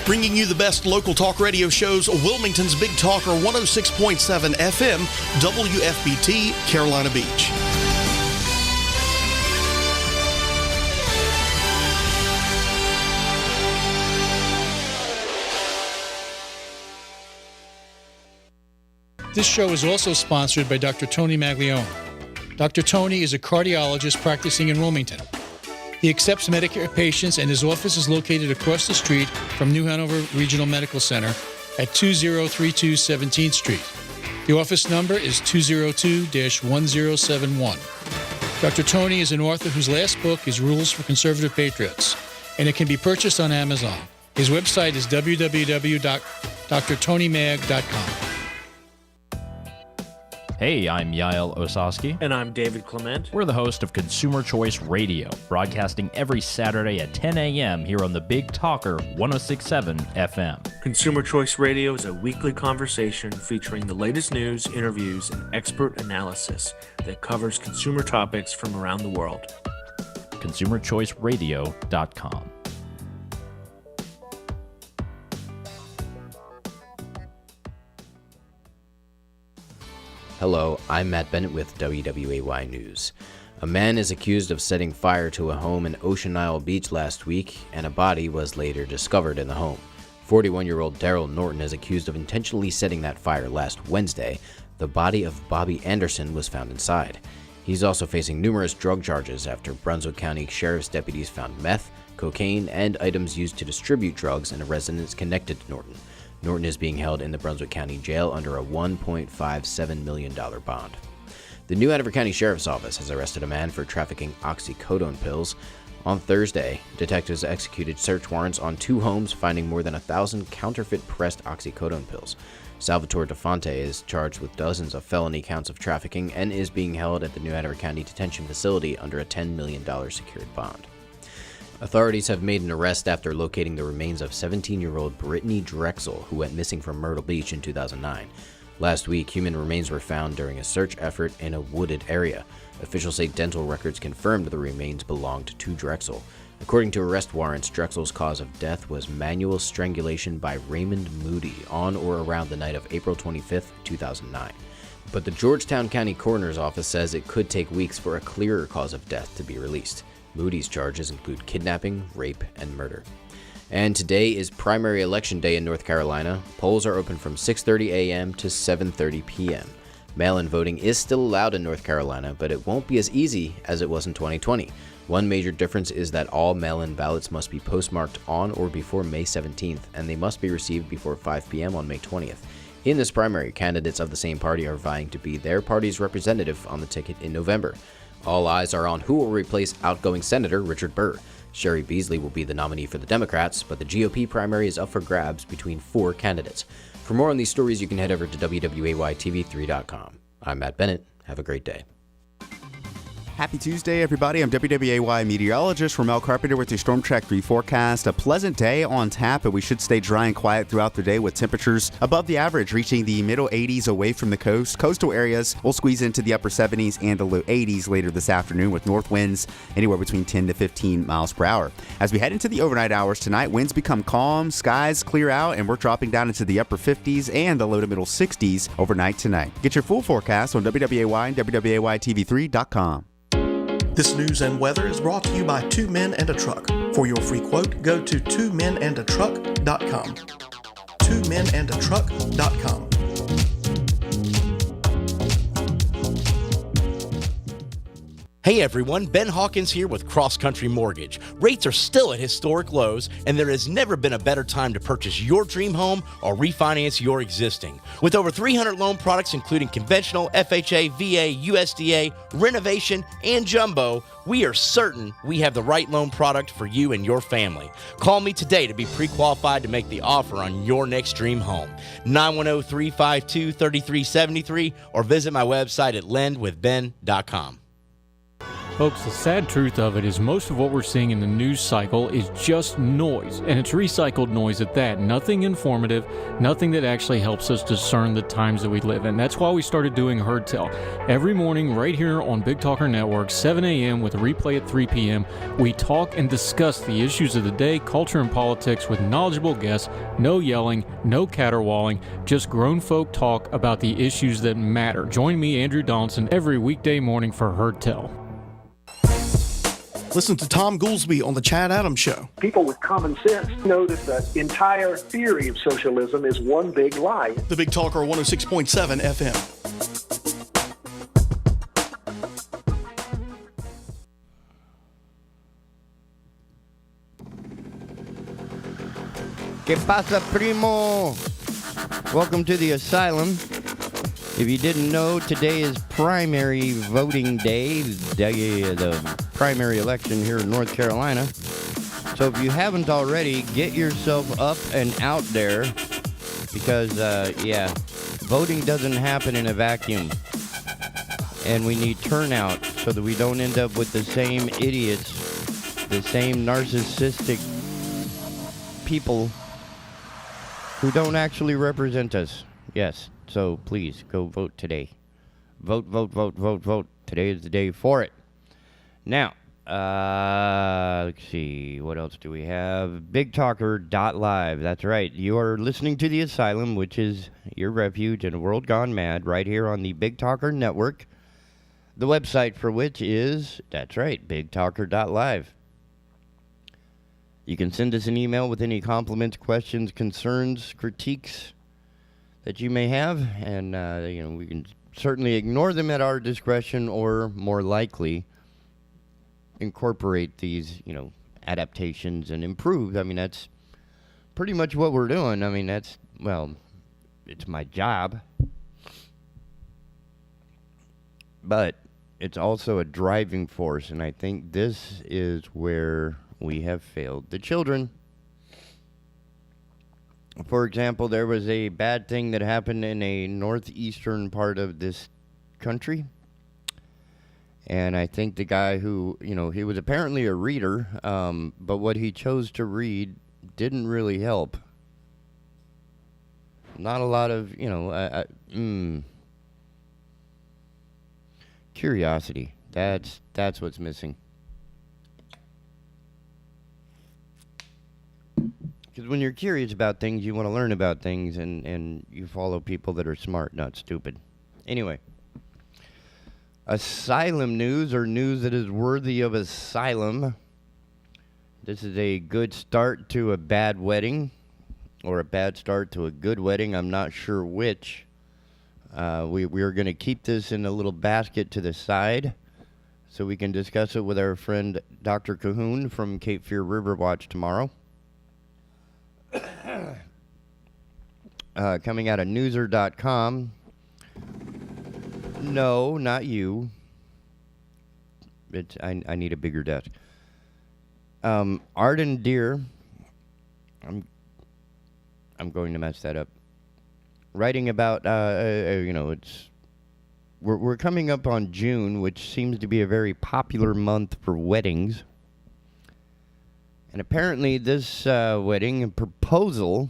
Bringing you the best local talk radio shows, Wilmington's Big Talker 106.7 FM, WFBT, Carolina Beach. This show is also sponsored by Dr. Tony Maglione. Dr. Tony is a cardiologist practicing in Wilmington. He accepts Medicare patients, and his office is located across the street from New Hanover Regional Medical Center at 2032 17th Street. The office number is 202-1071. Dr. Tony is an author whose last book is Rules for Conservative Patriots, and it can be purchased on Amazon. His website is www.drtonymag.com. Hey, I'm Yael Osowski. And I'm David Clement. We're the host of Consumer Choice Radio, broadcasting every Saturday at 10 a.m. here on the Big Talker 106.7 FM. Consumer Choice Radio is a weekly conversation featuring the latest news, interviews, and expert analysis that covers consumer topics from around the world. ConsumerChoiceRadio.com. Hello, I'm Matt Bennett with WWAY News. A man is accused of setting fire to a home in Ocean Isle Beach last week, and a body was later discovered in the home. 41-year-old Daryl Norton is accused of intentionally setting that fire last Wednesday. The body of Bobby Anderson was found inside. He's also facing numerous drug charges after Brunswick County Sheriff's deputies found meth, cocaine, and items used to distribute drugs in a residence connected to Norton. Norton is being held in the Brunswick County Jail under a $1.57 million bond. The New Hanover County Sheriff's Office has arrested a man for trafficking oxycodone pills. On Thursday, detectives executed search warrants on 2 homes, finding more than 1,000 counterfeit pressed oxycodone pills. Salvatore DeFonte is charged with dozens of felony counts of trafficking and is being held at the New Hanover County Detention Facility under a $10 million secured bond. Authorities have made an arrest after locating the remains of 17-year-old Brittany Drexel, who went missing from Myrtle Beach in 2009. Last week, human remains were found during a search effort in a wooded area. Officials say dental records confirmed the remains belonged to Drexel. According to arrest warrants, Drexel's cause of death was manual strangulation by Raymond Moody on or around the night of April 25, 2009. But the Georgetown County Coroner's Office says it could take weeks for a clearer cause of death to be released. Moody's charges include kidnapping, rape, and murder. And today is primary election day in North Carolina. Polls are open from 6:30 a.m. to 7:30 p.m. Mail-in voting is still allowed in North Carolina, but it won't be as easy as it was in 2020. One major difference is that all mail-in ballots must be postmarked on or before May 17th, and they must be received before 5 p.m. on May 20th. In this primary, candidates of the same party are vying to be their party's representative on the ticket in November. All eyes are on who will replace outgoing Senator Richard Burr. Sherry Beasley will be the nominee for the Democrats, but the GOP primary is up for grabs between 4 candidates. For more on these stories, you can head over to WWAYTV3.com. I'm Matt Bennett. Have a great day. Happy Tuesday, everybody. I'm WWAY meteorologist Ramel Carpenter with your Storm Track 3 forecast. A pleasant day on tap, and we should stay dry and quiet throughout the day with temperatures above the average, reaching the middle 80s away from the coast. Coastal areas will squeeze into the upper 70s and the low 80s later this afternoon with north winds anywhere between 10 to 15 miles per hour. As we head into the overnight hours tonight, winds become calm, skies clear out, and we're dropping down into the upper 50s and the low to middle 60s overnight tonight. Get your full forecast on WWAY and WWAYTV3.com. This news and weather is brought to you by 2 Men and a Truck. For your free quote, go to 2menandatruck.com. 2menandatruck.com. Hey everyone, Ben Hawkins here with Cross Country Mortgage. Rates are still at historic lows, and there has never been a better time to purchase your dream home or refinance your existing. With over 300 loan products including conventional, FHA, VA, USDA, renovation, and jumbo, we are certain we have the right loan product for you and your family. Call me today to be pre-qualified to make the offer on your next dream home. 910-352-3373 or visit my website at lendwithben.com. Folks, the sad truth of it is most of what we're seeing in the news cycle is just noise, and it's recycled noise at that. Nothing informative, nothing that actually helps us discern the times that we live in. That's why we started doing Heard Tell. Every morning, right here on Big Talker Network, 7 a.m. with a replay at 3 p.m., we talk and discuss the issues of the day, culture, and politics with knowledgeable guests. No yelling, no caterwauling, just grown folk talk about the issues that matter. Join me, Andrew Donaldson, every weekday morning for Heard Tell. Listen to Tom Goolsby on The Chad Adams Show. People with common sense know that the entire theory of socialism is one big lie. The Big Talker 106.7 FM. ¿Qué pasa, primo? Welcome to the Asylum. If you didn't know, today is primary voting day, the primary election here in North Carolina. So if you haven't already, get yourself up and out there because, voting doesn't happen in a vacuum. And we need turnout so that we don't end up with the same idiots, the same narcissistic people who don't actually represent us. Yes. So please go vote today. Vote, vote, vote, vote, vote. Today is the day for it. Now, let's see. What else do we have? BigTalker.live. That's right. You are listening to The Asylum, which is your refuge in a world gone mad, right here on the Big Talker Network. The website for which is, that's right, BigTalker.live. You can send us an email with any compliments, questions, concerns, critiques that you may have, and we can certainly ignore them at our discretion, or more likely incorporate these adaptations and improve. I mean, that's pretty much what we're doing. I mean, it's my job, but it's also a driving force, and I think this is where we have failed the children. For example, there was a bad thing that happened in a northeastern part of this country. And I think the guy who, he was apparently a reader, but what he chose to read didn't really help. Not a lot of, curiosity. That's what's missing. Because when you're curious about things, you want to learn about things, and you follow people that are smart, not stupid. Anyway, asylum news, or news that is worthy of asylum. This is a good start to a bad wedding, or a bad start to a good wedding. I'm not sure which. We are going to keep this in a little basket to the side so we can discuss it with our friend Dr. Cahoon from Cape Fear River Watch tomorrow. Coming out of newser.com. No, not you. I need a bigger desk. Arden Deer. I'm going to mess that up. Writing about we're coming up on June, which seems to be a very popular month for weddings. And apparently this wedding proposal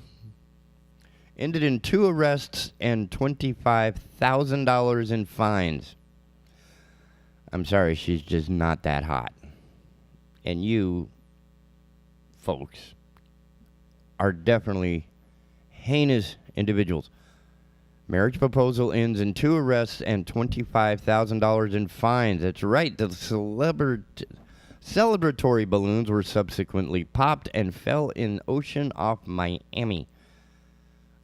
ended in 2 arrests and $25,000 in fines. I'm sorry, she's just not that hot. And you, folks, are definitely heinous individuals. Marriage proposal ends in 2 arrests and $25,000 in fines. That's right, the celebratory balloons were subsequently popped and fell in ocean off Miami.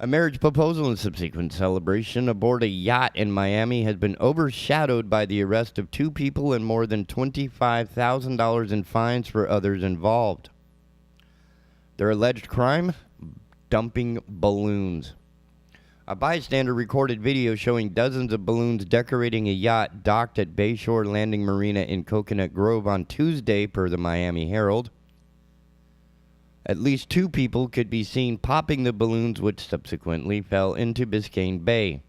A marriage proposal and subsequent celebration aboard a yacht in Miami has been overshadowed by the arrest of 2 people and more than $25,000 in fines for others involved. Their alleged crime? Dumping balloons. A bystander recorded video showing dozens of balloons decorating a yacht docked at Bayshore Landing Marina in Coconut Grove on Tuesday, per the Miami Herald. At least 2 people could be seen popping the balloons, which subsequently fell into Biscayne Bay.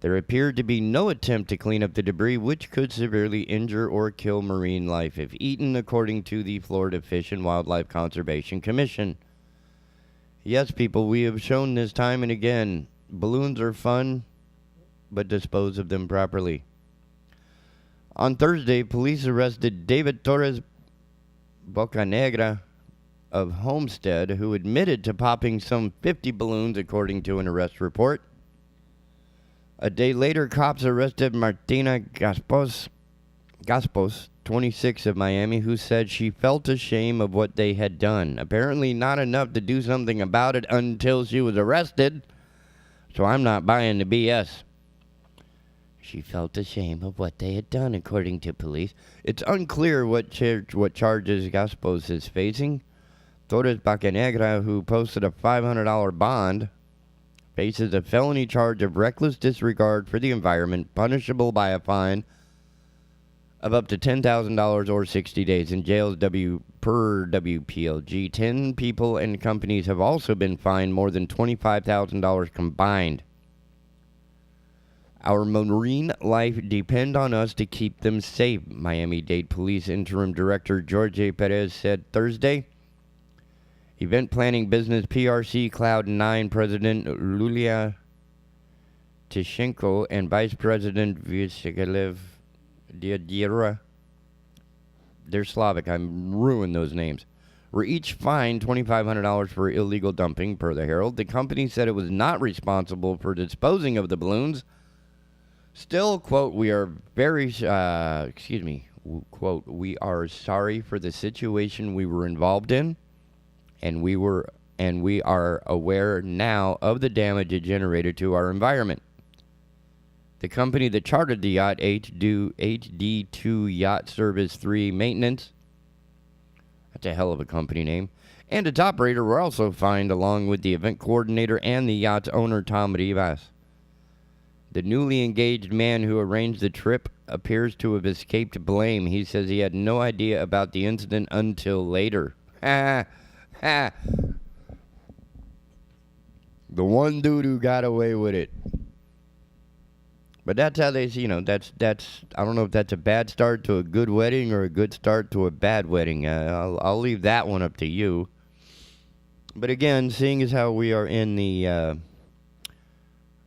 There appeared to be no attempt to clean up the debris, which could severely injure or kill marine life if eaten, according to the Florida Fish and Wildlife Conservation Commission. Yes, people, we have shown this time and again. Balloons are fun, but dispose of them properly. On Thursday, police arrested David Torres Bocanegra of Homestead, who admitted to popping some 50 balloons, according to an arrest report. A day later, cops arrested Martina Gaspos, 26 of Miami, who said she felt ashamed of what they had done. Apparently not enough to do something about it until she was arrested. So I'm not buying the BS. She felt ashamed of what they had done, according to police. It's unclear what charges Gaspos is facing. Torres Bocanegra, who posted a $500 bond, faces a felony charge of reckless disregard for the environment, punishable by a fine of up to $10,000 or 60 days in jail per WPLG. 10 people and companies have also been fined more than $25,000 combined. Our marine life depend on us to keep them safe, Miami-Dade Police Interim Director Jorge Perez said Thursday. Event planning business PRC Cloud 9 President Lulia Tishenko and Vice President Vyshegalev Diadira, they're Slavic, I'm ruining those names, were each fined $2,500 for illegal dumping, per the Herald. The company said it was not responsible for disposing of the balloons. Still, quote, we are quote, we are sorry for the situation we were involved in. And we are aware now of the damage it generated to our environment. The company that chartered the yacht, HD2 Yacht Service 3 Maintenance, that's a hell of a company name, and its operator were also fined, along with the event coordinator and the yacht's owner, Tom Rivas. The newly engaged man who arranged the trip appears to have escaped blame. He says he had no idea about the incident until later. The one dude who got away with it. But that's how they, that's I don't know if that's a bad start to a good wedding or a good start to a bad wedding. I'll leave that one up to you. But again, seeing as how we are in the,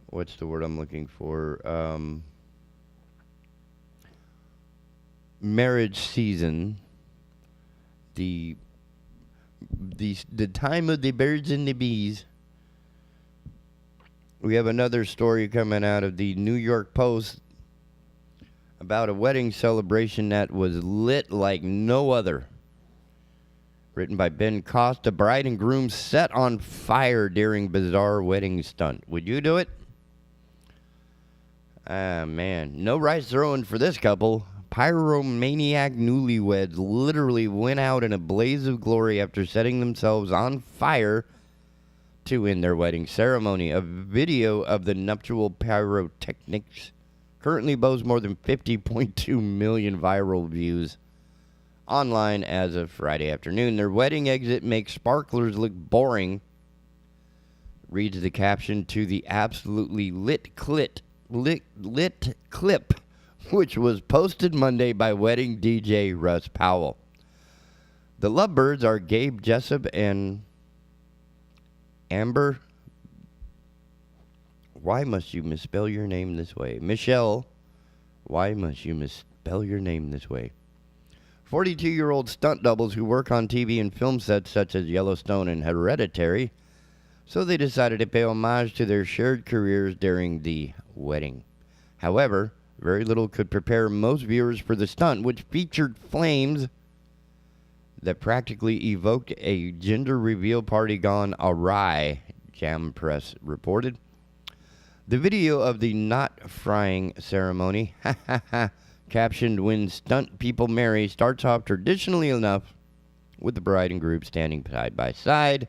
what's the word I'm looking for? Marriage season. The time of the birds and the bees. We have another story coming out of the New York Post about a wedding celebration that was lit like no other. Written by Ben Costa. Bride and groom set on fire during bizarre wedding stunt. Would you do it? Ah, man. No rice throwing for this couple. Pyromaniac newlyweds literally went out in a blaze of glory after setting themselves on fire to end their wedding ceremony. A video of the nuptial pyrotechnics currently boasts more than 50.2 million viral views online as of Friday afternoon. Their wedding exit makes sparklers look boring, reads the caption to the absolutely lit clip, which was posted Monday by wedding DJ Russ Powell. The lovebirds are Gabe Jessup and Amber. Why must you misspell your name this way? Michelle, why must you misspell your name this way? 42-year-old stunt doubles who work on TV and film sets such as Yellowstone and Hereditary, so they decided to pay homage to their shared careers during the wedding. However, very little could prepare most viewers for the stunt, which featured flames that practically evoked a gender reveal party gone awry, Jam Press reported. The video of the knot frying ceremony, captioned "When Stunt People Marry," starts off traditionally enough with the bride and groom standing side by side.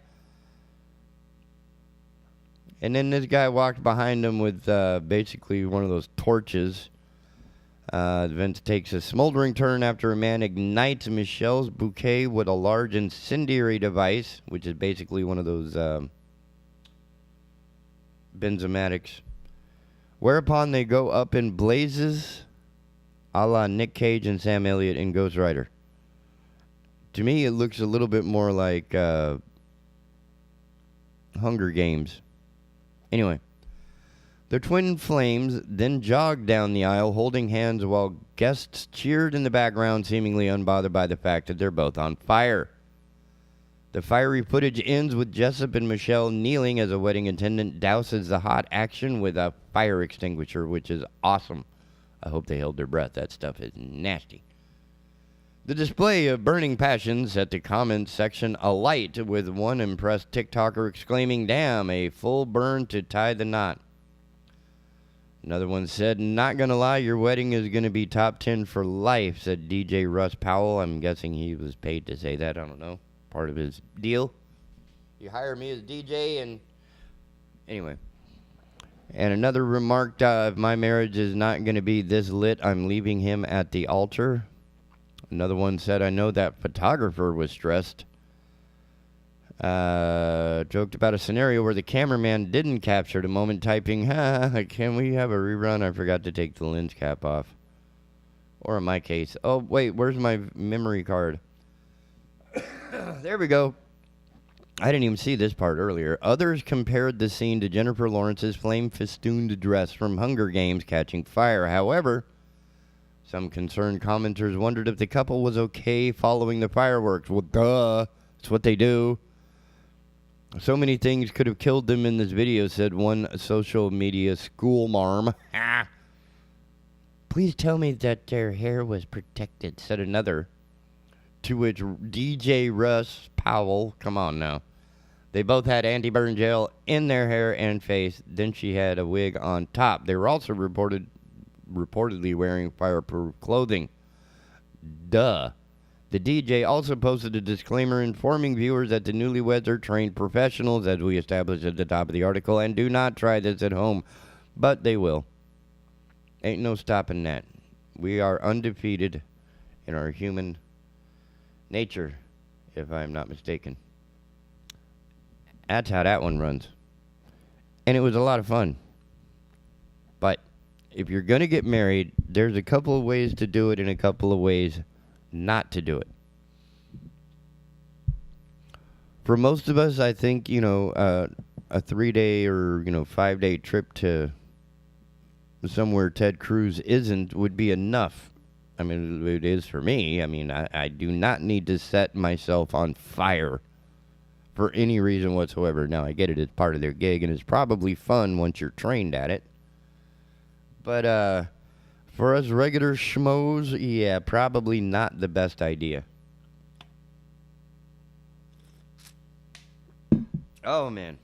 And then this guy walked behind him with basically one of those torches. The event takes a smoldering turn after a man ignites Michelle's bouquet with a large incendiary device, which is basically one of those benzomatics, whereupon they go up in blazes, a la Nick Cage and Sam Elliott in Ghost Rider. To me, it looks a little bit more like Hunger Games. Anyway, the twin flames then jogged down the aisle holding hands while guests cheered in the background, seemingly unbothered by the fact that they're both on fire. The fiery footage ends with Jessup and Michelle kneeling as a wedding attendant douses the hot action with a fire extinguisher, which is awesome. I hope they held their breath. That stuff is nasty. The display of burning passion set the comments section alight, with one impressed TikToker exclaiming, "Damn, a full burn to tie the knot." Another one said, "Not gonna lie, your wedding is gonna be top 10 for life," said DJ Russ Powell. I'm guessing he was paid to say that. I don't know. Part of his deal. You hire me as DJ and... Anyway. And another remarked, "If my marriage is not going to be this lit, I'm leaving him at the altar." Another one said, "I know that photographer was stressed." Joked about a scenario where the cameraman didn't capture the moment, typing, "Can we have a rerun? I forgot to take the lens cap off." Or in my case, "Oh, wait, where's my memory card?" There we go. I didn't even see this part earlier. Others compared the scene to Jennifer Lawrence's flame-festooned dress from Hunger Games catching fire. However, some concerned commenters wondered if the couple was okay following the fireworks. Well, duh. It's what they do. "So many things could have killed them in this video," said one social media school marm. "Please tell me that their hair was protected," said another. To which DJ Russ Powell, come on now. "They both had anti-burn gel in their hair and face. Then she had a wig on top. They were also reportedly wearing fireproof clothing." Duh. The DJ also posted a disclaimer informing viewers that the newlyweds are trained professionals, as we established at the top of the article, and do not try this at home. But they will. Ain't no stopping that. We are undefeated in our human nature, if I'm not mistaken. That's how that one runs. And it was a lot of fun. But if you're going to get married, there's a couple of ways to do it and a couple of ways not to do it. For most of us, I think, a 3-day or, 5-day trip to somewhere Ted Cruz would be enough. I mean, it is for me. I mean, I do not need to set myself on fire for any reason whatsoever. Now, I get it. It's part of their gig, and it's probably fun once you're trained at it. But for us regular schmoes, yeah, probably not the best idea. Oh, man.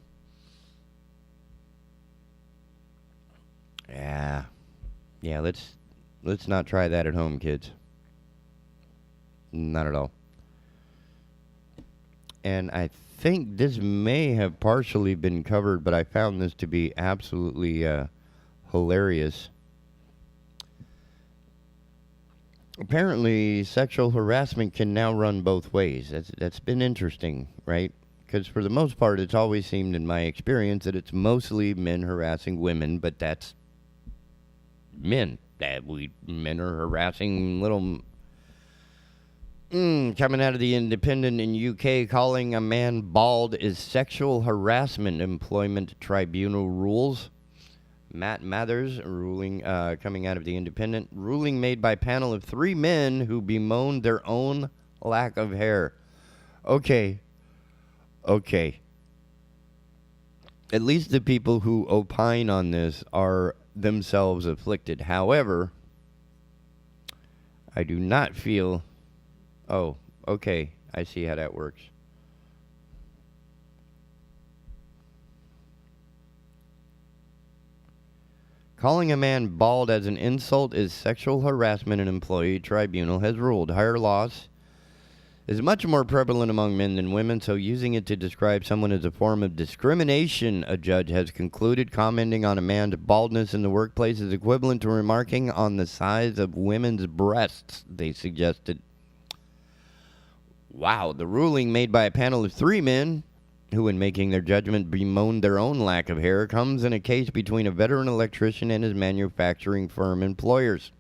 Yeah, let's not try that at home, kids. Not at all. And I think this may have partially been covered, but I found this to be absolutely hilarious. Apparently, sexual harassment can now run both ways. That's been interesting, right? Because for the most part, it's always seemed in my experience that it's mostly men harassing women, but that's men. Men are harassing little... coming out of the Independent in UK, calling a man bald is sexual harassment. Employment Tribunal rules. Matt Mathers ruling, coming out of the Independent, ruling made by panel of 3 men who bemoaned their own lack of hair. Okay. At least the people who opine on this are themselves afflicted. However, I do not feel... Oh, okay. I see how that works. Calling a man bald as an insult is sexual harassment, an employee tribunal has ruled. Higher loss is much more prevalent among men than women, so using it to describe someone as a form of discrimination, a judge has concluded. Commenting on a man's baldness in the workplace is equivalent to remarking on the size of women's breasts, they suggested. Wow, the ruling made by a panel of 3 men who in making their judgment bemoaned their own lack of hair, comes in a case between a veteran electrician and his manufacturing firm employers.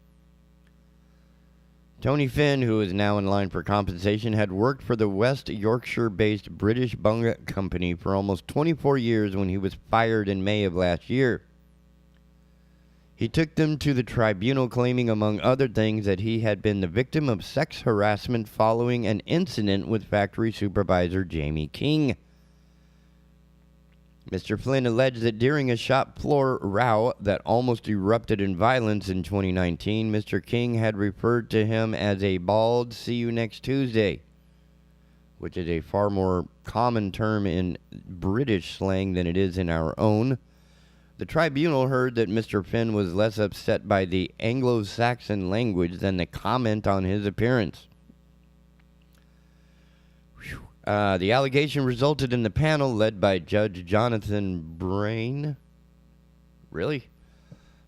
Tony Finn, who is now in line for compensation, had worked for the West Yorkshire-based British Bung Company for almost 24 years when he was fired in May of last year. He took them to the tribunal claiming, among other things, that he had been the victim of sex harassment following an incident with factory supervisor Jamie King. Mr. Flynn alleged that during a shop floor row that almost erupted in violence in 2019, Mr. King had referred to him as a bald "see you next Tuesday," which is a far more common term in British slang than it is in our own. The tribunal heard that Mr. Finn was less upset by the Anglo-Saxon language than the comment on his appearance. The allegation resulted in the panel led by Judge Jonathan Brain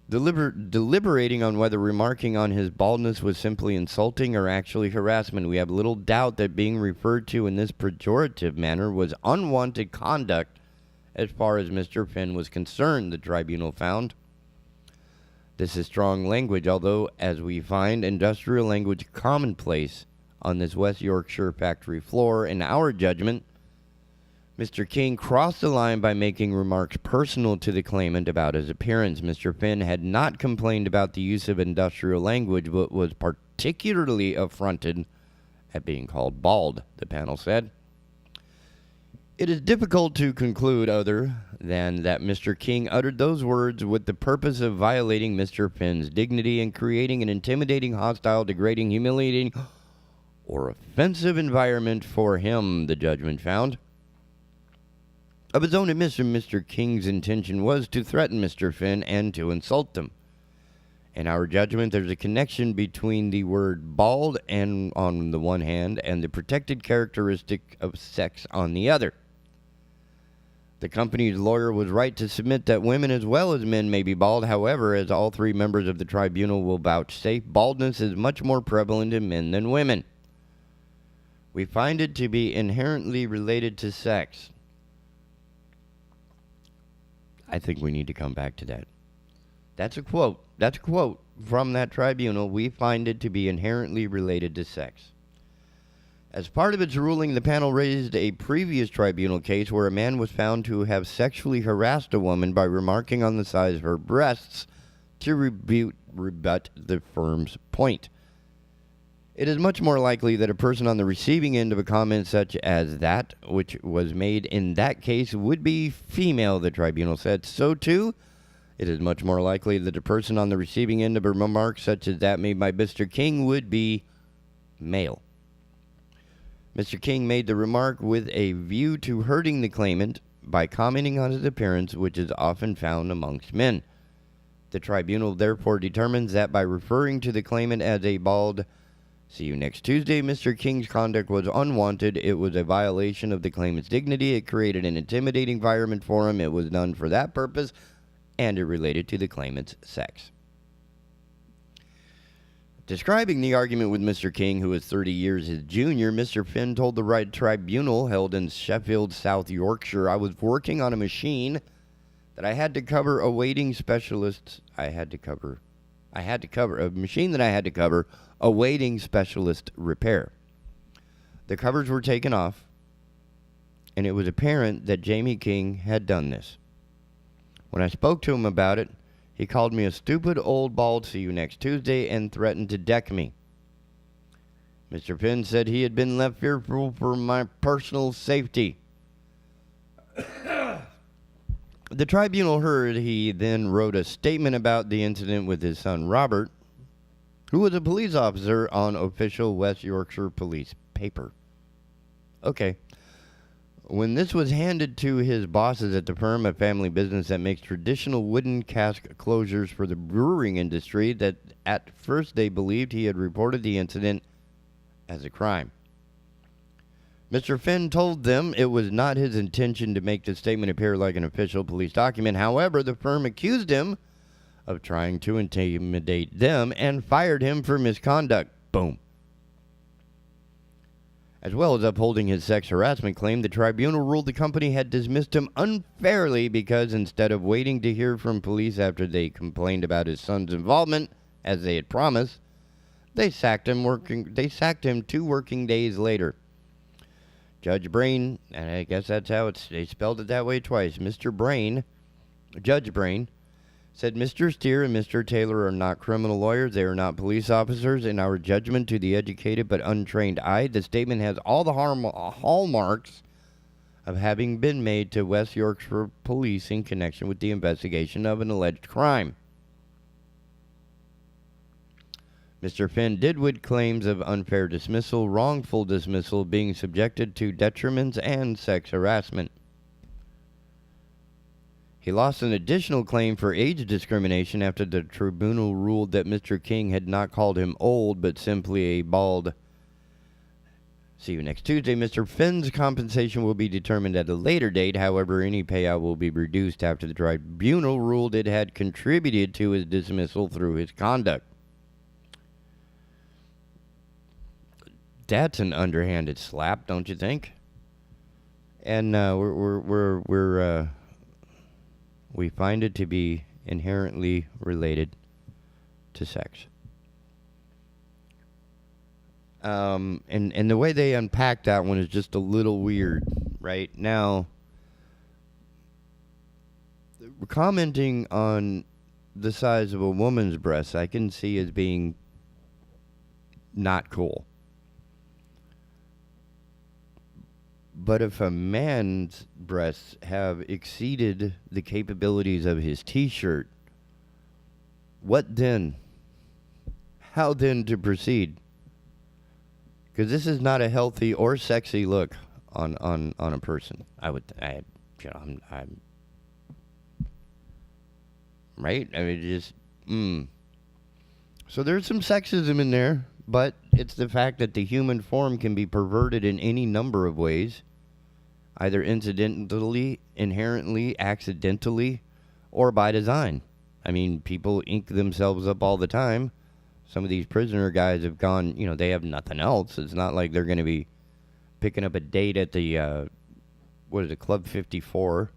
deliberating on whether remarking on his baldness was simply insulting or actually harassment. We have little doubt that being referred to in this pejorative manner was unwanted conduct as far as Mr. Finn was concerned, the tribunal found. This is strong language, although, as we find industrial language commonplace on this West Yorkshire factory floor, in our judgment, Mr. King crossed the line by making remarks personal to the claimant about his appearance. Mr. Finn had not complained about the use of industrial language, but was particularly affronted at being called bald, the panel said. It is difficult to conclude other than that Mr. King uttered those words with the purpose of violating Mr. Finn's dignity and creating an intimidating, hostile, degrading, humiliating, or offensive environment for him, the judgment found. Of his own admission, Mr. King's intention was to threaten Mr. Finn and to insult them. In our judgment, there's a connection between the word bald and on the one hand and the protected characteristic of sex on the other. The company's lawyer was right to submit that women as well as men may be bald. However, as all three members of the tribunal will vouchsafe, baldness is much more prevalent in men than women. We find it to be inherently related to sex. I think we need to come back to that. That's a quote. That's a quote from that tribunal. We find it to be inherently related to sex. As part of its ruling, the panel raised a previous tribunal case where a man was found to have sexually harassed a woman by remarking on the size of her breasts to rebut the firm's point. It is much more likely that a person on the receiving end of a comment such as that, which was made in that case, would be female, the tribunal said. So, too, it is much more likely that a person on the receiving end of a remark such as that made by Mr. King would be male. Mr. King made the remark with a view to hurting the claimant by commenting on his appearance, which is often found amongst men. The tribunal therefore determines that by referring to the claimant as a bald "see you next Tuesday," Mr. King's conduct was unwanted. It was a violation of the claimant's dignity. It created an intimidating environment for him. It was done for that purpose, and it related to the claimant's sex. Describing the argument with Mr. King, who is 30 years his junior, Mr. Finn told the right tribunal held in Sheffield, South Yorkshire, "I was working on a machine that I had to cover awaiting specialists. I had to cover a machine that I had to cover awaiting specialist repair. The covers were taken off, and it was apparent that Jamie King had done this. When I spoke to him about it, he called me a stupid old bald "see you next Tuesday" and threatened to deck me. Mr. Finn said he had been left fearful for my personal safety." The tribunal heard he then wrote a statement about the incident with his son Robert, who was a police officer on official West Yorkshire police paper. Okay. When this was handed to his bosses at the firm, a family business that makes traditional wooden cask closures for the brewing industry, that at first they believed he had reported the incident as a crime. Mr. Finn told them it was not his intention to make the statement appear like an official police document. However, the firm accused him of trying to intimidate them and fired him for misconduct. Boom. As well as upholding his sex harassment claim, the tribunal ruled the company had dismissed him unfairly because instead of waiting to hear from police after they complained about his son's involvement, as they had promised, they sacked him 2 working days later. Judge Brain, and I guess that's how they spelled it that way twice, Judge Brain, said Mr. Steer and Mr. Taylor are not criminal lawyers. They are not police officers. In our judgment, to the educated but untrained eye, the statement has all the hallmarks of having been made to West Yorkshire police in connection with the investigation of an alleged crime. Mr. Finn Didwood claims of unfair dismissal, wrongful dismissal, being subjected to detriments, and sex harassment. He lost an additional claim for age discrimination after the tribunal ruled that Mr. King had not called him old, but simply a bald. See you next Tuesday. Mr. Finn's compensation will be determined at a later date. However, any payout will be reduced after the tribunal ruled it had contributed to his dismissal through his conduct. That's an underhanded slap, don't you think? And we find it to be inherently related to sex. And the way they unpack that one is just a little weird, right? Now, commenting on the size of a woman's breasts, I can see as being not cool. But if a man's breasts have exceeded the capabilities of his t-shirt, what then? How then to proceed? Because this is not a healthy or sexy look on a person. I'm right? I mean, just, So there's some sexism in there, but it's the fact that the human form can be perverted in any number of ways, either incidentally, inherently, accidentally, or by design. I mean, people ink themselves up all the time. Some of these prisoner guys have gone, they have nothing else. It's not like they're going to be picking up a date at the, Club 54.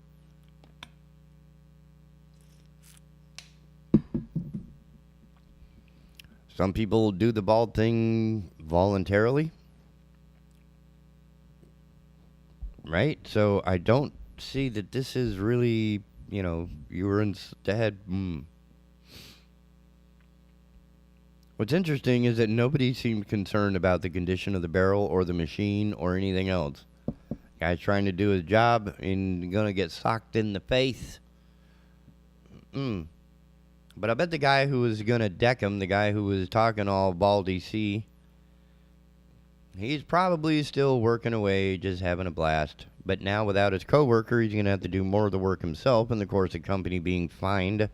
Some people do the bald thing voluntarily. Right? So I don't see that this is really, you were instead. What's interesting is that nobody seemed concerned about the condition of the barrel or the machine or anything else. Guy's trying to do his job and gonna get socked in the face. But I bet the guy who was gonna deck him, the guy who was talking all baldy C, he's probably still working away, just having a blast. But now without his coworker, he's gonna have to do more of the work himself, and of course the company being fined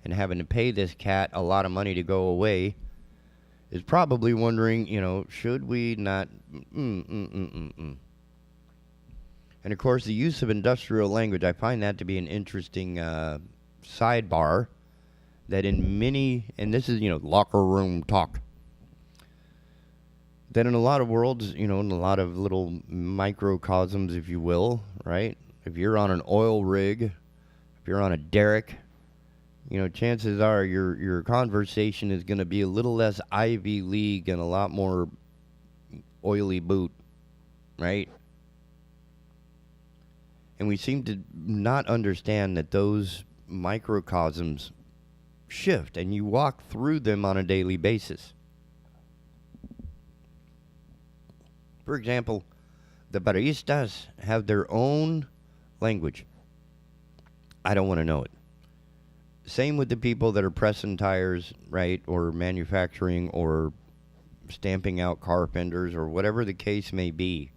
and having to pay this cat a lot of money to go away is probably wondering, should we not... And of course, the use of industrial language, I find that to be an interesting sidebar that in many, and this is, locker room talk, that in a lot of worlds, in a lot of little microcosms, if you will, right? If you're on an oil rig, if you're on a derrick, chances are your conversation is going to be a little less Ivy League and a lot more oily boot, right? And we seem to not understand that those microcosms shift, and you walk through them on a daily basis. For example, the baristas have their own language. I don't want to know it. Same with the people that are pressing tires, right, or manufacturing or stamping out car fenders or whatever the case may be,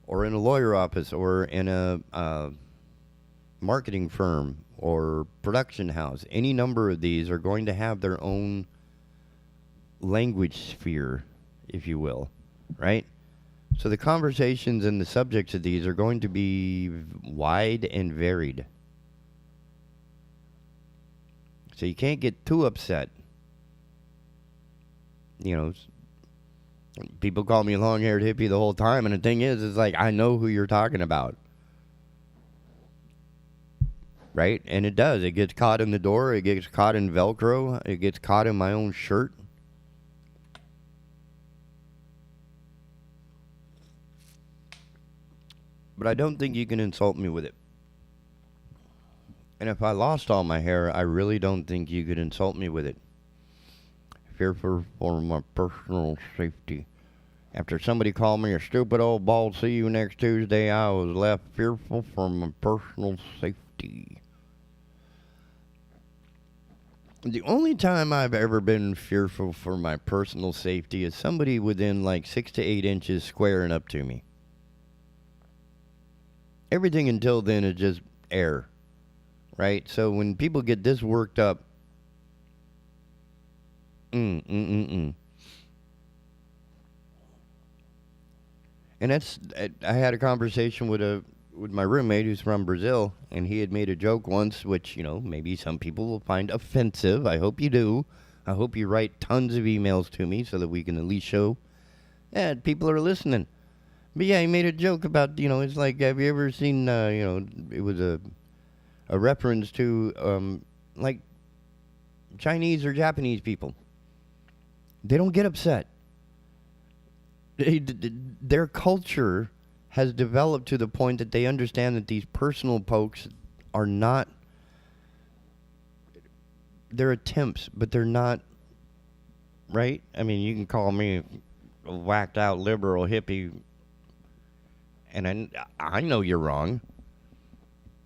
or in a lawyer office or in a marketing firm or production house. Any number of these are going to have their own language sphere, if you will, right? So the conversations and the subjects of these are going to be wide and varied. So you can't get too upset. People call me long-haired hippie the whole time, and the thing is like, I know who you're talking about. Right? And it does. It gets caught in the door. It gets caught in Velcro. It gets caught in my own shirt. But I don't think you can insult me with it. And if I lost all my hair, I really don't think you could insult me with it. Fearful for my personal safety. After somebody called me a stupid old bald, see you next Tuesday, I was left fearful for my personal safety. The only time I've ever been fearful for my personal safety is somebody within like 6 to 8 inches squaring up to me. Everything until then is just air, right? So when people get this worked up, And that's, I had a conversation with my roommate who's from Brazil, and he had made a joke once, which, maybe some people will find offensive. I hope you do. I hope you write tons of emails to me so that we can at least show that people are listening. But yeah, he made a joke about, it's like, have you ever seen, it was a reference to, like, Chinese or Japanese people. They don't get upset. Their culture has developed to the point that they understand that these personal pokes are not, they're attempts, but they're not, right? I mean, you can call me a whacked out liberal hippie, and I know you're wrong.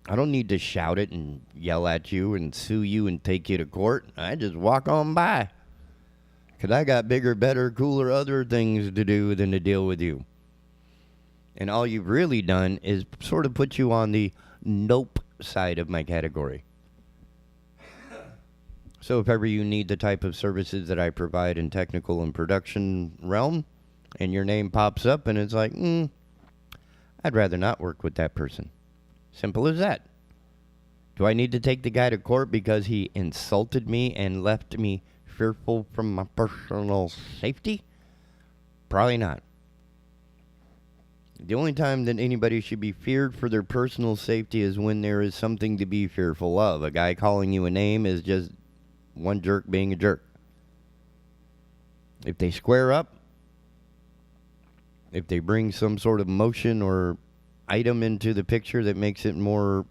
I don't need to shout it and yell at you and sue you and take you to court. I just walk on by. Because I got bigger, better, cooler, other things to do than to deal with you. And all you've really done is sort of put you on the nope side of my category. So if ever you need the type of services that I provide in technical and production realm, and your name pops up and it's like, I'd rather not work with that person. Simple as that. Do I need to take the guy to court because he insulted me and left me fearful from my personal safety? Probably not. The only time that anybody should be feared for their personal safety is when there is something to be fearful of. A guy calling you a name is just one jerk being a jerk. If they square up, if they bring some sort of motion or item into the picture that makes it more,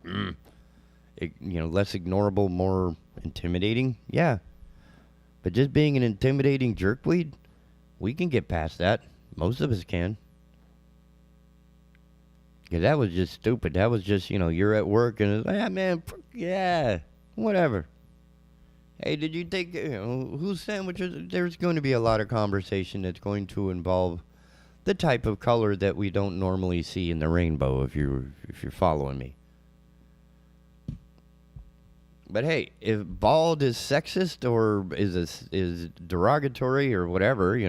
less ignorable, more intimidating, yeah. But just being an intimidating jerkweed, we can get past that. Most of us can. Because that was just stupid. That was just, you're at work and it's like, man, yeah, whatever. Hey, did you take, whose sandwiches? There's going to be a lot of conversation that's going to involve the type of color that we don't normally see in the rainbow, if you're following me. But hey, if bald is sexist or is derogatory or whatever,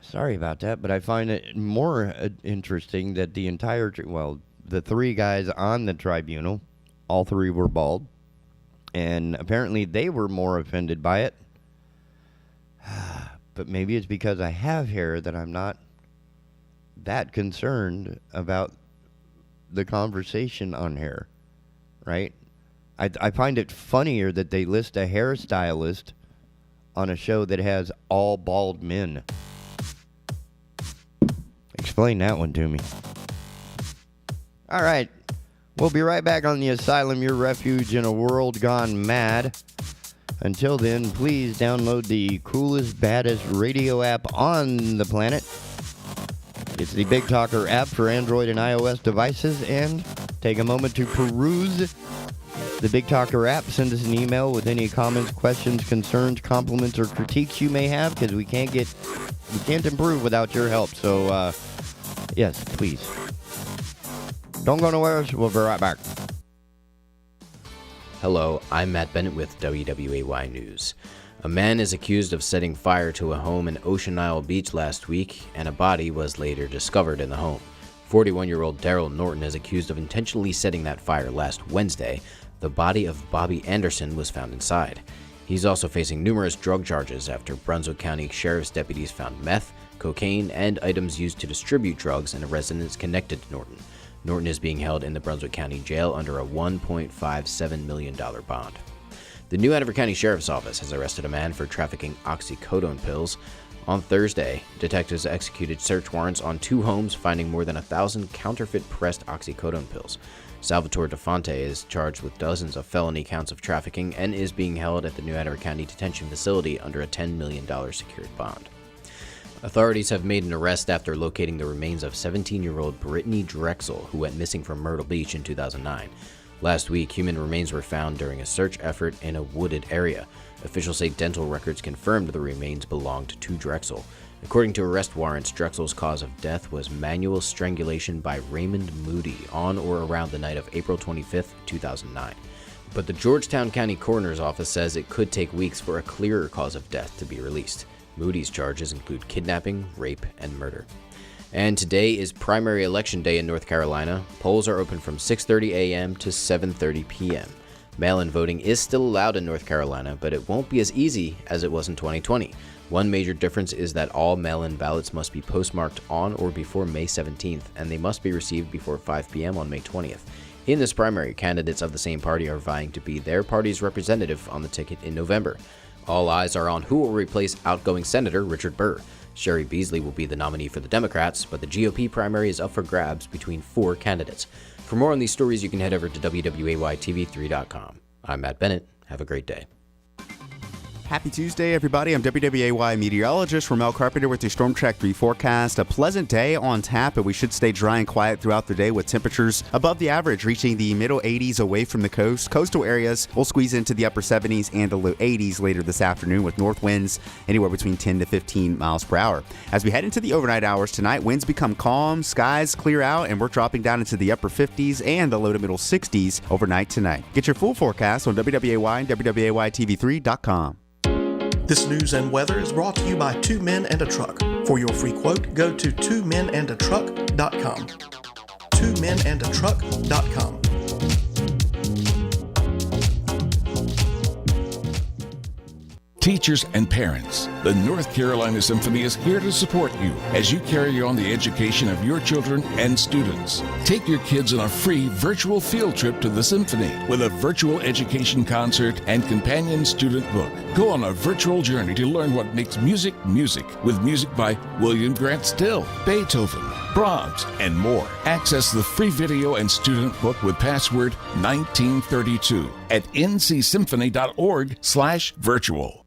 sorry about that, but I find it more interesting that the 3 guys on the tribunal, all 3 were bald, and apparently they were more offended by it. But maybe it's because I have hair that I'm not that concerned about the conversation on hair. Right? I find it funnier that they list a hairstylist on a show that has all bald men. Explain that one to me. All right. We'll be right back on the Asylum, your refuge in a world gone mad. Until then, please download the coolest, baddest radio app on the planet. It's the Big Talker app for Android and iOS devices, and take a moment to peruse the Big Talker app. Send us an email with any comments, questions, concerns, compliments, or critiques you may have, because we can't improve without your help. So, yes, please. Don't go nowhere. We'll be right back. Hello, I'm Matt Bennett with WWAY News. A man is accused of setting fire to a home in Ocean Isle Beach last week, and a body was later discovered in the home. 41-year-old Daryl Norton is accused of intentionally setting that fire last Wednesday. The body of Bobby Anderson was found inside. He's also facing numerous drug charges after Brunswick County Sheriff's deputies found meth, cocaine, and items used to distribute drugs in a residence connected to Norton. Norton is being held in the Brunswick County Jail under a $1.57 million bond. The New Hanover County Sheriff's Office has arrested a man for trafficking oxycodone pills. On Thursday, detectives executed search warrants on 2 homes, finding more than 1,000 counterfeit pressed oxycodone pills. Salvatore DeFonte is charged with dozens of felony counts of trafficking and is being held at the New Hanover County Detention Facility under a $10 million secured bond. Authorities have made an arrest after locating the remains of 17-year-old Brittany Drexel, who went missing from Myrtle Beach in 2009. Last week, human remains were found during a search effort in a wooded area. Officials say dental records confirmed the remains belonged to Drexel. According to arrest warrants, Drexel's cause of death was manual strangulation by Raymond Moody on or around the night of April 25, 2009. But the Georgetown County Coroner's Office says it could take weeks for a clearer cause of death to be released. Moody's charges include kidnapping, rape, and murder. And today is primary election day in North Carolina. Polls are open from 6:30 a.m. to 7:30 p.m. Mail-in voting is still allowed in North Carolina, but it won't be as easy as it was in 2020. One major difference is that all mail-in ballots must be postmarked on or before May 17th, and they must be received before 5 p.m. on May 20th. In this primary, candidates of the same party are vying to be their party's representative on the ticket in November. All eyes are on who will replace outgoing Senator Richard Burr. Sherry Beasley will be the nominee for the Democrats, but the GOP primary is up for grabs between 4 candidates. For more on these stories, you can head over to WWAYTV3.com. I'm Matt Bennett. Have a great day. Happy Tuesday, everybody. I'm WWAY meteorologist Ramel Carpenter with your Storm Track 3 forecast. A pleasant day on tap, but we should stay dry and quiet throughout the day with temperatures above the average, reaching the middle 80s away from the coast. Coastal areas will squeeze into the upper 70s and the low 80s later this afternoon with north winds anywhere between 10 to 15 miles per hour. As we head into the overnight hours tonight, winds become calm, skies clear out, and we're dropping down into the upper 50s and the low to middle 60s overnight tonight. Get your full forecast on WWAY and WWAYTV3.com. This news and weather is brought to you by 2 Men and a Truck. For your free quote, go to 2menandatruck.com. 2menandatruck.com. Teachers and parents, the North Carolina Symphony is here to support you as you carry on the education of your children and students. Take your kids on a free virtual field trip to the Symphony with a virtual education concert and companion student book. Go on a virtual journey to learn what makes music music with music by William Grant Still, Beethoven, Brahms, and more. Access the free video and student book with password 1932 at ncsymphony.org/virtual.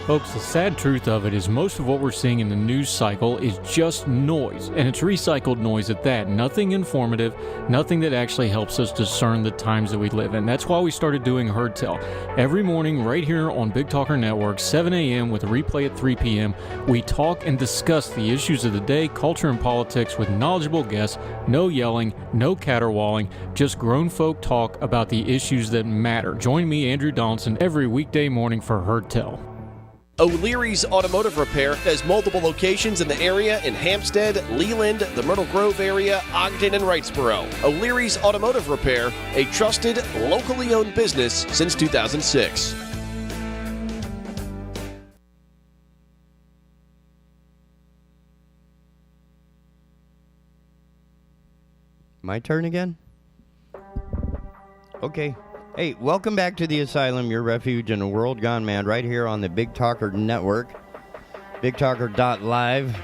Folks, the sad truth of it is most of what we're seeing in the news cycle is just noise, and it's recycled noise at that. Nothing informative, nothing that actually helps us discern the times that we live in. That's why we started doing Heard Tell. Every morning right here on Big Talker Network, 7 a.m. with a replay at 3 p.m., we talk and discuss the issues of the day, culture and politics with knowledgeable guests, no yelling, no caterwauling, just grown folk talk about the issues that matter. Join me, Andrew Donaldson, every weekday morning for Heard Tell. O'Leary's Automotive Repair has multiple locations in the area in Hampstead, Leland, the Myrtle Grove area, Ogden, and Wrightsboro. O'Leary's Automotive Repair, a trusted, locally owned business since 2006. My turn again? Okay. Hey, welcome back to the Asylum, your refuge in a world gone mad, right here on the Big Talker Network, BigTalker.live.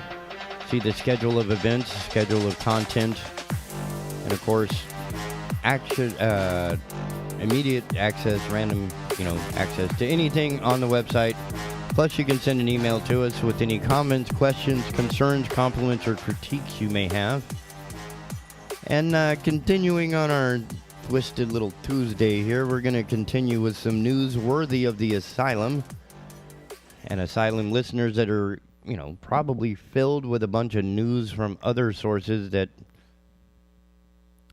See the schedule of events, schedule of content, and of course, immediate access, random, access to anything on the website. Plus, you can send an email to us with any comments, questions, concerns, compliments, or critiques you may have. And continuing on our twisted little Tuesday here, we're going to continue with some news worthy of the Asylum. And Asylum listeners that are, probably filled with a bunch of news from other sources that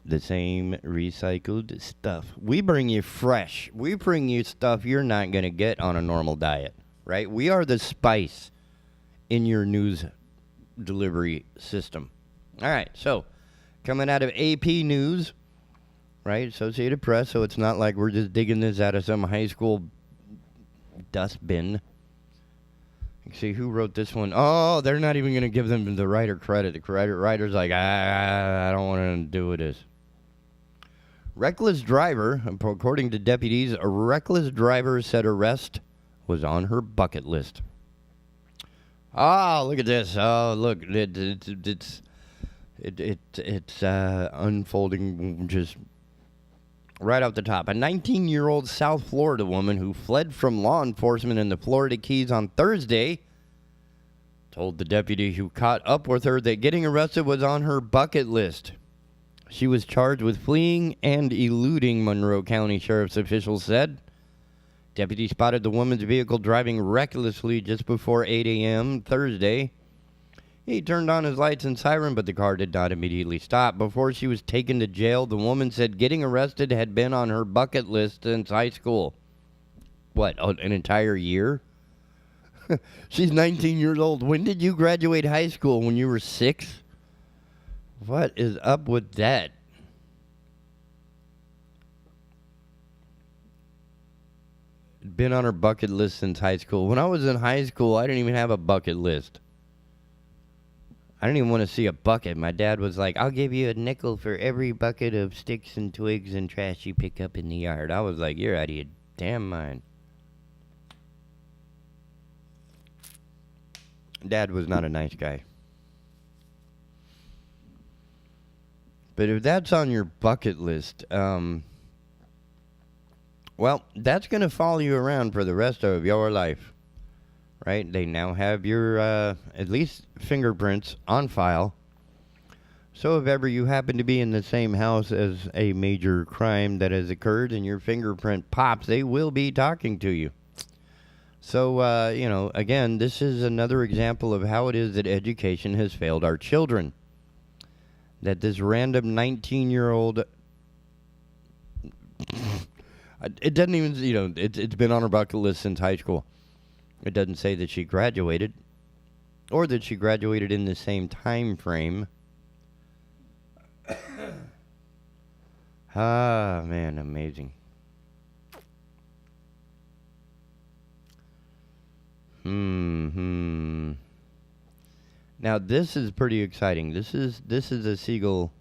the same recycled stuff. We bring you fresh. We bring you stuff you're not going to get on a normal diet, right? We are the spice in your news delivery system. All right, so coming out of AP News, right, Associated Press, so it's not like we're just digging this out of some high school dustbin. Let's see, who wrote this one? Oh, they're not even going to give them the writer credit. The writer's like, I don't want to do with this. Reckless driver, according to deputies, a reckless driver said arrest was on her bucket list. Oh, look at this. Oh, look, it's unfolding just right off the top. A 19-year-old South Florida woman who fled from law enforcement in the Florida Keys on Thursday told the deputy who caught up with her that getting arrested was on her bucket list. She was charged with fleeing and eluding, Monroe County Sheriff's officials said. Deputies spotted the woman's vehicle driving recklessly just before 8 a.m. Thursday. He turned on his lights and siren, but the car did not immediately stop. Before she was taken to jail, the woman said getting arrested had been on her bucket list since high school. What, an entire year? She's 19 years old. When did you graduate high school? When you were 6? What is up with that? Been on her bucket list since high school. When I was in high school, I didn't even have a bucket list. I didn't even want to see a bucket. My dad was like, I'll give you a nickel for every bucket of sticks and twigs and trash you pick up in the yard. I was like, you're out of your damn mind. Dad was not a nice guy. But if that's on your bucket list, well, that's going to follow you around for the rest of your life, right? They now have your, at least, fingerprints on file. So if ever you happen to be in the same house as a major crime that has occurred and your fingerprint pops, they will be talking to you. So, again, this is another example of how it is that education has failed our children. That this random 19-year-old... It doesn't even, it's been on her bucket list since high school. It doesn't say that she graduated, or that she graduated in the same time frame. Ah, man, amazing. Now, this is pretty exciting. This is a Siegel,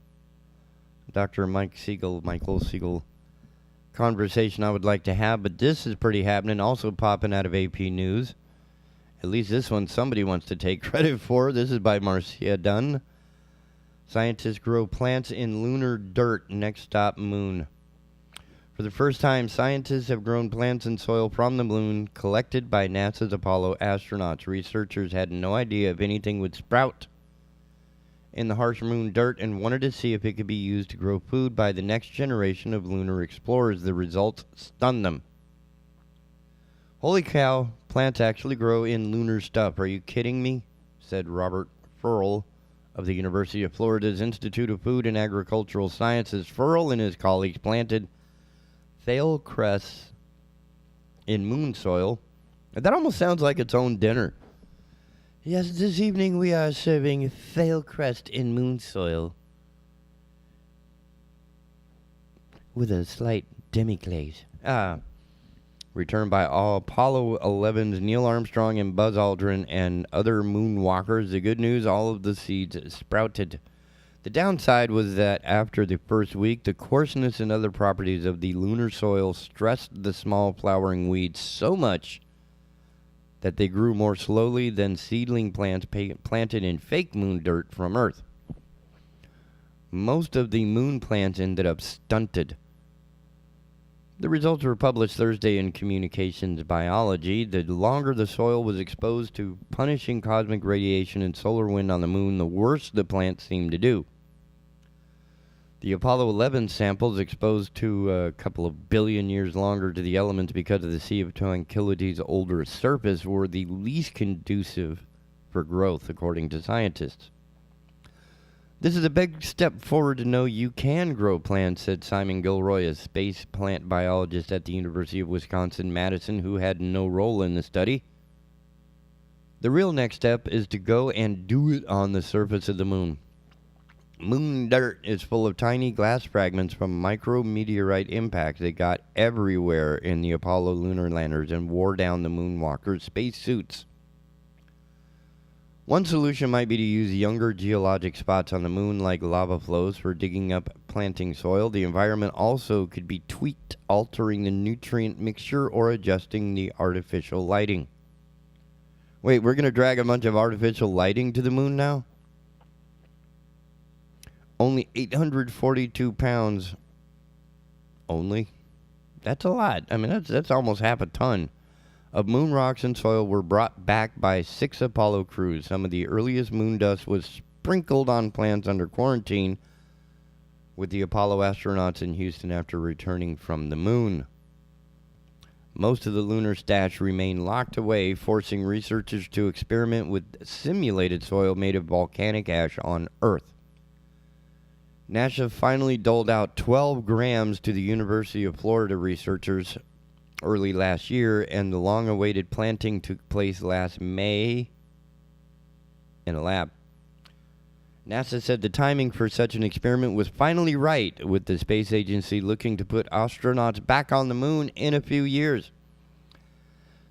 Dr. Michael Siegel conversation I would like to have, but this is pretty happening, also popping out of AP News. At least this one somebody wants to take credit for. This is by Marcia Dunn. Scientists grow plants in lunar dirt, next stop moon. For the first time, scientists have grown plants in soil from the moon collected by NASA's Apollo astronauts. Researchers had no idea if anything would sprout in the harsh moon dirt and wanted to see if it could be used to grow food by the next generation of lunar explorers. The results stunned them. Holy cow, plants actually grow in lunar stuff. Are you kidding me? Said Robert Furl of the University of Florida's Institute of Food and Agricultural Sciences. Furl and his colleagues planted thale crusts in moon soil. That almost sounds like its own dinner. Yes, this evening we are serving thale crust in moon soil with a slight demi-glaze. Returned by all Apollo 11's Neil Armstrong and Buzz Aldrin and other moonwalkers. The good news, all of the seeds sprouted. The downside was that after the first week, the coarseness and other properties of the lunar soil stressed the small flowering weeds so much that they grew more slowly than seedling plants planted in fake moon dirt from Earth. Most of the moon plants ended up stunted. The results were published Thursday in Communications Biology. The longer the soil was exposed to punishing cosmic radiation and solar wind on the moon, the worse the plants seemed to do. The Apollo 11 samples, exposed to a couple of billion years longer to the elements because of the Sea of Tranquility's older surface, were the least conducive for growth, according to scientists. This is a big step forward to know you can grow plants, said Simon Gilroy, a space plant biologist at the University of Wisconsin-Madison, who had no role in the study. The real next step is to go and do it on the surface of the moon. Moon dirt is full of tiny glass fragments from micrometeorite impacts that got everywhere in the Apollo lunar landers and wore down the moonwalkers' spacesuits. One solution might be to use younger geologic spots on the moon like lava flows for digging up planting soil. The environment also could be tweaked, altering the nutrient mixture or adjusting the artificial lighting. Wait, we're going to drag a bunch of artificial lighting to the moon now? Only 842 pounds. Only? That's a lot. I mean, that's almost half a ton of moon rocks and soil were brought back by 6 Apollo crews. Some of the earliest moon dust was sprinkled on plants under quarantine with the Apollo astronauts in Houston after returning from the moon. Most of the lunar stash remained locked away, forcing researchers to experiment with simulated soil made of volcanic ash on Earth. NASA finally doled out 12 grams to the University of Florida researchers early last year, and the long-awaited planting took place last May in a lab. NASA said the timing for such an experiment was finally right, with the space agency looking to put astronauts back on the moon in a few years.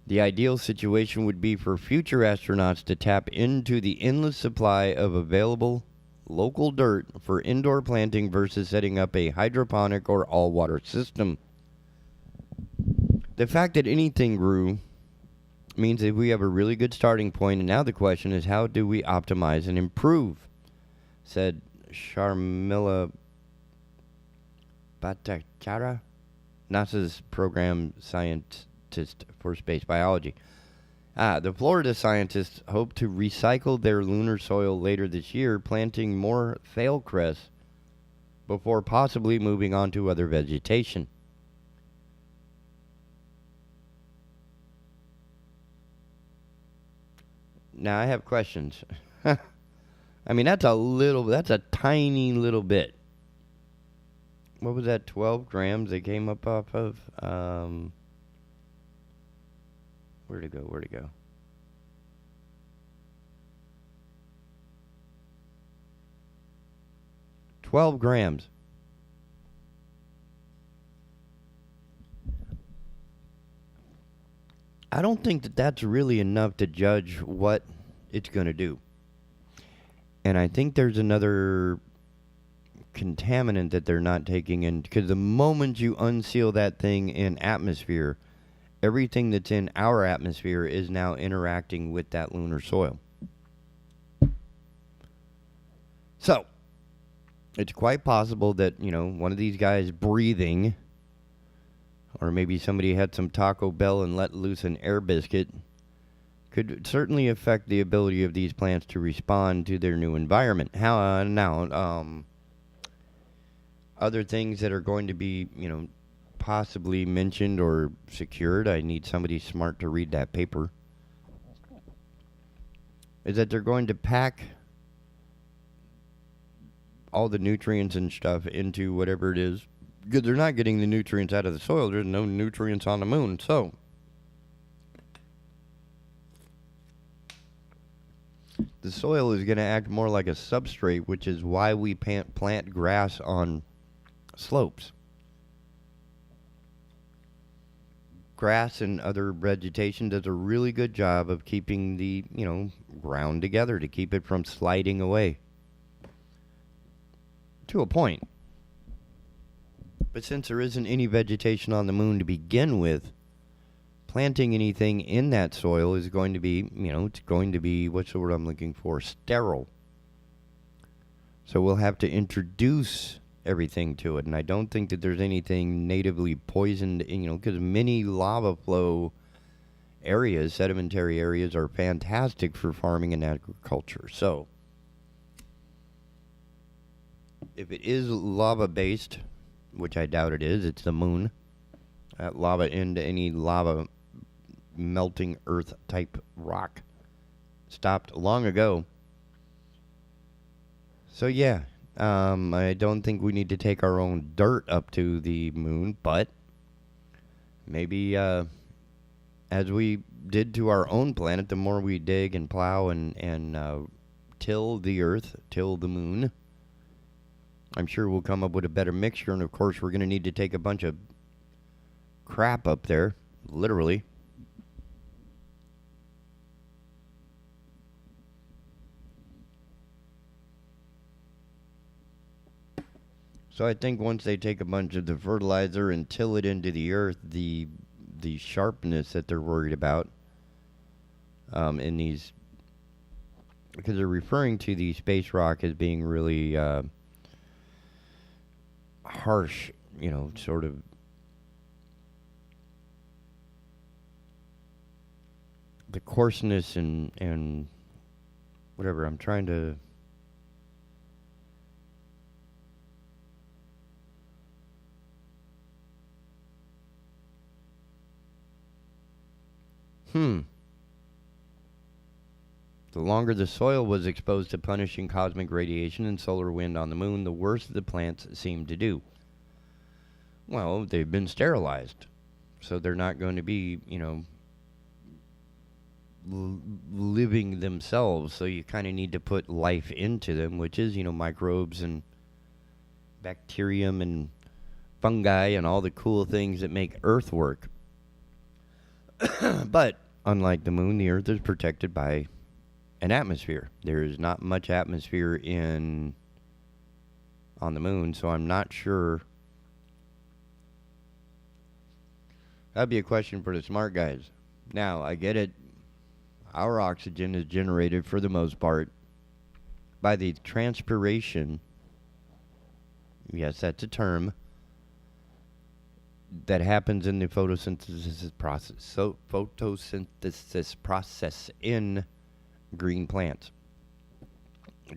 The ideal situation would be for future astronauts to tap into the endless supply of available local dirt for indoor planting versus setting up a hydroponic or all-water system. The fact that anything grew means that we have a really good starting point, and now the question is, how do we optimize and improve? Said Sharmila Bhattacharya, NASA's program scientist for space biology. The Florida scientists hope to recycle their lunar soil later this year, planting more thale cress before possibly moving on to other vegetation. Now, I have questions. I mean, that's a tiny little bit. What was that, 12 grams they came up off of? Where'd it go? 12 grams. I don't think that that's really enough to judge what it's going to do. And I think there's another contaminant that they're not taking in, because the moment you unseal that thing in atmosphere, everything that's in our atmosphere is now interacting with that lunar soil. So, it's quite possible that, one of these guys breathing, or maybe somebody had some Taco Bell and let loose an air biscuit, could certainly affect the ability of these plants to respond to their new environment. Other things that are going to be, possibly mentioned or secured, I need somebody smart to read that paper, is that they're going to pack all the nutrients and stuff into whatever it is, because they're not getting the nutrients out of the soil. There's no nutrients on the moon. So the soil is going to act more like a substrate, which is why we plant grass on slopes. Grass and other vegetation does a really good job of keeping the, ground together, to keep it from sliding away. To a point. But since there isn't any vegetation on the moon to begin with, planting anything in that soil is going to be, it's going to be, what's the word I'm looking for? Sterile. So we'll have to introduce everything to it. And I don't think that there's anything natively poisoned, because many lava flow areas, sedimentary areas, are fantastic for farming and agriculture. So if it is lava-based, which I doubt it is, it's the moon. That lava into any lava melting earth type rock stopped long ago. So yeah, I don't think we need to take our own dirt up to the moon, but maybe as we did to our own planet, the more we dig and plow and till the earth, till the moon, I'm sure we'll come up with a better mixture, and of course we're going to need to take a bunch of crap up there, literally. So I think once they take a bunch of the fertilizer and till it into the earth, the sharpness that they're worried about in these, because they're referring to the space rock as being really harsh, you know, sort of the coarseness and whatever. I'm trying to The longer the soil was exposed to punishing cosmic radiation and solar wind on the moon, the worse the plants seemed to do. Well, they've been sterilized, so they're not going to be, you know, living themselves. So you kind of need to put life into them, which is, you know, microbes and bacterium and fungi and all the cool things that make Earth work. But unlike the moon, the Earth is protected by an atmosphere. There is not much atmosphere on the moon, so I'm not sure. That'd be a question for the smart guys. Now, I get it. Our oxygen is generated, for the most part, by the transpiration. Yes, that's a term that happens in the photosynthesis process. So, photosynthesis process in green plants.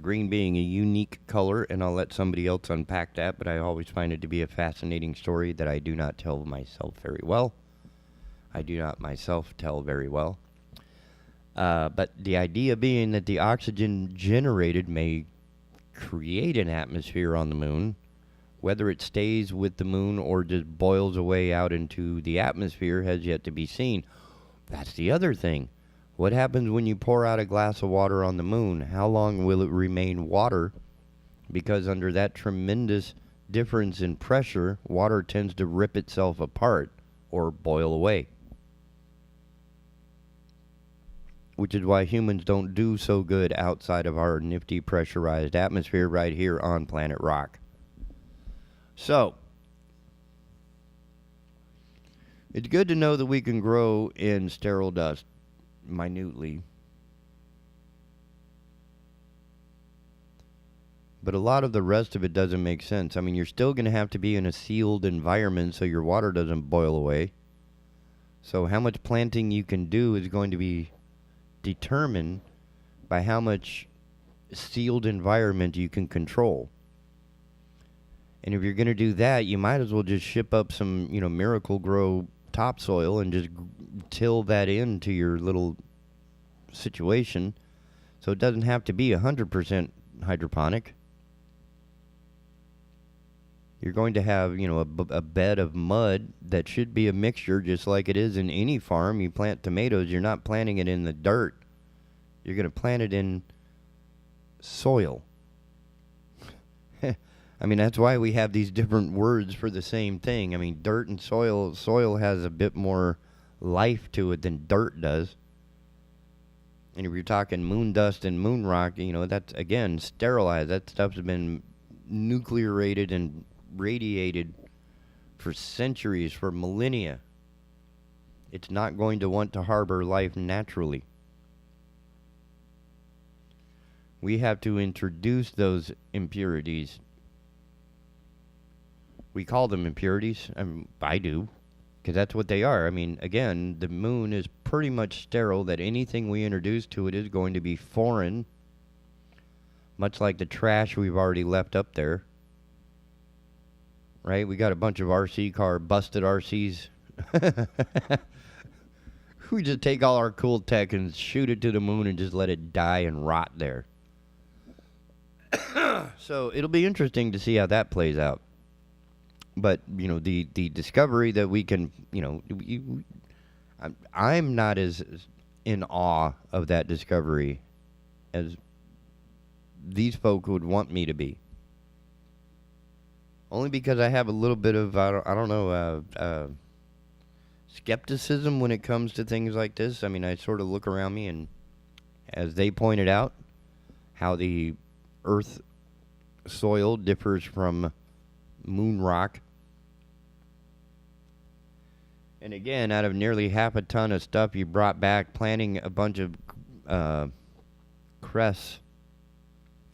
Green being a unique color, and I'll let somebody else unpack that, but I always find it to be a fascinating story that I do not tell myself very well. I do not myself tell very well. But the idea being that the oxygen generated may create an atmosphere on the moon. Whether it stays with the moon or just boils away out into the atmosphere has yet to be seen. That's the other thing. What happens when you pour out a glass of water on the moon? How long will it remain water? Because under that tremendous difference in pressure, water tends to rip itself apart or boil away. Which is why humans don't do so good outside of our nifty pressurized atmosphere right here on planet Rock. So, it's good to know that we can grow in sterile dust minutely. But a lot of the rest of it doesn't make sense. I mean, you're still going to have to be in a sealed environment so your water doesn't boil away. So how much planting you can do is going to be determined by how much sealed environment you can control. And if you're going to do that, you might as well just ship up some, you know, Miracle-Gro topsoil and just till that into your little situation. So it doesn't have to be 100% hydroponic. You're going to have, you know, a bed of mud that should be a mixture just like it is in any farm. You plant tomatoes, you're not planting it in the dirt. You're going to plant it in soil. I mean, that's why we have these different words for the same thing. I mean, dirt and soil. Soil has a bit more life to it than dirt does. And if you're talking moon dust and moon rock, you know, that's, again, sterilized. That stuff's been nuclearated and radiated for centuries, for millennia. It's not going to want to harbor life naturally. We have to introduce those impurities. We call them impurities. I do, because that's what they are. I mean, again, the moon is pretty much sterile, that anything we introduce to it is going to be foreign, much like the trash we've already left up there. Right? We got a bunch of busted RCs. We just take all our cool tech and shoot it to the moon and just let it die and rot there. So it'll be interesting to see how that plays out. But, you know, the discovery that we can, you know, I'm not as in awe of that discovery as these folk would want me to be. Only because I have a little bit of, I don't know, skepticism when it comes to things like this. I mean, I sort of look around me, and as they pointed out, how the Earth soil differs from moon rock. And again, out of nearly half a ton of stuff you brought back, planting a bunch of cress.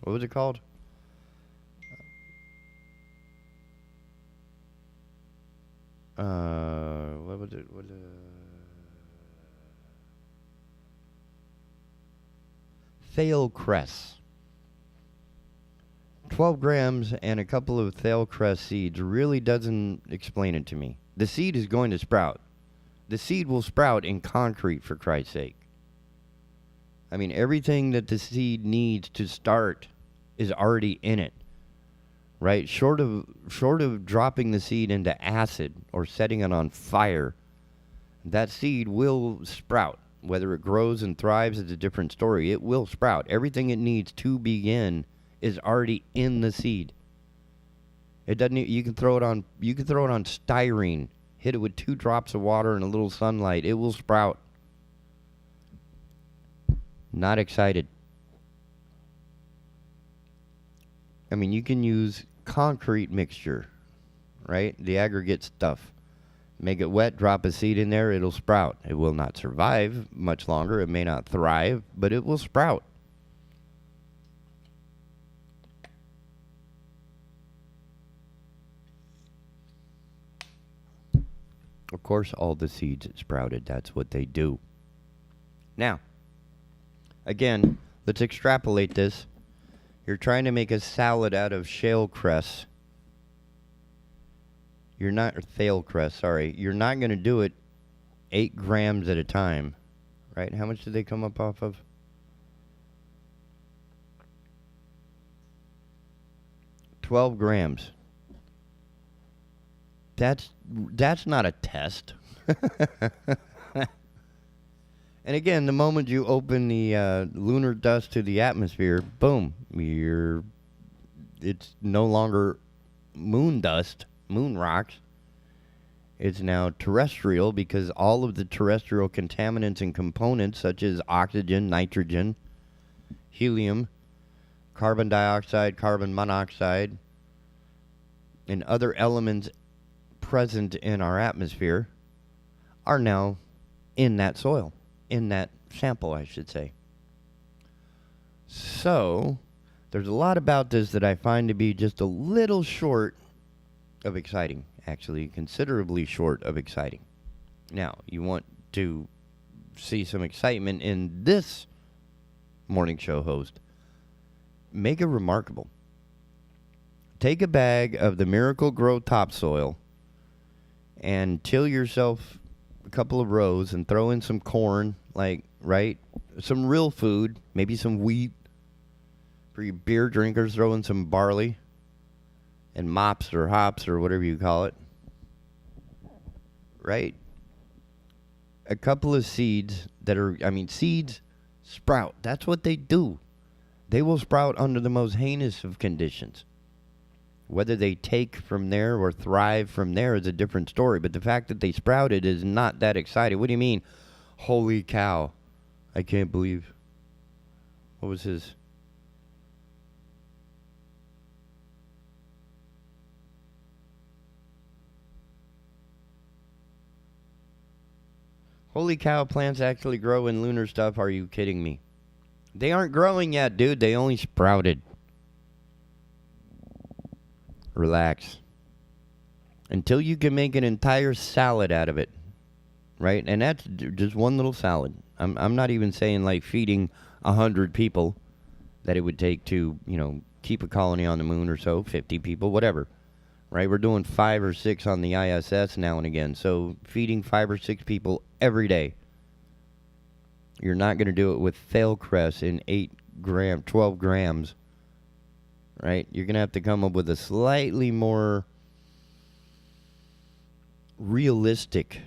What was it called? What was it? Thale cress. 12 grams and a couple of thale cress seeds really doesn't explain it to me. The seed is going to sprout. The seed will sprout in concrete, for Christ's sake. I mean, everything that the seed needs to start is already in it, right? Short of dropping the seed into acid or setting it on fire, that seed will sprout. Whether it grows and thrives is a different story. It will sprout. Everything it needs to begin is already in the seed. It doesn't. You can throw it on. You can throw it on styrene. Hit it with 2 drops of water and a little sunlight. It will sprout. Not excited. I mean, you can use concrete mixture, right? The aggregate stuff. Make it wet, drop a seed in there, it'll sprout. It will not survive much longer. It may not thrive, but it will sprout. Of course, all the seeds sprouted. That's what they do. Now, again, let's extrapolate this. You're trying to make a salad out of shale cress. You're not, or thale cress, sorry. You're not going to do it 8 grams at a time, right? How much did they come up off of? $12 grams. That's not a test. And again, the moment you open the lunar dust to the atmosphere, boom, it's no longer moon dust, moon rocks. It's now terrestrial, because all of the terrestrial contaminants and components, such as oxygen, nitrogen, helium, carbon dioxide, carbon monoxide, and other elements present in our atmosphere, are now in that soil, in that sample, I should say. So, there's a lot about this that I find to be just a little short of exciting. Actually, considerably short of exciting. Now, you want to see some excitement in this morning show host. Make it remarkable. Take a bag of the Miracle Grow topsoil and till yourself a couple of rows and throw in some corn, right? Some real food, maybe some wheat. For you beer drinkers, throw in some barley and mops or hops or whatever you call it. Right? A couple of seeds seeds sprout. That's what they do. They will sprout under the most heinous of conditions. Whether they take from there or thrive from there is a different story. But the fact that they sprouted is not that exciting. What do you mean? Holy cow. I can't believe. What was his? Holy cow, plants actually grow in lunar stuff. Are you kidding me? They aren't growing yet, dude. They only sprouted. Relax. Until you can make an entire salad out of it, right? And that's just one little salad. I'm not even saying like feeding 100 people that it would take to, keep a colony on the moon or so, 50 people, whatever, right? We're doing 5 or 6 on the ISS now and again, so feeding 5 or 6 people every day. You're not going to do it with thale cress in 12 grams. Right? You're going to have to come up with a slightly more realistic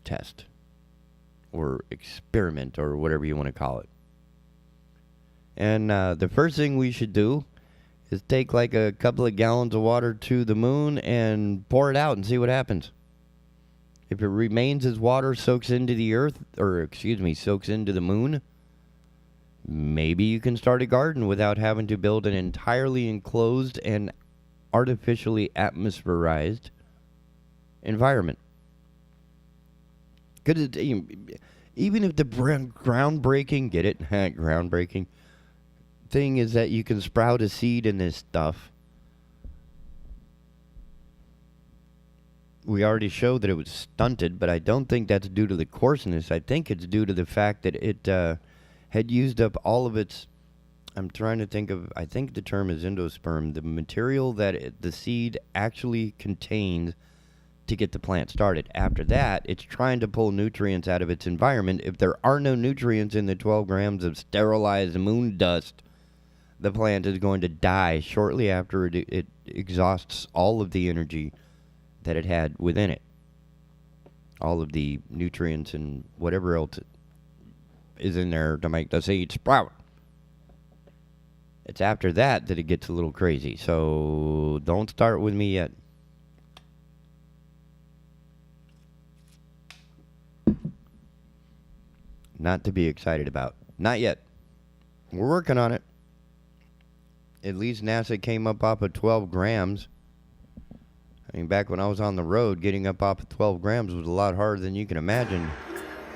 test or experiment or whatever you want to call it. And the first thing we should do is take like a couple of gallons of water to the moon and pour it out and see what happens. If it remains as water, soaks into the earth, soaks into the moon, maybe you can start a garden without having to build an entirely enclosed and artificially atmospherized environment. Because even if the groundbreaking, get it? Groundbreaking thing is that you can sprout a seed in this stuff. We already showed that it was stunted, but I don't think that's due to the coarseness. I think it's due to the fact that it had used up all of its, I'm trying to think of, I think the term is endosperm, the material that the seed actually contains to get the plant started. After that, it's trying to pull nutrients out of its environment. If there are no nutrients in the 12 grams of sterilized moon dust, the plant is going to die shortly after it exhausts all of the energy that it had within it. All of the nutrients and whatever else is in there to make the seed sprout. It's after that that it gets a little crazy. So don't start with me yet. Not to be excited about. Not yet. We're working on it. At least NASA came up off of 12 grams. I mean, back when I was on the road, getting up off of 12 grams was a lot harder than you can imagine.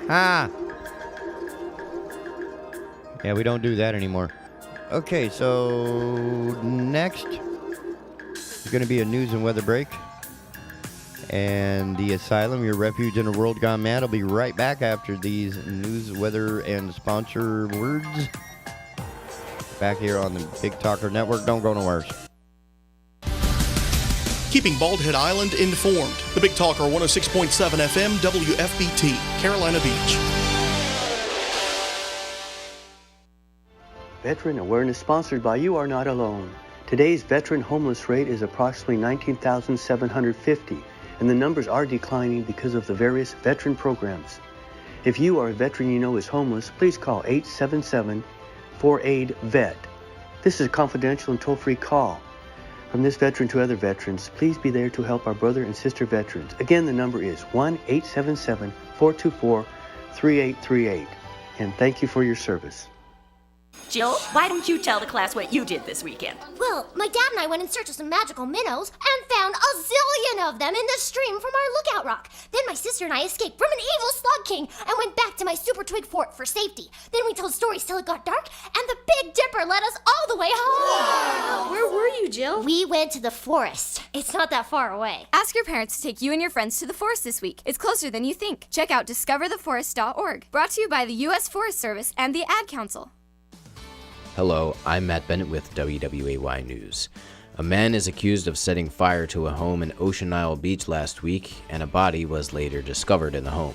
Yeah, we don't do that anymore. Okay, so next is going to be a news and weather break. And the Asylum, your refuge in a world gone mad, will be right back after these news, weather, and sponsor words. Back here on the Big Talker Network. Don't go nowhere. Keeping Bald Head Island informed. The Big Talker 106.7 FM WFBT, Carolina Beach. Veteran Awareness sponsored by You Are Not Alone. Today's veteran homeless rate is approximately 19,750, and the numbers are declining because of the various veteran programs. If you or a veteran you know is homeless, please call 877-4AID-VET. This is a confidential and toll-free call. From this veteran to other veterans, please be there to help our brother and sister veterans. Again, the number is 1-877-424-3838. And thank you for your service. Jill, why don't you tell the class what you did this weekend? Well, my dad and I went in search of some magical minnows and found a zillion of them in the stream from our lookout rock. Then my sister and I escaped from an evil slug king and went back to my super twig fort for safety. Then we told stories till it got dark, and the Big Dipper led us all the way home. Wow. Where were you, Jill? We went to the forest. It's not that far away. Ask your parents to take you and your friends to the forest this week. It's closer than you think. Check out discovertheforest.org. Brought to you by the U.S. Forest Service and the Ad Council. Hello, I'm Matt Bennett with WWAY News. A man is accused of setting fire to a home in Ocean Isle Beach last week, and a body was later discovered in the home.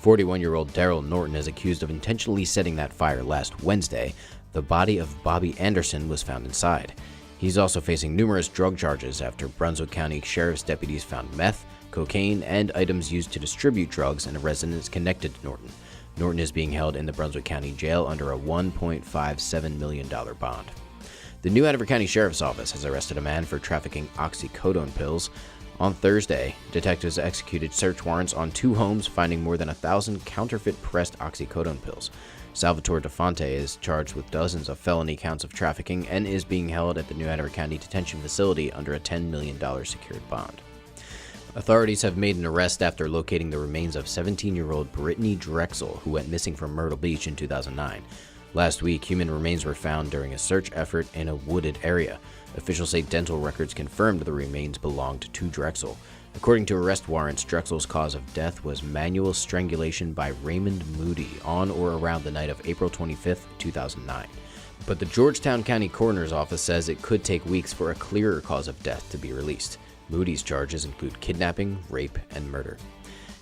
41-year-old Daryl Norton is accused of intentionally setting that fire last Wednesday. The body of Bobby Anderson was found inside. He's also facing numerous drug charges after Brunswick County Sheriff's deputies found meth, cocaine, and items used to distribute drugs in a residence connected to Norton. Norton is being held in the Brunswick County Jail under a $1.57 million bond. The New Hanover County Sheriff's Office has arrested a man for trafficking oxycodone pills. On Thursday, detectives executed search warrants on 2 homes, finding more than 1,000 counterfeit pressed oxycodone pills. Salvatore DeFonte is charged with dozens of felony counts of trafficking and is being held at the New Hanover County Detention Facility under a $10 million secured bond. Authorities have made an arrest after locating the remains of 17-year-old Brittany Drexel, who went missing from Myrtle Beach in 2009. Last week, human remains were found during a search effort in a wooded area. Officials say dental records confirmed the remains belonged to Drexel. According to arrest warrants, Drexel's cause of death was manual strangulation by Raymond Moody on or around the night of April 25, 2009. But the Georgetown County Coroner's Office says it could take weeks for a clearer cause of death to be released. Moody's charges include kidnapping, rape, and murder.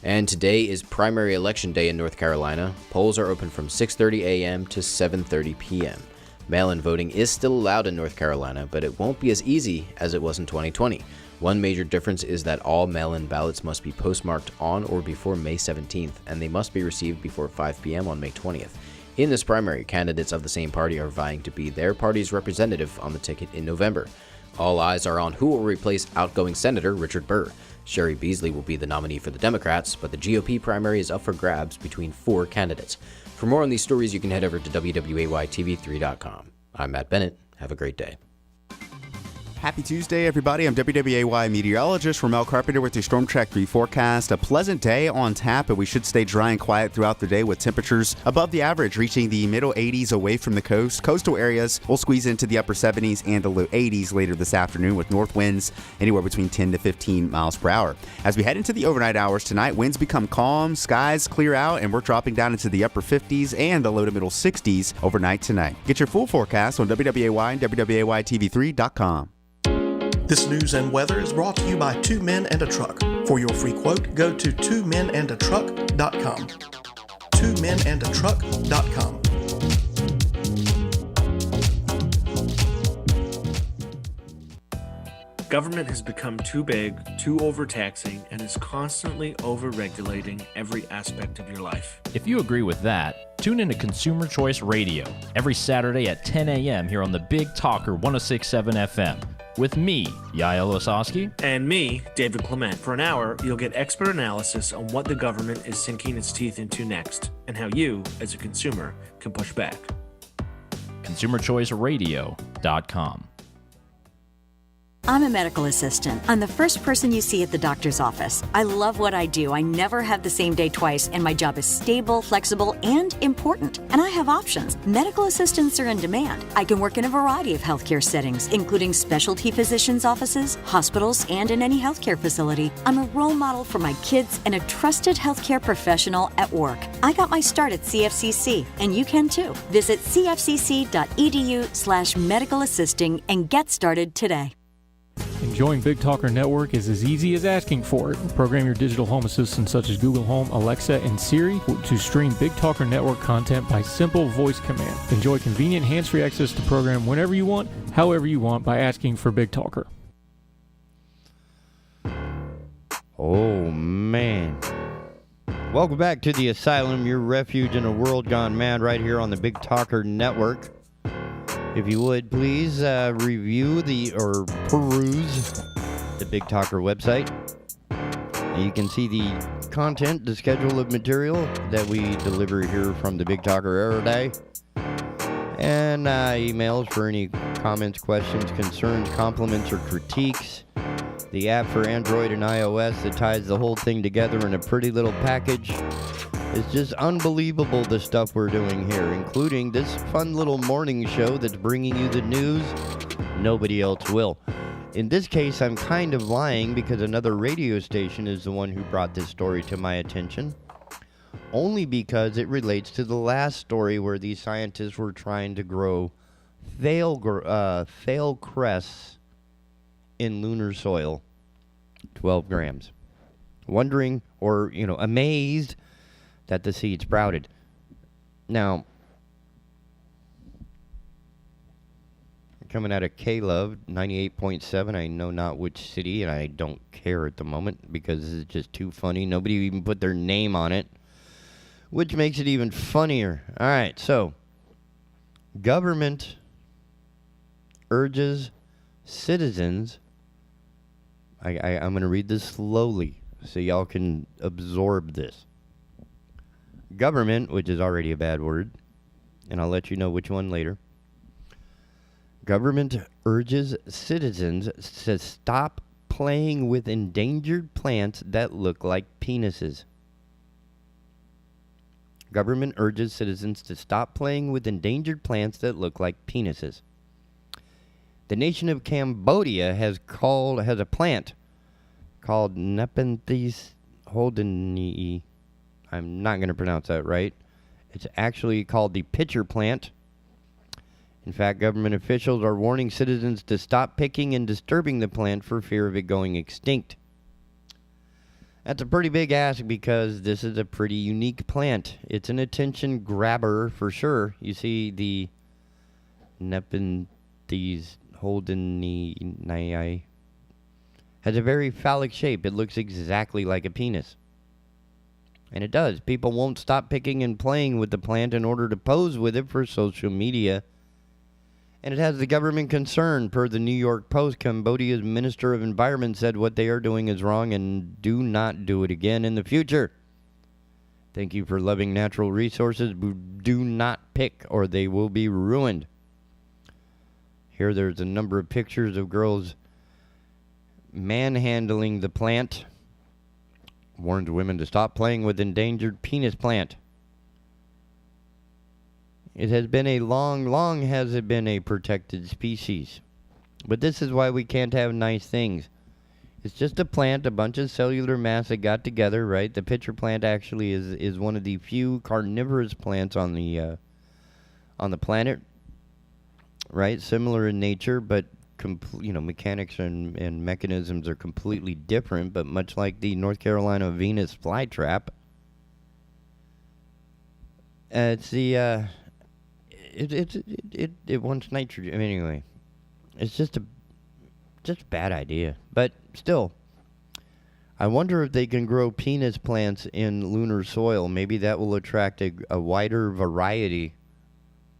And today is primary election day in North Carolina. Polls are open from 6:30 a.m. to 7:30 p.m. Mail-in voting is still allowed in North Carolina, but it won't be as easy as it was in 2020. One major difference is that all mail-in ballots must be postmarked on or before May 17th, and they must be received before 5 p.m. on May 20th. In this primary, candidates of the same party are vying to be their party's representative on the ticket in November. All eyes are on who will replace outgoing Senator Richard Burr. Sherry Beasley will be the nominee for the Democrats, but the GOP primary is up for grabs between 4 candidates. For more on these stories, you can head over to WWAYTV3.com. I'm Matt Bennett. Have a great day. Happy Tuesday, everybody. I'm WWAY meteorologist Ramel Carpenter with your Storm Track 3 forecast. A pleasant day on tap, but we should stay dry and quiet throughout the day with temperatures above the average, reaching the middle 80s away from the coast. Coastal areas will squeeze into the upper 70s and the low 80s later this afternoon with north winds anywhere between 10 to 15 miles per hour. As we head into the overnight hours tonight, winds become calm, skies clear out, and we're dropping down into the upper 50s and the low to middle 60s overnight tonight. Get your full forecast on WWAY and WWAYTV3.com. This news and weather is brought to you by 2 Men and a Truck. For your free quote, go to 2menandatruck.com. 2menandatruck.com. Government has become too big, too overtaxing, and is constantly overregulating every aspect of your life. If you agree with that, tune into Consumer Choice Radio every Saturday at 10 a.m. here on the Big Talker 106.7 FM. With me, Yael Osowski. And me, David Clement. For an hour, you'll get expert analysis on what the government is sinking its teeth into next, and how you, as a consumer, can push back. ConsumerChoiceRadio.com. I'm a medical assistant. I'm the first person you see at the doctor's office. I love what I do. I never have the same day twice, and my job is stable, flexible, and important. And I have options. Medical assistants are in demand. I can work in a variety of healthcare settings, including specialty physicians' offices, hospitals, and in any healthcare facility. I'm a role model for my kids and a trusted healthcare professional at work. I got my start at CFCC, and you can too. Visit cfcc.edu/medical assisting and get started today. Enjoying Big Talker Network is as easy as asking for it. Program your digital home assistants such as Google Home, Alexa, and Siri to stream Big Talker Network content by simple voice command. Enjoy convenient hands-free access to the program whenever you want, however you want, by asking for Big Talker. Oh, man. Welcome back to the Asylum, your refuge in a world gone mad, right here on the Big Talker Network. If you would, please review or peruse the Big Talker website. You can see the content, the schedule of material that we deliver here from the Big Talker every day. And emails for any comments, questions, concerns, compliments, or critiques. The app for Android and iOS that ties the whole thing together in a pretty little package. It's just unbelievable the stuff we're doing here, including this fun little morning show that's bringing you the news nobody else will. In this case, I'm kind of lying because another radio station is the one who brought this story to my attention, only because it relates to the last story where these scientists were trying to grow fail crests in lunar soil, 12 grams. Wondering, or, amazed that the seed sprouted. Now, coming out of K-Love, 98.7, I know not which city, and I don't care at the moment because it's just too funny. Nobody even put their name on it, which makes it even funnier. All right, so, government urges citizens, I'm going to read this slowly so y'all can absorb this. Government, which is already a bad word, and I'll let you know which one later. Government urges citizens to stop playing with endangered plants that look like penises. Government urges citizens to stop playing with endangered plants that look like penises. The nation of Cambodia has a plant called Nepenthes holdeni. I'm not going to pronounce that right. It's actually called the pitcher plant. In fact, government officials are warning citizens to stop picking and disturbing the plant for fear of it going extinct. That's a pretty big ask because this is a pretty unique plant. It's an attention grabber for sure. You see the Nepenthes holdeni has a very phallic shape. It looks exactly like a penis. And it does. People won't stop picking and playing with the plant in order to pose with it for social media. And it has the government concerned. Per the New York Post, Cambodia's Minister of Environment said what they are doing is wrong and do not do it again in the future. Thank you for loving natural resources, but do not pick or they will be ruined. Here there's a number of pictures of girls manhandling the plant. Warns women to stop playing with endangered penis plant. It has been long has it been a protected species. But this is why we can't have nice things. It's just a plant, a bunch of cellular mass that got together, right? The pitcher plant actually is one of the few carnivorous plants on the planet, right? Similar in nature, but mechanics and mechanisms are completely different. But much like the North Carolina Venus flytrap, it's the it wants nitrogen. Anyway, it's just a bad idea. But still, I wonder if they can grow penis plants in lunar soil. Maybe that will attract a wider variety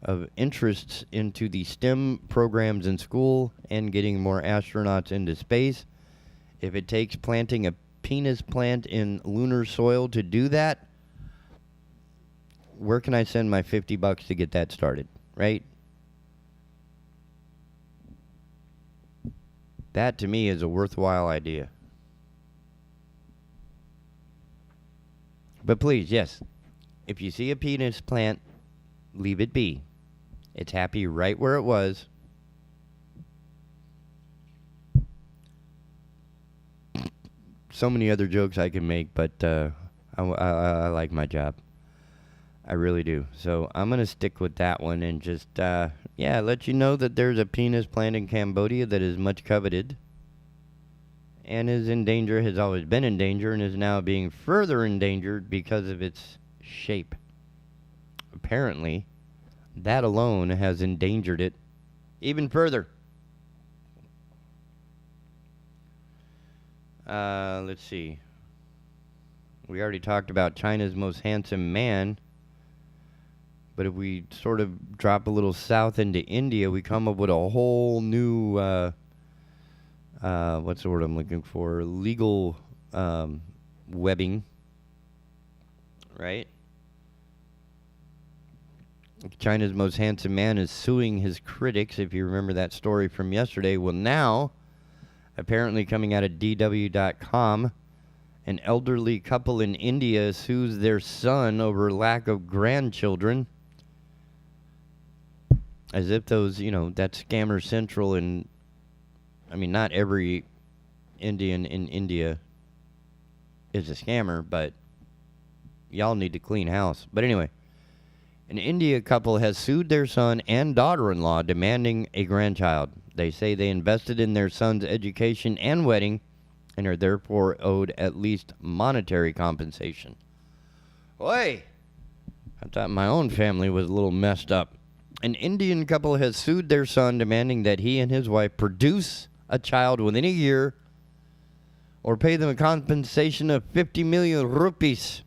of interests into the STEM programs in school and getting more astronauts into space. If it takes planting a penis plant in lunar soil to do that, where can I send my $50 to get that started, right? That, to me, is a worthwhile idea. But please, yes, if you see a penis plant, leave it be. It's happy right where it was. So many other jokes I can make, but I like my job. I really do. So I'm going to stick with that one and just, let you know that there's a penis plant in Cambodia that is much coveted and is in danger, has always been in danger, and is now being further endangered because of its shape. Apparently, that alone has endangered it even further. Let's see. We already talked about China's most handsome man. But if we sort of drop a little south into India, we come up with a whole new, what's the word I'm looking for? Legal webbing, right? China's most handsome man is suing his critics, if you remember that story from yesterday. Well, now, apparently coming out of DW.com, an elderly couple in India sues their son over lack of grandchildren. As if those, that's Scammer Central, and, not every Indian in India is a scammer, but y'all need to clean house. But anyway, an India couple has sued their son and daughter-in-law, demanding a grandchild. They say they invested in their son's education and wedding and are therefore owed at least monetary compensation. Oi! I thought my own family was a little messed up. An Indian couple has sued their son, demanding that he and his wife produce a child within a year or pay them a compensation of 50 million rupees.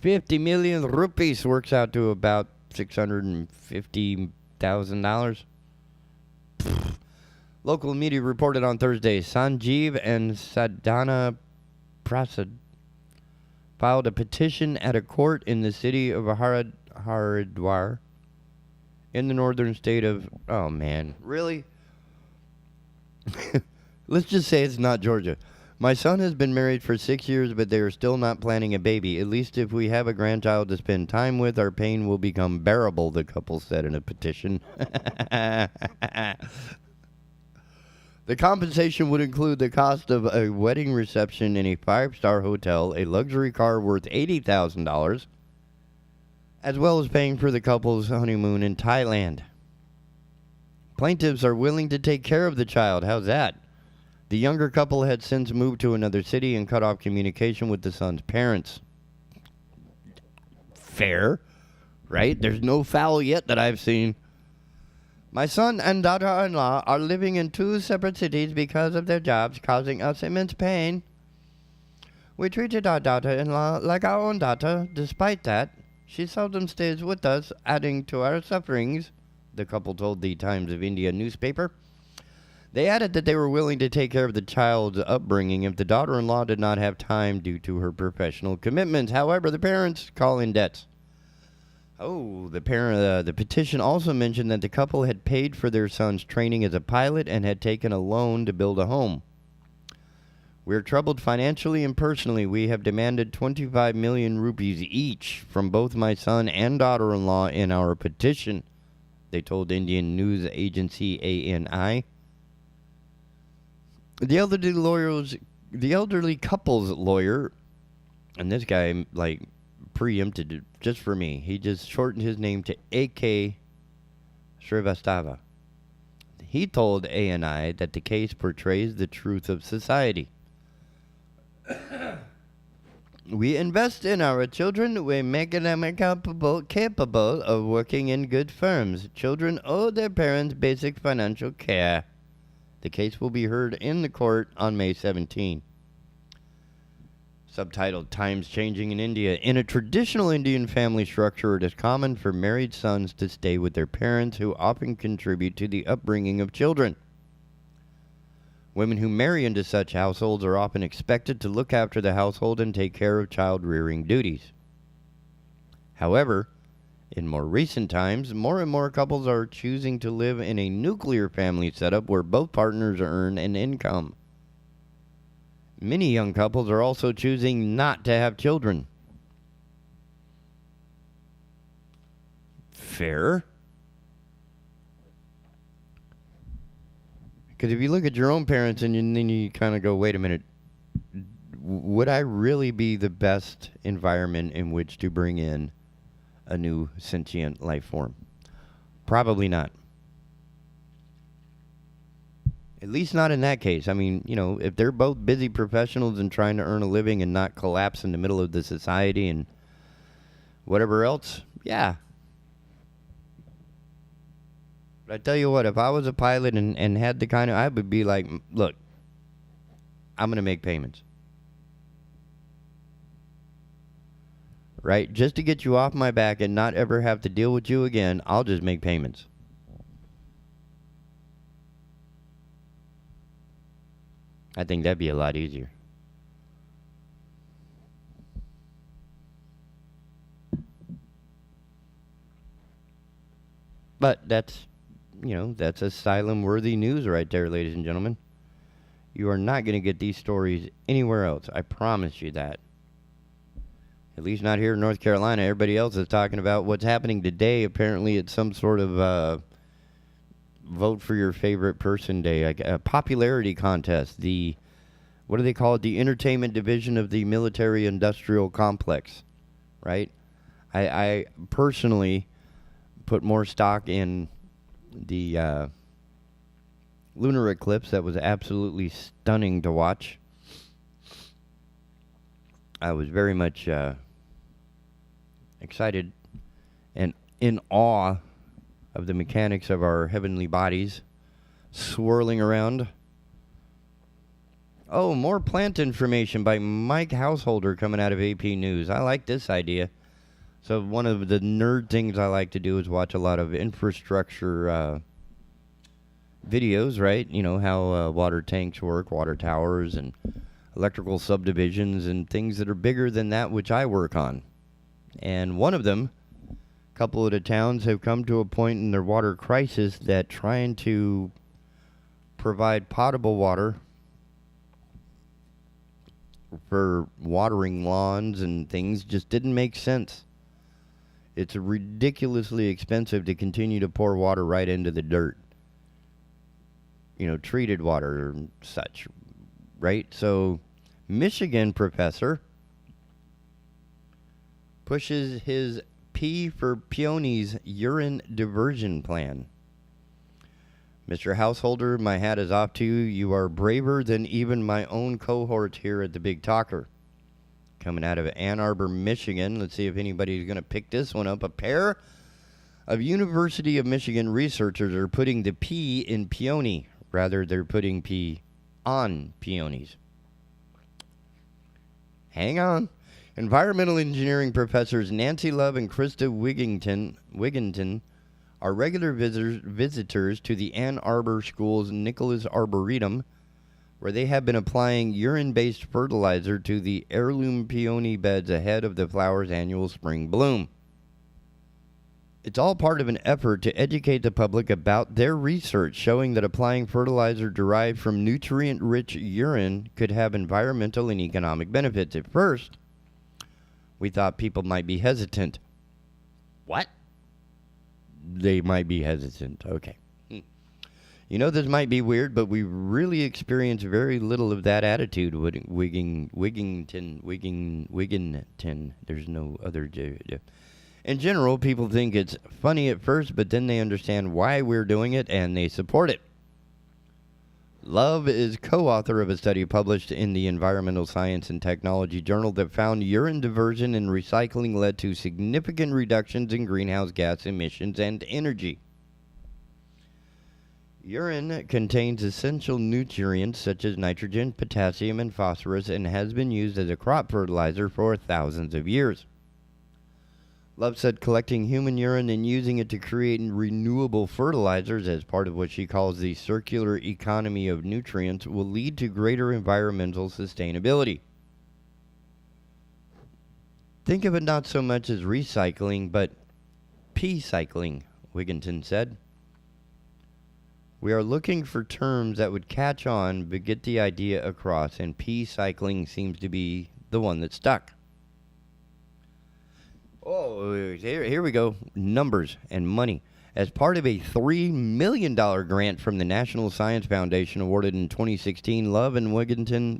50 million rupees works out to about $650,000. Local media reported on Thursday Sanjeev and Sadhana Prasad filed a petition at a court in the city of Haridwar in the northern state of... Oh, man. Really? Let's just say it's not Georgia. My son has been married for 6 years, but they are still not planning a baby. At least if we have a grandchild to spend time with, our pain will become bearable, the couple said in a petition. The compensation would include the cost of a wedding reception in a 5-star hotel, a luxury car worth $80,000, as well as paying for the couple's honeymoon in Thailand. Plaintiffs are willing to take care of the child. How's that? The younger couple had since moved to another city and cut off communication with the son's parents. Fair, right? There's no foul yet that I've seen. My son and daughter-in-law are living in 2 separate cities because of their jobs, causing us immense pain. We treated our daughter-in-law like our own daughter. Despite that, she seldom stays with us, adding to our sufferings, the couple told the Times of India newspaper. They added that they were willing to take care of the child's upbringing if the daughter-in-law did not have time due to her professional commitments. However, the parents call in debts. The petition also mentioned that the couple had paid for their son's training as a pilot and had taken a loan to build a home. We're troubled financially and personally. We have demanded 25 million rupees each from both my son and daughter-in-law in our petition, they told Indian news agency ANI. The elderly couple's lawyer, and this guy, preempted it just for me. He just shortened his name to A.K. Srivastava. He told ANI that the case portrays the truth of society. We invest in our children. We make them capable of working in good firms. Children owe their parents basic financial care. The case will be heard in the court on May 17. Subtitled, Times Changing in India. In a traditional Indian family structure, it is common for married sons to stay with their parents, who often contribute to the upbringing of children. Women who marry into such households are often expected to look after the household and take care of child-rearing duties. However, in more recent times, more and more couples are choosing to live in a nuclear family setup where both partners earn an income. Many young couples are also choosing not to have children. Fair. Because if you look at your own parents and then you kind of go, wait a minute, would I really be the best environment in which to bring in a new sentient life form? Probably not. At least not in that case. I mean, if they're both busy professionals and trying to earn a living and not collapse in the middle of the society and whatever else, yeah. But I tell you what, if I was a pilot and had the kind of, I would be like, look, I'm going to make payments. Right? Just to get you off my back and not ever have to deal with you again, I'll just make payments. I think that'd be a lot easier. But that's asylum-worthy news right there, ladies and gentlemen. You are not going to get these stories anywhere else. I promise you that. At least not here in North Carolina. Everybody else is talking about what's happening today. Apparently it's some sort of vote for your favorite person day, like a popularity contest. What do they call it? The entertainment division of the military-industrial complex, right? I personally put more stock in the lunar eclipse. That was absolutely stunning to watch. I was very much excited and in awe of the mechanics of our heavenly bodies swirling around. Oh, more plant information by Mike Householder coming out of AP News. I like this idea. So one of the nerd things I like to do is watch a lot of infrastructure videos, right? You know, how water tanks work, water towers, and electrical subdivisions, and things that are bigger than that which I work on. And one of them, a couple of the towns have come to a point in their water crisis that trying to provide potable water for watering lawns and things just didn't make sense. It's ridiculously expensive to continue to pour water right into the dirt. You know, treated water or such, right? So, Michigan professor pushes his P for Peonies urine diversion plan. Mr. Householder, my hat is off to you. You are braver than even my own cohort here at the Big Talker. Coming out of Ann Arbor, Michigan. Let's see if anybody's going to pick this one up. A pair of University of Michigan researchers are putting the P in peony. Rather, they're putting P on peonies. Hang on. Environmental engineering professors Nancy Love and Krista Wigginton are regular visitors to the Ann Arbor School's Nicholas Arboretum, where they have been applying urine-based fertilizer to the heirloom peony beds ahead of the flower's annual spring bloom. It's all part of an effort to educate the public about their research showing that applying fertilizer derived from nutrient-rich urine could have environmental and economic benefits. At first, we thought people might be hesitant. What? They might be hesitant. Okay. You know, this might be weird, but we really experience very little of that attitude. Wigginton. There's no other. In general, people think it's funny at first, but then they understand why we're doing it, and they support it. Love is co-author of a study published in the Environmental Science and Technology Journal that found urine diversion and recycling led to significant reductions in greenhouse gas emissions and energy. Urine contains essential nutrients such as nitrogen, potassium, and phosphorus and has been used as a crop fertilizer for thousands of years. Love said collecting human urine and using it to create renewable fertilizers as part of what she calls the circular economy of nutrients will lead to greater environmental sustainability. Think of it not so much as recycling, but pea-cycling, Wigginton said. We are looking for terms that would catch on but get the idea across, and pea-cycling seems to be the one that stuck. Oh, here we go. Numbers and money. As part of a $3 million grant from the National Science Foundation awarded in 2016, Love and Wigginton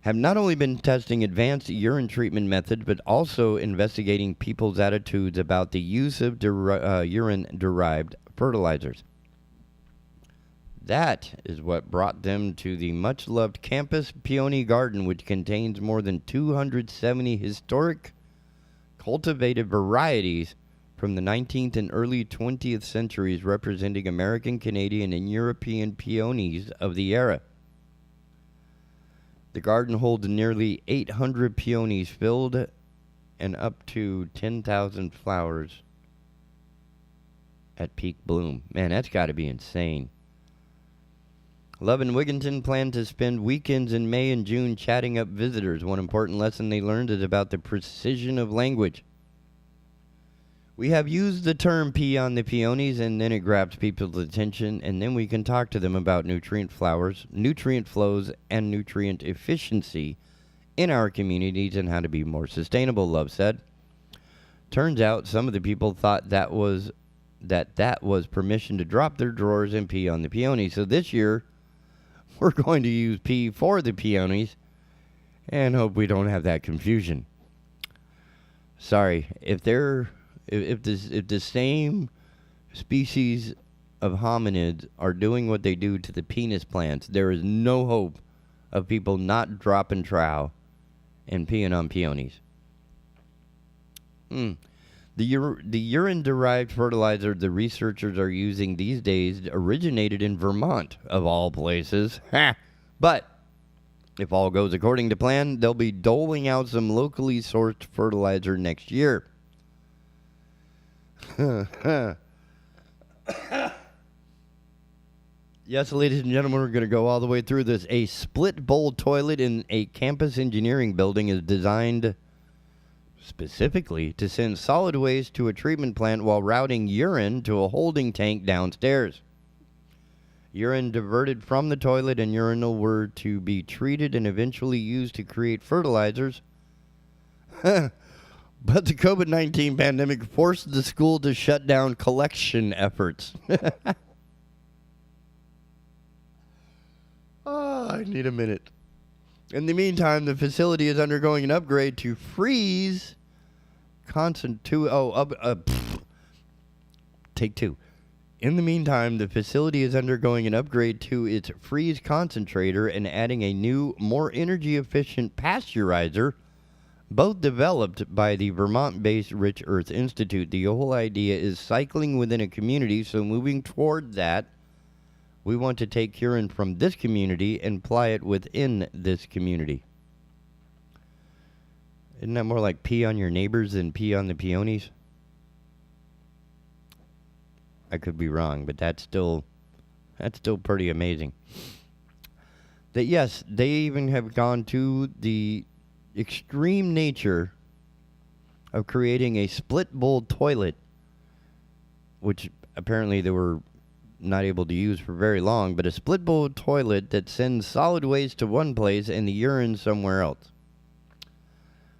have not only been testing advanced urine treatment methods, but also investigating people's attitudes about the use of urine-derived fertilizers. That is what brought them to the much-loved Campus Peony Garden, which contains more than 270 historic cultivated varieties from the 19th and early 20th centuries representing American, Canadian, and European peonies of the era. The garden holds nearly 800 peonies filled and up to 10,000 flowers at peak bloom. Man, that's got to be insane. Love and Wigginton plan to spend weekends in May and June chatting up visitors. One important lesson they learned is about the precision of language. We have used the term pea on the peonies, and then it grabs people's attention, and then we can talk to them about nutrient flows, and nutrient efficiency in our communities and how to be more sustainable, Love said. Turns out some of the people thought that was permission to drop their drawers and pee on the peonies. So this year, we're going to use pea for the peonies and hope we don't have that confusion. Sorry, if the same species of hominids are doing what they do to the penis plants, there is no hope of people not dropping trow and peeing on peonies. The urine-derived fertilizer the researchers are using these days originated in Vermont, of all places. But if all goes according to plan, they'll be doling out some locally sourced fertilizer next year. Yes, ladies and gentlemen, we're going to go all the way through this. A split-bowl toilet in a campus engineering building is designed specifically to send solid waste to a treatment plant while routing urine to a holding tank downstairs. Urine diverted from the toilet and urinal were to be treated and eventually used to create fertilizers. But the COVID-19 pandemic forced the school to shut down collection efforts. Oh, I need a minute. In the meantime, the facility is undergoing an upgrade to freeze Take two. In the meantime, the facility is undergoing an upgrade to its freeze concentrator and adding a new, more energy-efficient pasteurizer, both developed by the Vermont-based Rich Earth Institute. The whole idea is cycling within a community, so moving toward that We want to take urine from this community and apply it within this community. Isn't that more like pee on your neighbors than pee on the peonies? I could be wrong, but that's still pretty amazing. That yes, they even have gone to the extreme nature of creating a split bowl toilet, which apparently they were not able to use for very long, but a split bowl toilet that sends solid waste to one place and the urine somewhere else.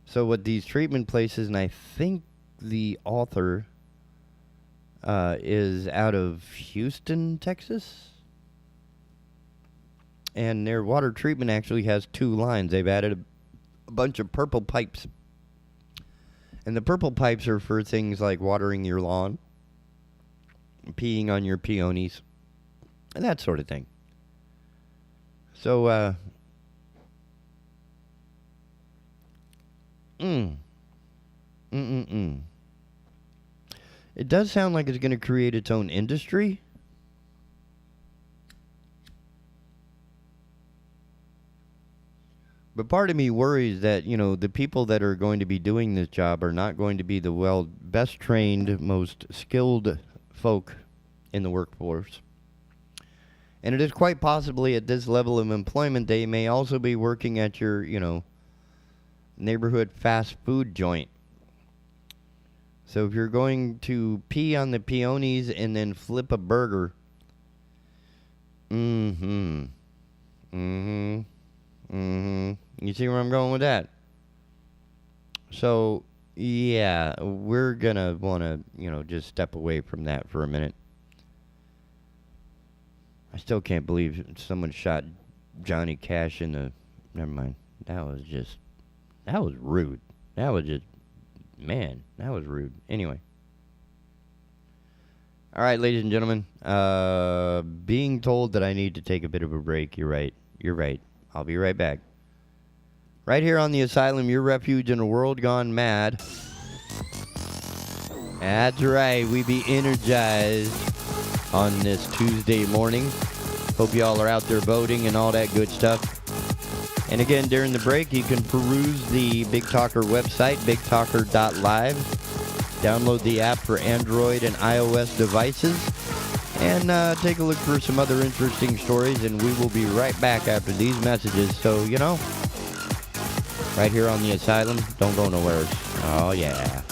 So what these treatment places, and I think the author is out of Houston, Texas, and their water treatment actually has 2 lines. They've added a bunch of purple pipes, and the purple pipes are for things like watering your lawn, peeing on your peonies, and that sort of thing. So, it does sound like it's going to create its own industry. But part of me worries that, the people that are going to be doing this job are not going to be the best trained, most skilled folk in the workforce. And it is quite possibly at this level of employment, they may also be working at your, neighborhood fast food joint. So if you're going to pee on the peonies and then flip a burger, you see where I'm going with that? So, yeah, we're going to want to, just step away from that for a minute. I still can't believe someone shot Johnny Cash in the... Never mind. That was rude. That was rude. Anyway. All right, ladies and gentlemen. Being told that I need to take a bit of a break. You're right. I'll be right back. Right here on the Asylum, your refuge in a world gone mad. That's right. We be energized on this Tuesday morning. Hope y'all are out there voting and all that good stuff. And again, during the break, you can peruse the Big Talker website, bigtalker.live. Download the app for Android and iOS devices. And take a look for some other interesting stories. And we will be right back after these messages. So, right here on the Asylum, don't go nowhere. Oh, yeah.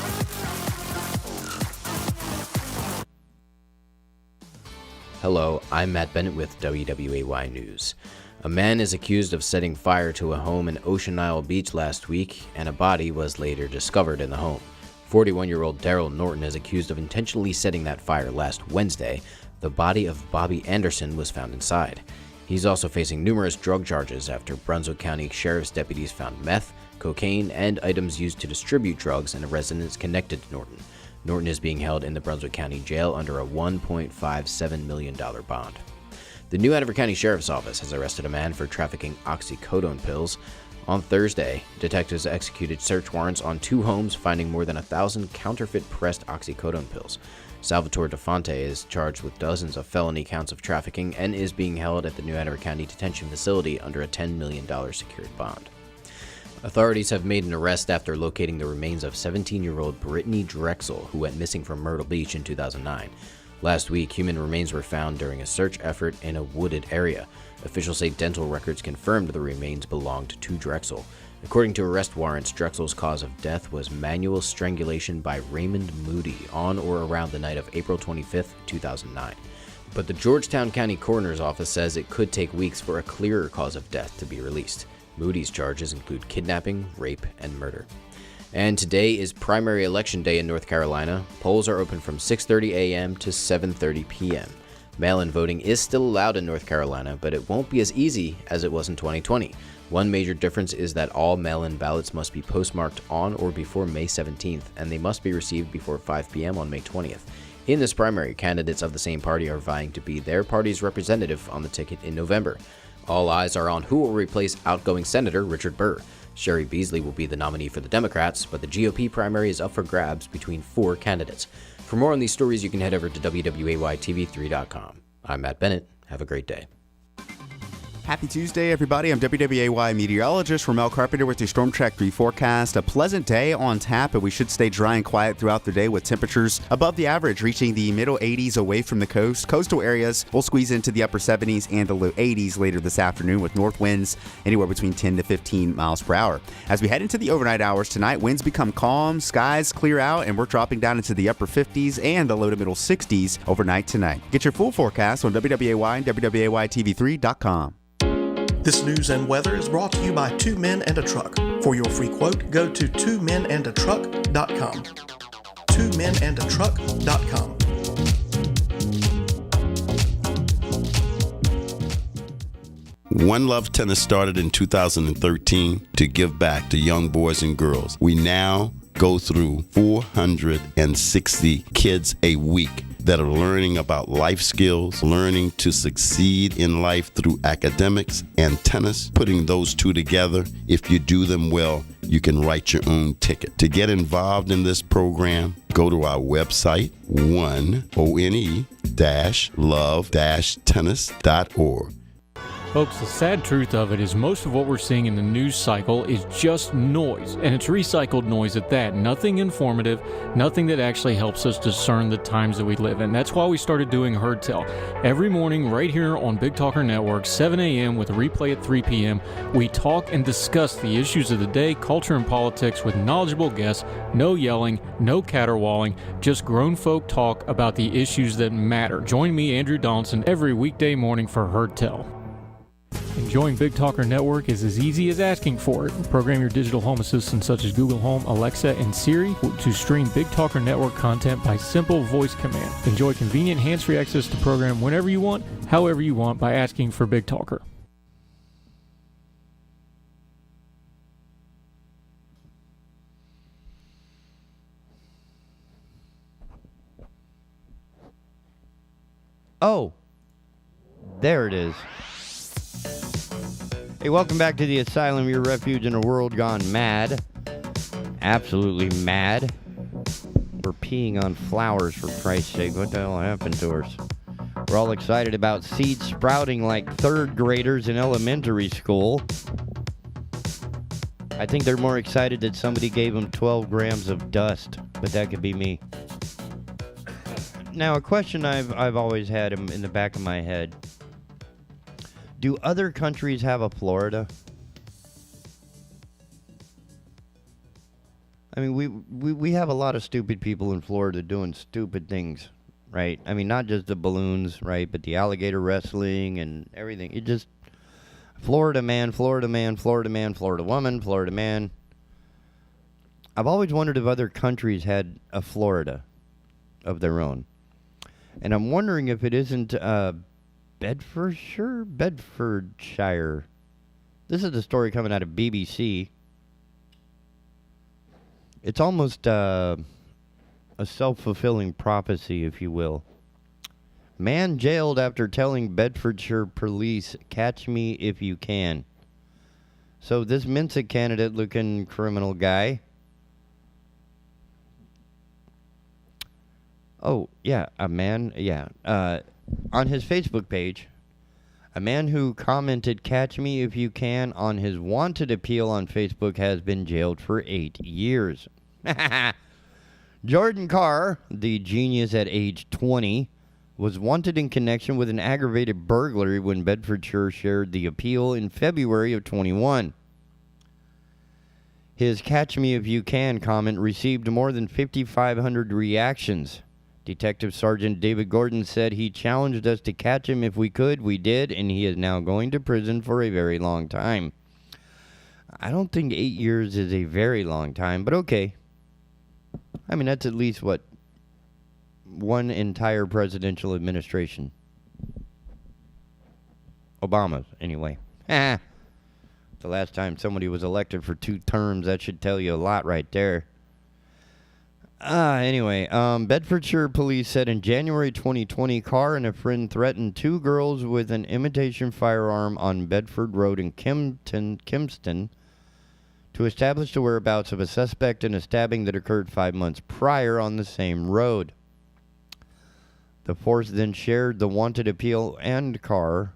Hello, I'm Matt Bennett with WWAY News. A man is accused of setting fire to a home in Ocean Isle Beach last week, and a body was later discovered in the home. 41-year-old Daryl Norton is accused of intentionally setting that fire last Wednesday. The body of Bobby Anderson was found inside. He's also facing numerous drug charges after Brunswick County Sheriff's deputies found meth, cocaine, and items used to distribute drugs in a residence connected to Norton. Norton is being held in the Brunswick County Jail under a $1.57 million bond. The New Hanover County Sheriff's Office has arrested a man for trafficking oxycodone pills. On Thursday, detectives executed search warrants on 2 homes, finding more than 1,000 counterfeit pressed oxycodone pills. Salvatore DeFonte is charged with dozens of felony counts of trafficking and is being held at the New Hanover County Detention Facility under a $10 million secured bond. Authorities have made an arrest after locating the remains of 17-year-old Brittany Drexel, who went missing from Myrtle Beach in 2009. Last week, human remains were found during a search effort in a wooded area. Officials say dental records confirmed the remains belonged to Drexel. According to arrest warrants, Drexel's cause of death was manual strangulation by Raymond Moody on or around the night of April 25, 2009. But the Georgetown County Coroner's Office says it could take weeks for a clearer cause of death to be released. Moody's charges include kidnapping, rape, and murder. And today is primary election day in North Carolina. Polls are open from 6:30 a.m. to 7:30 p.m. Mail-in voting is still allowed in North Carolina, but it won't be as easy as it was in 2020. One major difference is that all mail-in ballots must be postmarked on or before May 17th, and they must be received before 5 p.m. on May 20th. In this primary, candidates of the same party are vying to be their party's representative on the ticket in November. All eyes are on who will replace outgoing Senator Richard Burr. Sherry Beasley will be the nominee for the Democrats, but the GOP primary is up for grabs between 4 candidates. For more on these stories, you can head over to WWAYTV3.com. I'm Matt Bennett, Have a great day. Happy Tuesday, everybody. I'm WWAY meteorologist Ramel Carpenter with your Storm Track 3 forecast. A pleasant day on tap, and we should stay dry and quiet throughout the day with temperatures above the average, reaching the middle 80s away from the coast. Coastal areas will squeeze into the upper 70s and the low 80s later this afternoon with north winds anywhere between 10 to 15 miles per hour. As we head into the overnight hours tonight, winds become calm, skies clear out, and we're dropping down into the upper 50s and the low to middle 60s overnight tonight. Get your full forecast on WWAY and WWAYTV3.com. This news and weather is brought to you by Two Men and a Truck. For your free quote, go to twomenandatruck.com. twomenandatruck.com. One Love Tennis started in 2013 to give back to young boys and girls. We now go through 460 kids a week that are learning about life skills, learning to succeed in life through academics and tennis. Putting those two together, if you do them well, you can write your own ticket. To get involved in this program, go to our website, one-love-tennis.org. Folks, the sad truth of it is most of what we're seeing in the news cycle is just noise, and it's recycled noise at that. Nothing informative, nothing that actually helps us discern the times that we live in. That's why we started doing Heard Tell. Every morning right here on Big Talker Network, 7 a.m. with a replay at 3 p.m., we talk and discuss the issues of the day, culture and politics with knowledgeable guests, no yelling, no caterwauling, just grown folk talk about the issues that matter. Join me, Andrew Donaldson, every weekday morning for Heard Tell. Enjoying Big Talker Network is as easy as asking for it. Program your digital home assistants such as Google Home, Alexa, and Siri to stream Big Talker Network content by simple voice command. Enjoy convenient hands-free access to the program whenever you want, however you want, by asking for Big Talker. Oh, there it is. Hey, welcome back to the Asylum, your refuge in a world gone mad. Absolutely mad. We're peeing on flowers, for Christ's sake. What the hell happened to us? We're all excited about seeds sprouting like third graders in elementary school. I think they're more excited that somebody gave them 12 grams of dust, but that could be me. Now, a question I've always had in the back of my head. Do other countries have a Florida? I mean, we have a lot of stupid people in Florida doing stupid things, right? I mean, not just the balloons, right, but the alligator wrestling and everything. It just Florida man, Florida man, Florida man, Florida woman, Florida man. I've always wondered if other countries had a Florida of their own. And I'm wondering if it isn't Bedfordshire? This is the story coming out of BBC. It's almost a self-fulfilling prophecy, if you will. Man jailed after telling Bedfordshire police, "Catch me if you can." So this Mensa candidate-looking criminal guy. Oh, yeah, a man, yeah. On his Facebook page, a man who commented, "Catch me if you can," on his wanted appeal on Facebook has been jailed for 8 years. Jordan Carr, the genius at age 20, was wanted in connection with an aggravated burglary when Bedfordshire shared the appeal in February of 21. His "Catch me if you can" comment received more than 5,500 reactions. Detective Sergeant David Gordon said he challenged us to catch him if we could. We did, and he is now going to prison for a very long time. I don't think 8 years is a very long time, but okay. I mean, that's at least, what, one entire presidential administration. Obama's, anyway. The last time somebody was elected for 2 terms, that should tell you a lot right there. Anyway, Bedfordshire police said in January 2020, Carr and a friend threatened 2 girls with an imitation firearm on Bedford Road in Kimpston to establish the whereabouts of a suspect in a stabbing that occurred 5 months prior on the same road. The force then shared the wanted appeal, and Carr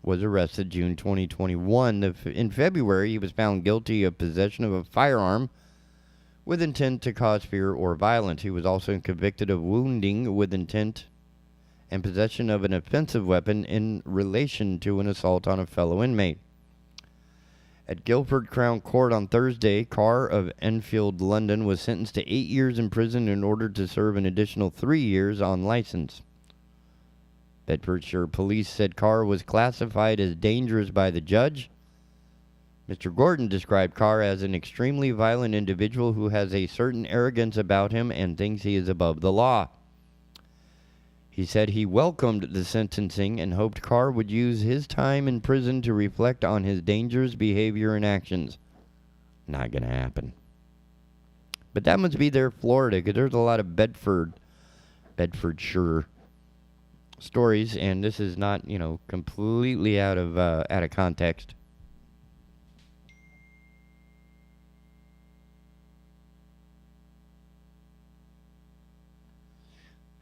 was arrested June 2021. In February, he was found guilty of possession of a firearm with intent to cause fear or violence. He was also convicted of wounding with intent and possession of an offensive weapon in relation to an assault on a fellow inmate. At Guildford Crown Court on Thursday, Carr of Enfield, London, was sentenced to 8 years in prison in order to serve an additional 3 years on license. Bedfordshire police said Carr was classified as dangerous by the judge. Mr. Gordon described Carr as an extremely violent individual who has a certain arrogance about him and thinks he is above the law. He said he welcomed the sentencing and hoped Carr would use his time in prison to reflect on his dangerous behavior and actions. Not going to happen. But that must be there, Florida, because there's a lot of Bedfordshire stories, and this is not, completely out of context.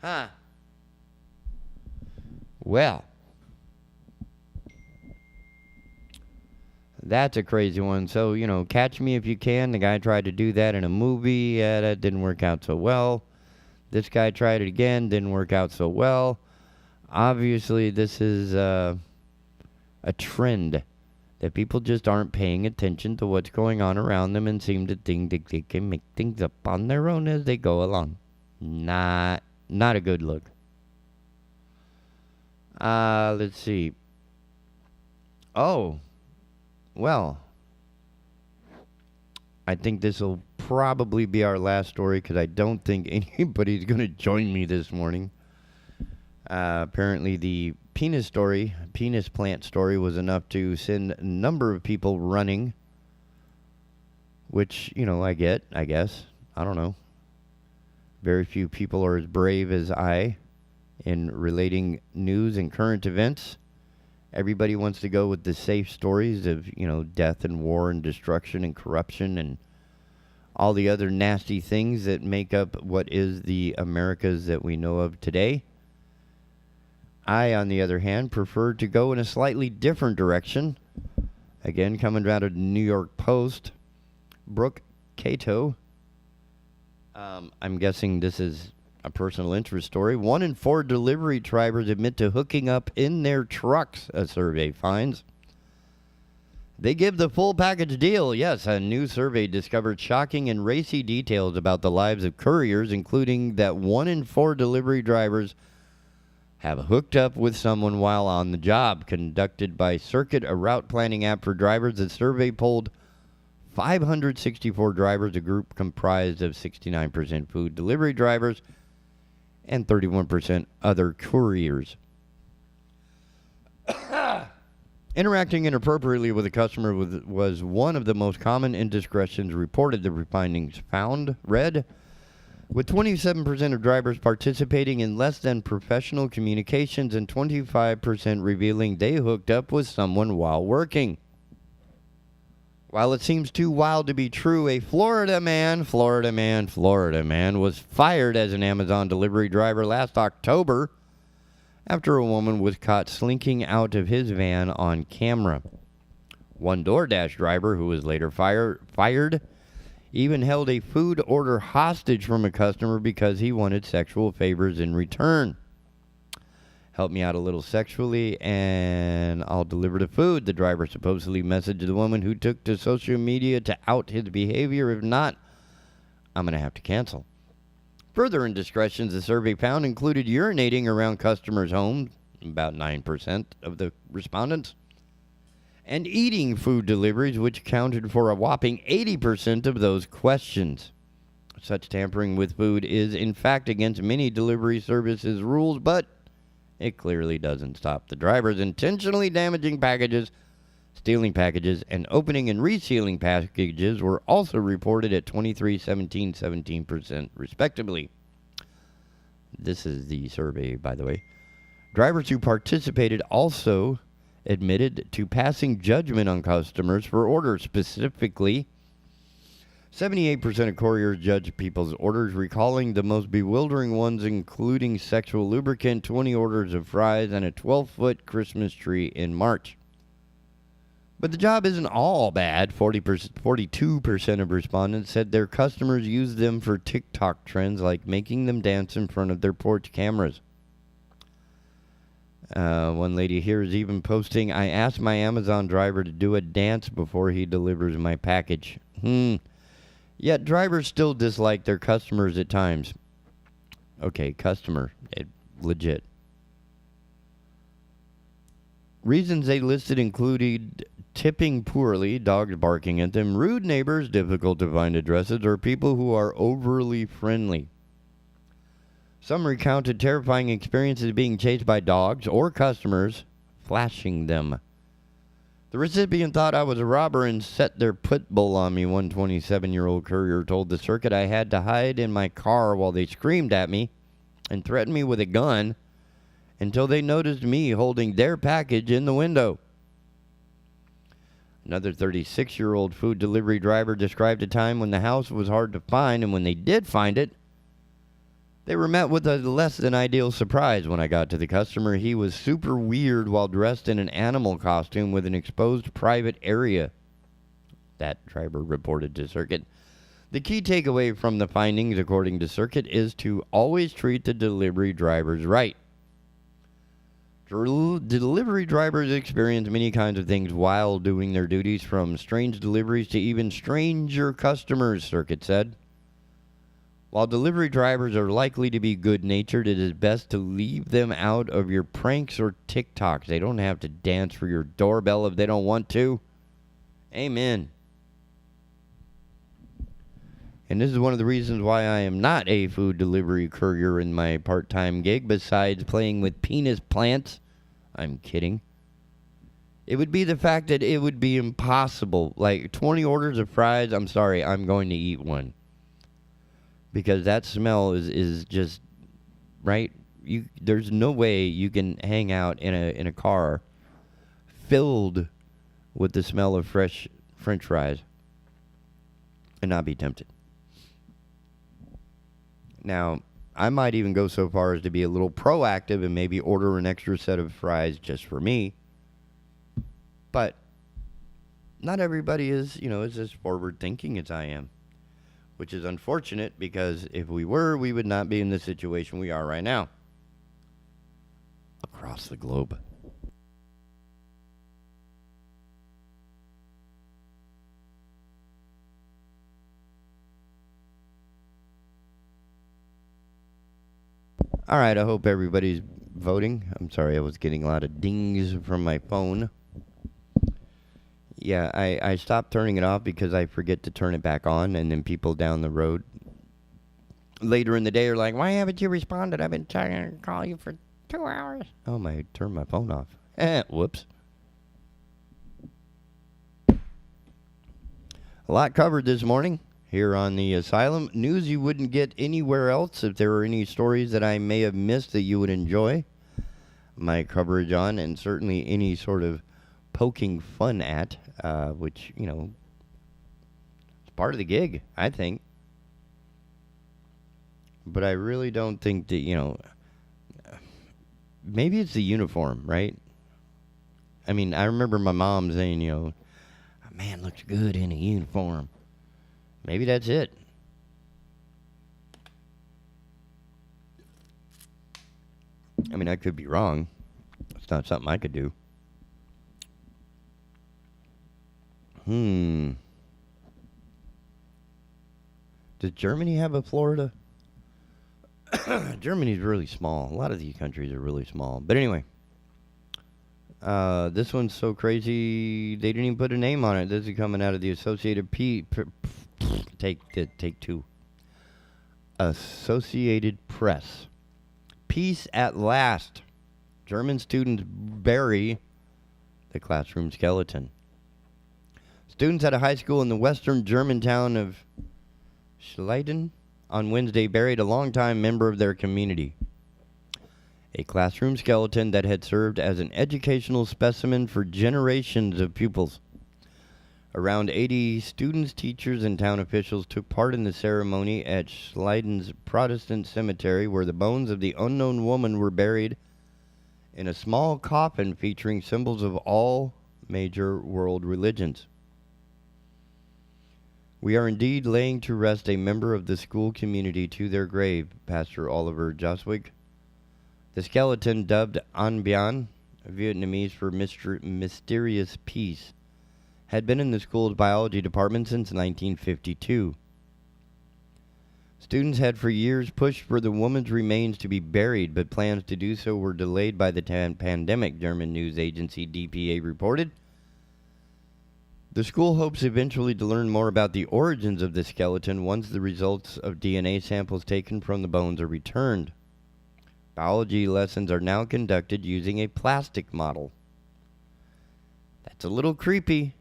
Huh. Well, that's a crazy one. So, Catch Me If You Can. The guy tried to do that in a movie. Yeah, that didn't work out so well. This guy tried it again. Didn't work out so well. Obviously, this is a trend that people just aren't paying attention to what's going on around them and seem to think that they can make things up on their own as they go along. Not a good look. Let's see. Oh, well, I think this will probably be our last story because I don't think anybody's going to join me this morning. Apparently the penis plant story was enough to send a number of people running, which, I guess. I don't know. Very few people are as brave as I in relating news and current events. Everybody wants to go with the safe stories of, death and war and destruction and corruption and all the other nasty things that make up what is the Americas that we know of today. I, on the other hand, prefer to go in a slightly different direction. Again, coming out of the New York Post, Brooke Cato. I'm guessing this is a personal interest story. 1 in 4 delivery drivers admit to hooking up in their trucks, a survey finds. They give the full package deal. Yes, a new survey discovered shocking and racy details about the lives of couriers, including that 1 in 4 delivery drivers have hooked up with someone while on the job. Conducted by Circuit, a route planning app for drivers, the survey polled 564 drivers, a group comprised of 69% food delivery drivers and 31% other couriers. Interacting inappropriately with a customer was one of the most common indiscretions reported, the findings read, with 27% of drivers participating in less than professional communications and 25% revealing they hooked up with someone while working. While it seems too wild to be true, a Florida man was fired as an Amazon delivery driver last October after a woman was caught slinking out of his van on camera. One DoorDash driver, who was later fired, even held a food order hostage from a customer because he wanted sexual favors in return. Help me out a little sexually and I'll deliver the food, the driver supposedly messaged the woman, who took to social media to out his behavior. If not, I'm going to have to cancel. Further indiscretions the survey found included urinating around customers' homes, about 9% of the respondents, and eating food deliveries, which accounted for a whopping 80% of those questions. Such tampering with food is, in fact, against many delivery services rules, but it clearly doesn't stop the drivers intentionally damaging packages. Stealing packages and opening and resealing packages were also reported at 23%, 17%, 17%, respectively. This is the survey, by the way. Drivers who participated also admitted to passing judgment on customers for orders. Specifically, 78% of couriers judge people's orders, recalling the most bewildering ones, including sexual lubricant, 20 orders of fries, and a 12-foot Christmas tree in March. But the job isn't all bad. 42% of respondents said their customers use them for TikTok trends, like making them dance in front of their porch cameras. One lady here is even posting, I asked my Amazon driver to do a dance before he delivers my package. Yet drivers still dislike their customers at times. Okay, customer. Legit. Reasons they listed included tipping poorly, dogs barking at them, rude neighbors, difficult to find addresses, or people who are overly friendly. Some recounted terrifying experiences being chased by dogs or customers flashing them. The recipient thought I was a robber and set their pit bull on me, one 27-year-old courier told the circuit. I had to hide in my car while they screamed at me and threatened me with a gun until they noticed me holding their package in the window. Another 36-year-old food delivery driver described a time when the house was hard to find, and when they did find it, they were met with a less than ideal surprise. When I got to the customer, he was super weird while dressed in an animal costume with an exposed private area, that driver reported to Circuit. The key takeaway from the findings, according to Circuit, is to always treat the delivery drivers right. Delivery drivers experience many kinds of things while doing their duties, from strange deliveries to even stranger customers, Circuit said. While delivery drivers are likely to be good-natured, it is best to leave them out of your pranks or TikToks. They don't have to dance for your doorbell if they don't want to. Amen. And this is one of the reasons why I am not a food delivery courier in my part-time gig, besides playing with penis plants. I'm kidding. It would be the fact that it would be impossible. Like 20 orders of fries, I'm sorry, I'm going to eat one. Because that smell is just, right? There's no way you can hang out in a car filled with the smell of fresh French fries and not be tempted. Now, I might even go so far as to be a little proactive and maybe order an extra set of fries just for me. But not everybody is, is as forward thinking as I am. Which is unfortunate, because if we were, we would not be in the situation we are right now. Across the globe. All right, I hope everybody's voting. I'm sorry, I was getting a lot of dings from my phone. Yeah, I stopped turning it off because I forget to turn it back on, and then people down the road later in the day are like, why haven't you responded? I've been trying to call you for 2 hours. Oh, I turned my phone off. Whoops. A lot covered this morning here on the Asylum. News you wouldn't get anywhere else. If there were any stories that I may have missed that you would enjoy my coverage on, and certainly any sort of poking fun at, which, is part of the gig, I think. But I really don't think that, maybe it's the uniform, right? I mean, I remember my mom saying, a man looks good in a uniform. Maybe that's it. I mean, I could be wrong. It's not something I could do. Does Germany have a Florida? Germany's really small. A lot of these countries are really small. But anyway, this one's so crazy they didn't even put a name on it. This is coming out of the Associated Take two. Associated Press. Peace at last. German students bury the classroom skeleton. Students at a high school in the western German town of Schleiden on Wednesday buried a longtime member of their community. A classroom skeleton that had served as an educational specimen for generations of pupils. Around 80 students, teachers, and town officials took part in the ceremony at Schleiden's Protestant Cemetery, where the bones of the unknown woman were buried in a small coffin featuring symbols of all major world religions. We are indeed laying to rest a member of the school community to their grave, Pastor Oliver Joswig. The skeleton, dubbed An Bian, Vietnamese for mysterious peace, had been in the school's biology department since 1952. Students had for years pushed for the woman's remains to be buried, but plans to do so were delayed by the pandemic, German news agency DPA reported. The school hopes eventually to learn more about the origins of the skeleton once the results of DNA samples taken from the bones are returned. Biology lessons are now conducted using a plastic model. That's a little creepy.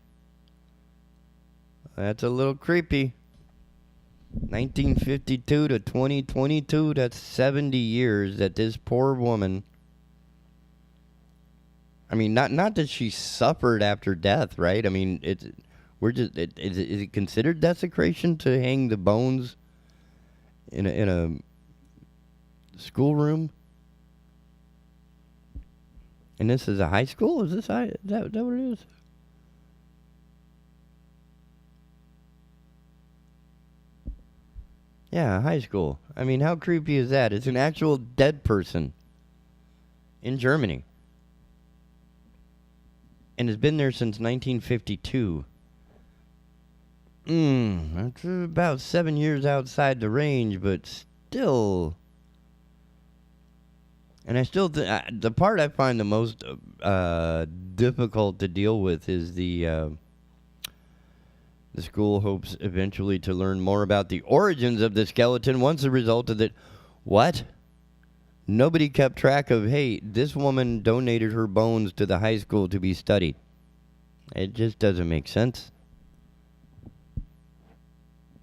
1952 to 2022, that's 70 years that this poor woman... I mean, not that she suffered after death, right? I mean, is it considered desecration to hang the bones in a schoolroom? And this is a high school? Is that what it is? Yeah, high school. I mean, how creepy is that? It's an actual dead person in Germany. And has been there since 1952. That's about 7 years outside the range, but still. And I still the part I find the most difficult to deal with is the school hopes eventually to learn more about the origins of the skeleton once the result of it. What? Nobody kept track of, hey, this woman donated her bones to the high school to be studied. It just doesn't make sense.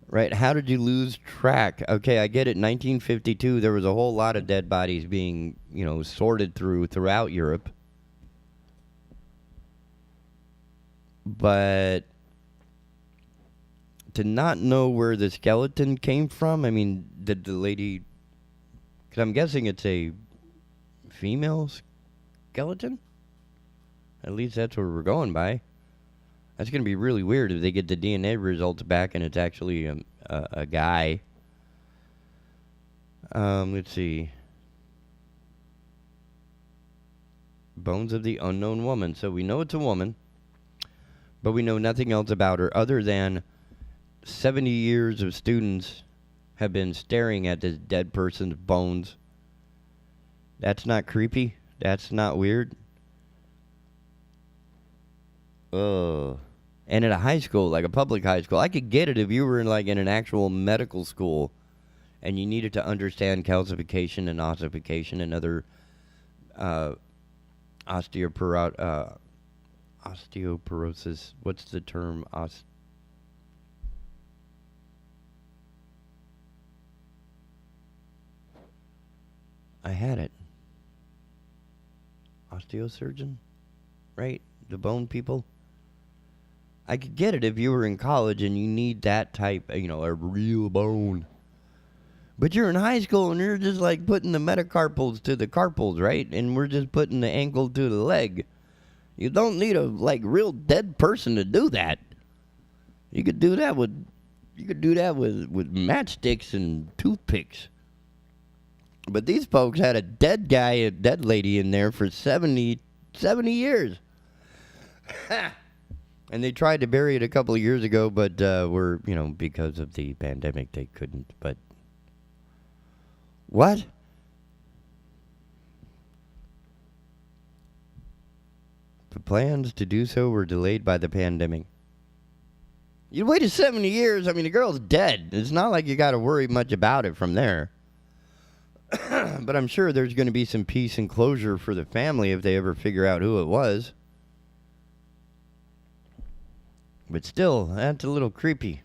Right? How did you lose track? Okay, I get it. 1952, there was a whole lot of dead bodies being, sorted throughout Europe. But to not know where the skeleton came from, I mean, did the lady... Because I'm guessing it's a female skeleton? At least that's what we're going by. That's going to be really weird if they get the DNA results back and it's actually a guy. Let's see. Bones of the unknown woman. So we know it's a woman, but we know nothing else about her other than 70 years of students have been staring at this dead person's bones. That's not creepy. That's not weird. Ugh. And at a high school, like a public high school, I could get it if you were in an actual medical school and you needed to understand calcification and ossification and other osteoporosis. What's the term? I had it. Osteosurgeon? Right? The bone people? I could get it if you were in college and you need that type, a real bone. But you're in high school and you're just putting the metacarpals to the carpals, right? And we're just putting the ankle to the leg. You don't need a real dead person to do that. You could do that with matchsticks and toothpicks. But these folks had a dead lady in there for 70 years. And they tried to bury it a couple of years ago, but because of the pandemic, they couldn't. But what? The plans to do so were delayed by the pandemic. You waited 70 years. I mean, the girl's dead. It's not like you got to worry much about it from there. But I'm sure there's going to be some peace and closure for the family if they ever figure out who it was. But still, that's a little creepy.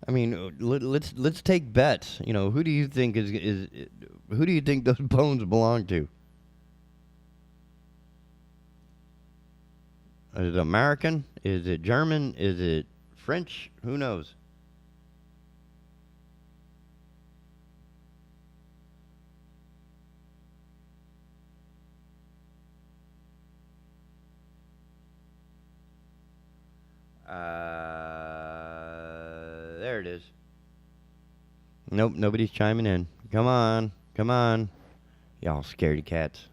I mean, let's take bets. Who do you think who do you think those bones belong to? Is it American? Is it German? Is it French? Who knows? There it is. Nope, nobody's chiming in. Come on, come on. Y'all scaredy cats.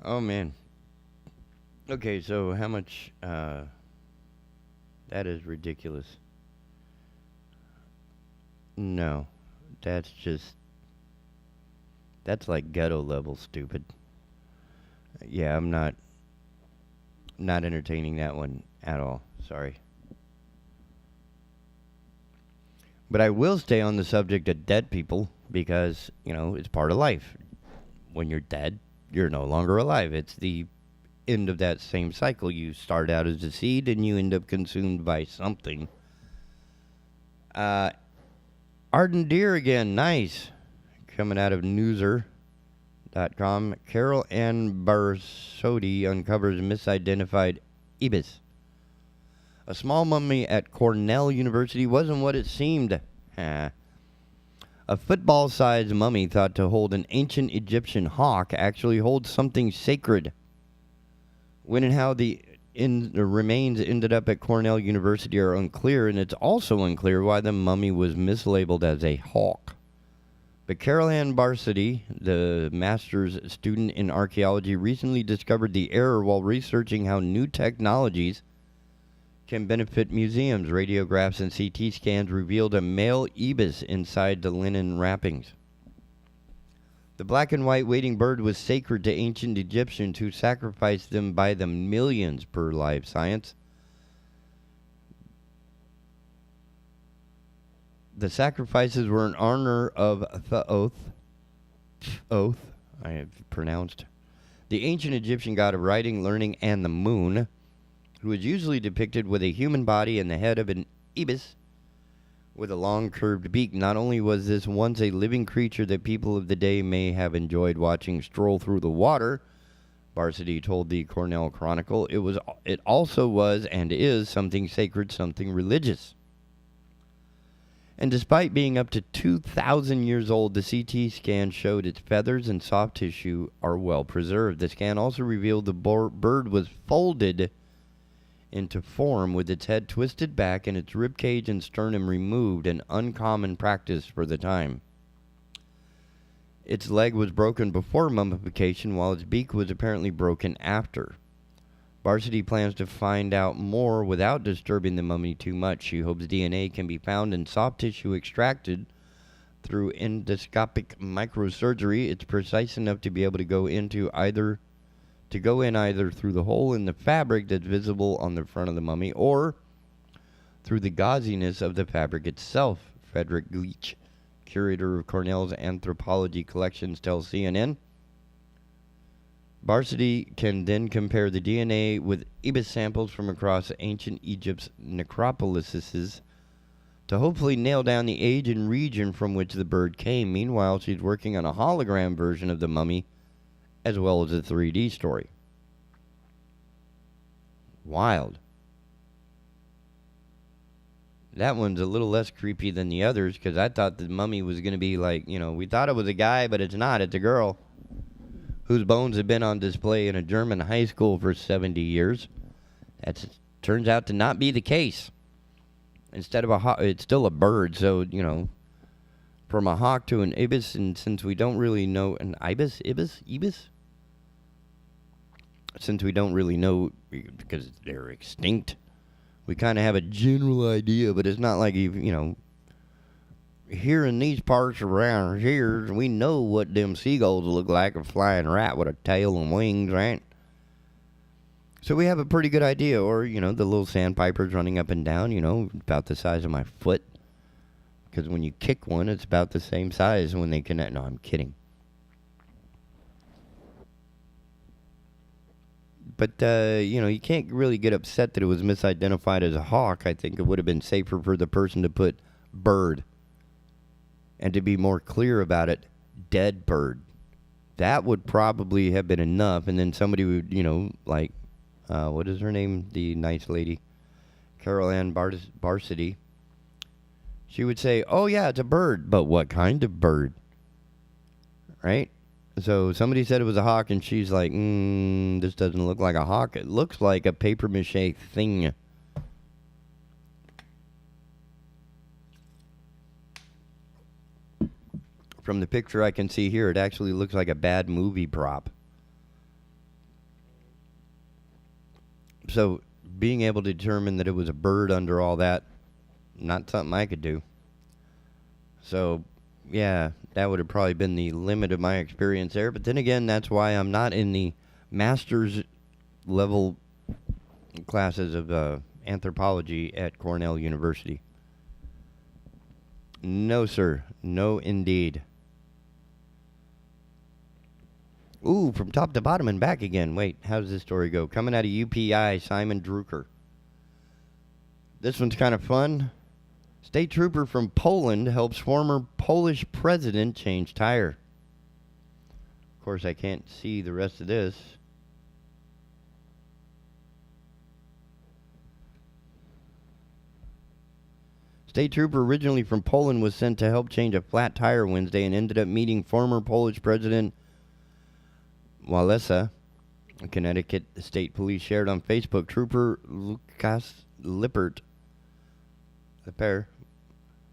Oh, man. Okay, so how much... that is ridiculous. No, that's just... That's like ghetto level stupid. Yeah, I'm not entertaining that one at all. Sorry. But I will stay on the subject of dead people because, you know, it's part of life. When you're dead, you're no longer alive. It's the end of that same cycle. You start out as a seed and you end up consumed by something. Ardent deer again, nice. Coming out of Newser.com, Carol Ann Barsotti uncovers misidentified ibis. A small mummy at Cornell University wasn't what it seemed. A football-sized mummy thought to hold an ancient Egyptian hawk actually holds something sacred. When and how the remains ended up at Cornell University are unclear, and it's also unclear why the mummy was mislabeled as a hawk. But Carol Ann Barsotti, the master's student in archaeology, recently discovered the error while researching how new technologies can benefit museums. Radiographs and CT scans revealed a male ibis inside the linen wrappings. The black and white wading bird was sacred to ancient Egyptians who sacrificed them by the millions per Live Science. The sacrifices were in honor of Thoth, I have pronounced, the ancient Egyptian god of writing, learning, and the moon, who is usually depicted with a human body and the head of an ibis with a long curved beak. Not only was this once a living creature that people of the day may have enjoyed watching stroll through the water, Barsotti told the Cornell Chronicle, it also was and is something sacred, something religious. And despite being up to 2,000 years old, the CT scan showed its feathers and soft tissue are well preserved. The scan also revealed the bird was folded into form with its head twisted back and its ribcage and sternum removed, an uncommon practice for the time. Its leg was broken before mummification, while its beak was apparently broken after. Barsotti plans to find out more without disturbing the mummy too much. She hopes DNA can be found in soft tissue extracted through endoscopic microsurgery. It's precise enough to be able to go in either through the hole in the fabric that's visible on the front of the mummy or through the gauziness of the fabric itself. Frederick Gleach, curator of Cornell's anthropology collections, tells CNN. Barsotti can then compare the DNA with ibis samples from across ancient Egypt's necropolises to hopefully nail down the age and region from which the bird came. Meanwhile, she's working on a hologram version of the mummy as well as a 3D story. Wild. That one's a little less creepy than the others because I thought the mummy was going to be like, we thought it was a guy, but it's not. It's a girl whose bones have been on display in a German high school for 70 years. That turns out to not be the case. Instead of it's still a bird, so, from a hawk to an ibis, and since we don't really know, an ibis? Since we don't really know, because they're extinct, we kind of have a general idea, but it's not like, here in these parts around here, we know what them seagulls look like, a flying rat with a tail and wings, right? So we have a pretty good idea, or, the little sandpipers running up and down, about the size of my foot. Because when you kick one, it's about the same size when they connect. No, I'm kidding. but, you can't really get upset that it was misidentified as a hawk. I think it would have been safer for the person to put bird. And to be more clear about it, dead bird. That would probably have been enough. And then somebody would, what is her name? The nice lady. Carol Ann Varsity. She would say, oh, yeah, it's a bird. But what kind of bird? Right? So somebody said it was a hawk, and she's like, this doesn't look like a hawk. It looks like a papier-mâché thing. From the picture I can see here, it actually looks like a bad movie prop. So being able to determine that it was a bird under all that, not something I could do. So, yeah, that would have probably been the limit of my experience there. But then again, that's why I'm not in the master's level classes of anthropology at Cornell University. No, sir. No, indeed. Ooh, from top to bottom and back again. Wait, how does this story go? Coming out of UPI, Simon Drucker. This one's kind of fun. State trooper from Poland helps former Polish president change tire. Of course, I can't see the rest of this. State trooper originally from Poland was sent to help change a flat tire Wednesday and ended up meeting former Polish President Walesa. Connecticut State Police shared on Facebook. Trooper Lukas Lippert, the pair,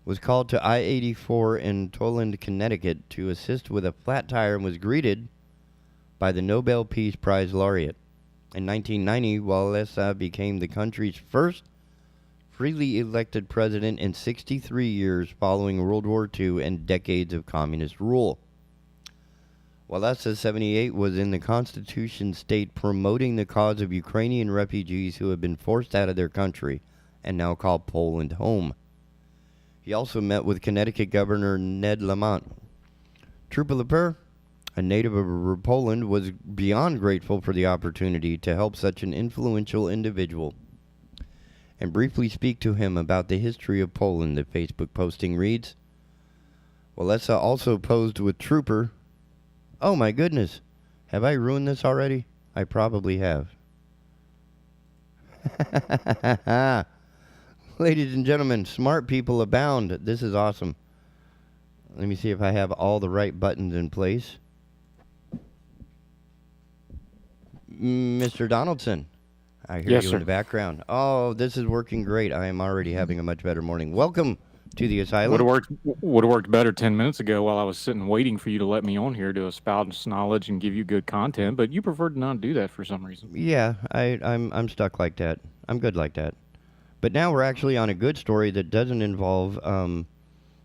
was called to I-84 in Toland, Connecticut to assist with a flat tire and was greeted by the Nobel Peace Prize laureate. In 1990, Walesa became the country's first freely elected president in 63 years following World War II and decades of communist rule. Walesa, 78, was in the Constitution state promoting the cause of Ukrainian refugees who have been forced out of their country and now call Poland home. He also met with Connecticut Governor Ned Lamont. Trooper Lippert, a native of Poland, was beyond grateful for the opportunity to help such an influential individual and briefly speak to him about the history of Poland, the Facebook posting reads. Walesa also posed with Trooper. Oh my goodness, have I ruined this already? I probably have. Ladies and gentlemen, smart people abound. This is awesome. Let me see if I have all the right buttons in place. Mr. Donaldson, I hear you in the background. Oh, this is working great. I am already having a much better morning. Welcome to the Asylum. Would have worked better 10 minutes ago while I was sitting waiting for you to let me on here to espouse knowledge and give you good content, but you preferred to not do that for some reason. Yeah, I'm stuck like that. I'm good like that. But now we're actually on a good story that doesn't involve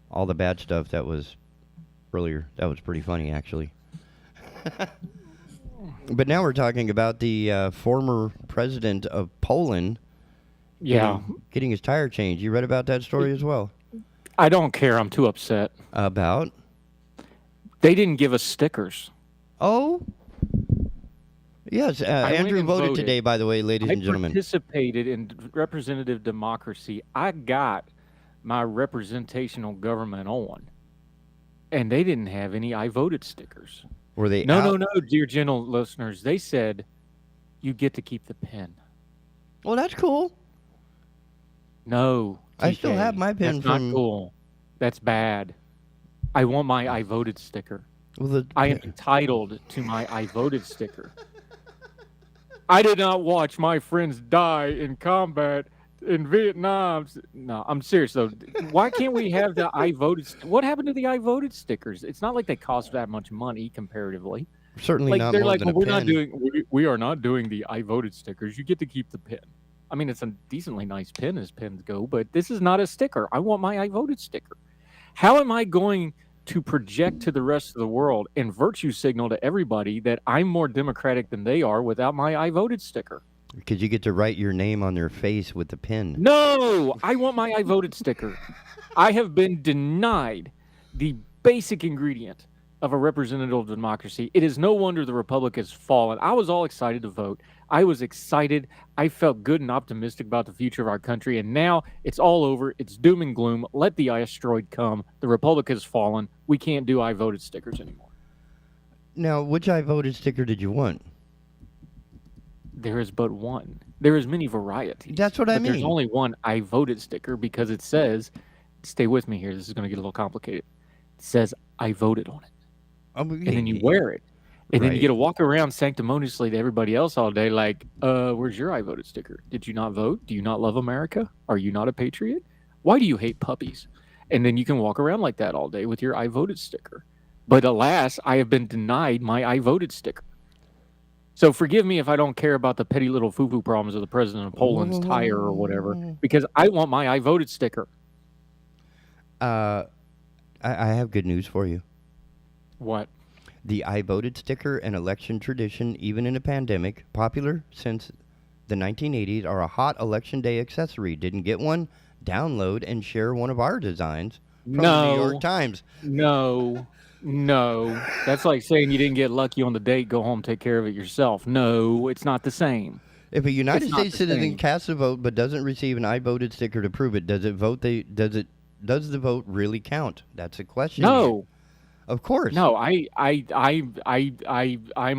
all the bad stuff that was earlier. That was pretty funny, actually. But now we're talking about the former president of Poland getting his tire changed. You read about that story as well? I don't care. I'm too upset. About? They didn't give us stickers. Oh? Yes, Andrew voted today, by the way, ladies and gentlemen. I participated in representative democracy. I got my representational government on, and they didn't have any I voted stickers. Were they No, dear gentle listeners. They said you get to keep the pen. Well, that's cool. No, TK, I still have my pen. That's not cool. That's bad. I want my I voted sticker. Well, I am entitled to my I voted sticker. I did not watch my friends die in combat in Vietnam. No, I'm serious though. Why can't we have the I voted? What happened to the I voted stickers? It's not like they cost that much money comparatively. Certainly not more than a pen. We are not doing the I voted stickers. You get to keep the pen. I mean, it's a decently nice pen as pens go, but this is not a sticker. I want my I voted sticker. How am I going to project to the rest of the world and virtue signal to everybody that I'm more democratic than they are without my I voted sticker? Because you get to write your name on their face with the pen. No, I want my I voted sticker. I have been denied the basic ingredient of a representative democracy. It is no wonder the republic has fallen. I was all excited to vote. I was excited. I felt good and optimistic about the future of our country, and now it's all over. It's doom and gloom. Let the asteroid come. The Republic has fallen. We can't do I voted stickers anymore. Now, which I voted sticker did you want? There is but one. There is many varieties. That's what I mean. There's only one I voted sticker because it says, stay with me here, this is going to get a little complicated. It says, I voted on it. And then you wear it. And then you get to walk around sanctimoniously to everybody else all day like, where's your I voted sticker? Did you not vote? Do you not love America? Are you not a patriot? Why do you hate puppies? And then you can walk around like that all day with your I voted sticker. But alas, I have been denied my I voted sticker. So forgive me if I don't care about the petty little foo-foo problems of the president of Poland's tire or whatever, because I want my I voted sticker. I have good news for you. What? The I voted sticker and election tradition, even in a pandemic, popular since the 1980s, are a hot election day accessory. Didn't get one? Download and share one of our designs from the New York Times. No. That's like saying you didn't get lucky on the date, go home, take care of it yourself. No, it's not the same. If a United States citizen casts a vote but doesn't receive an I voted sticker to prove it, does the vote really count? That's a question. No. Of course. No, I'm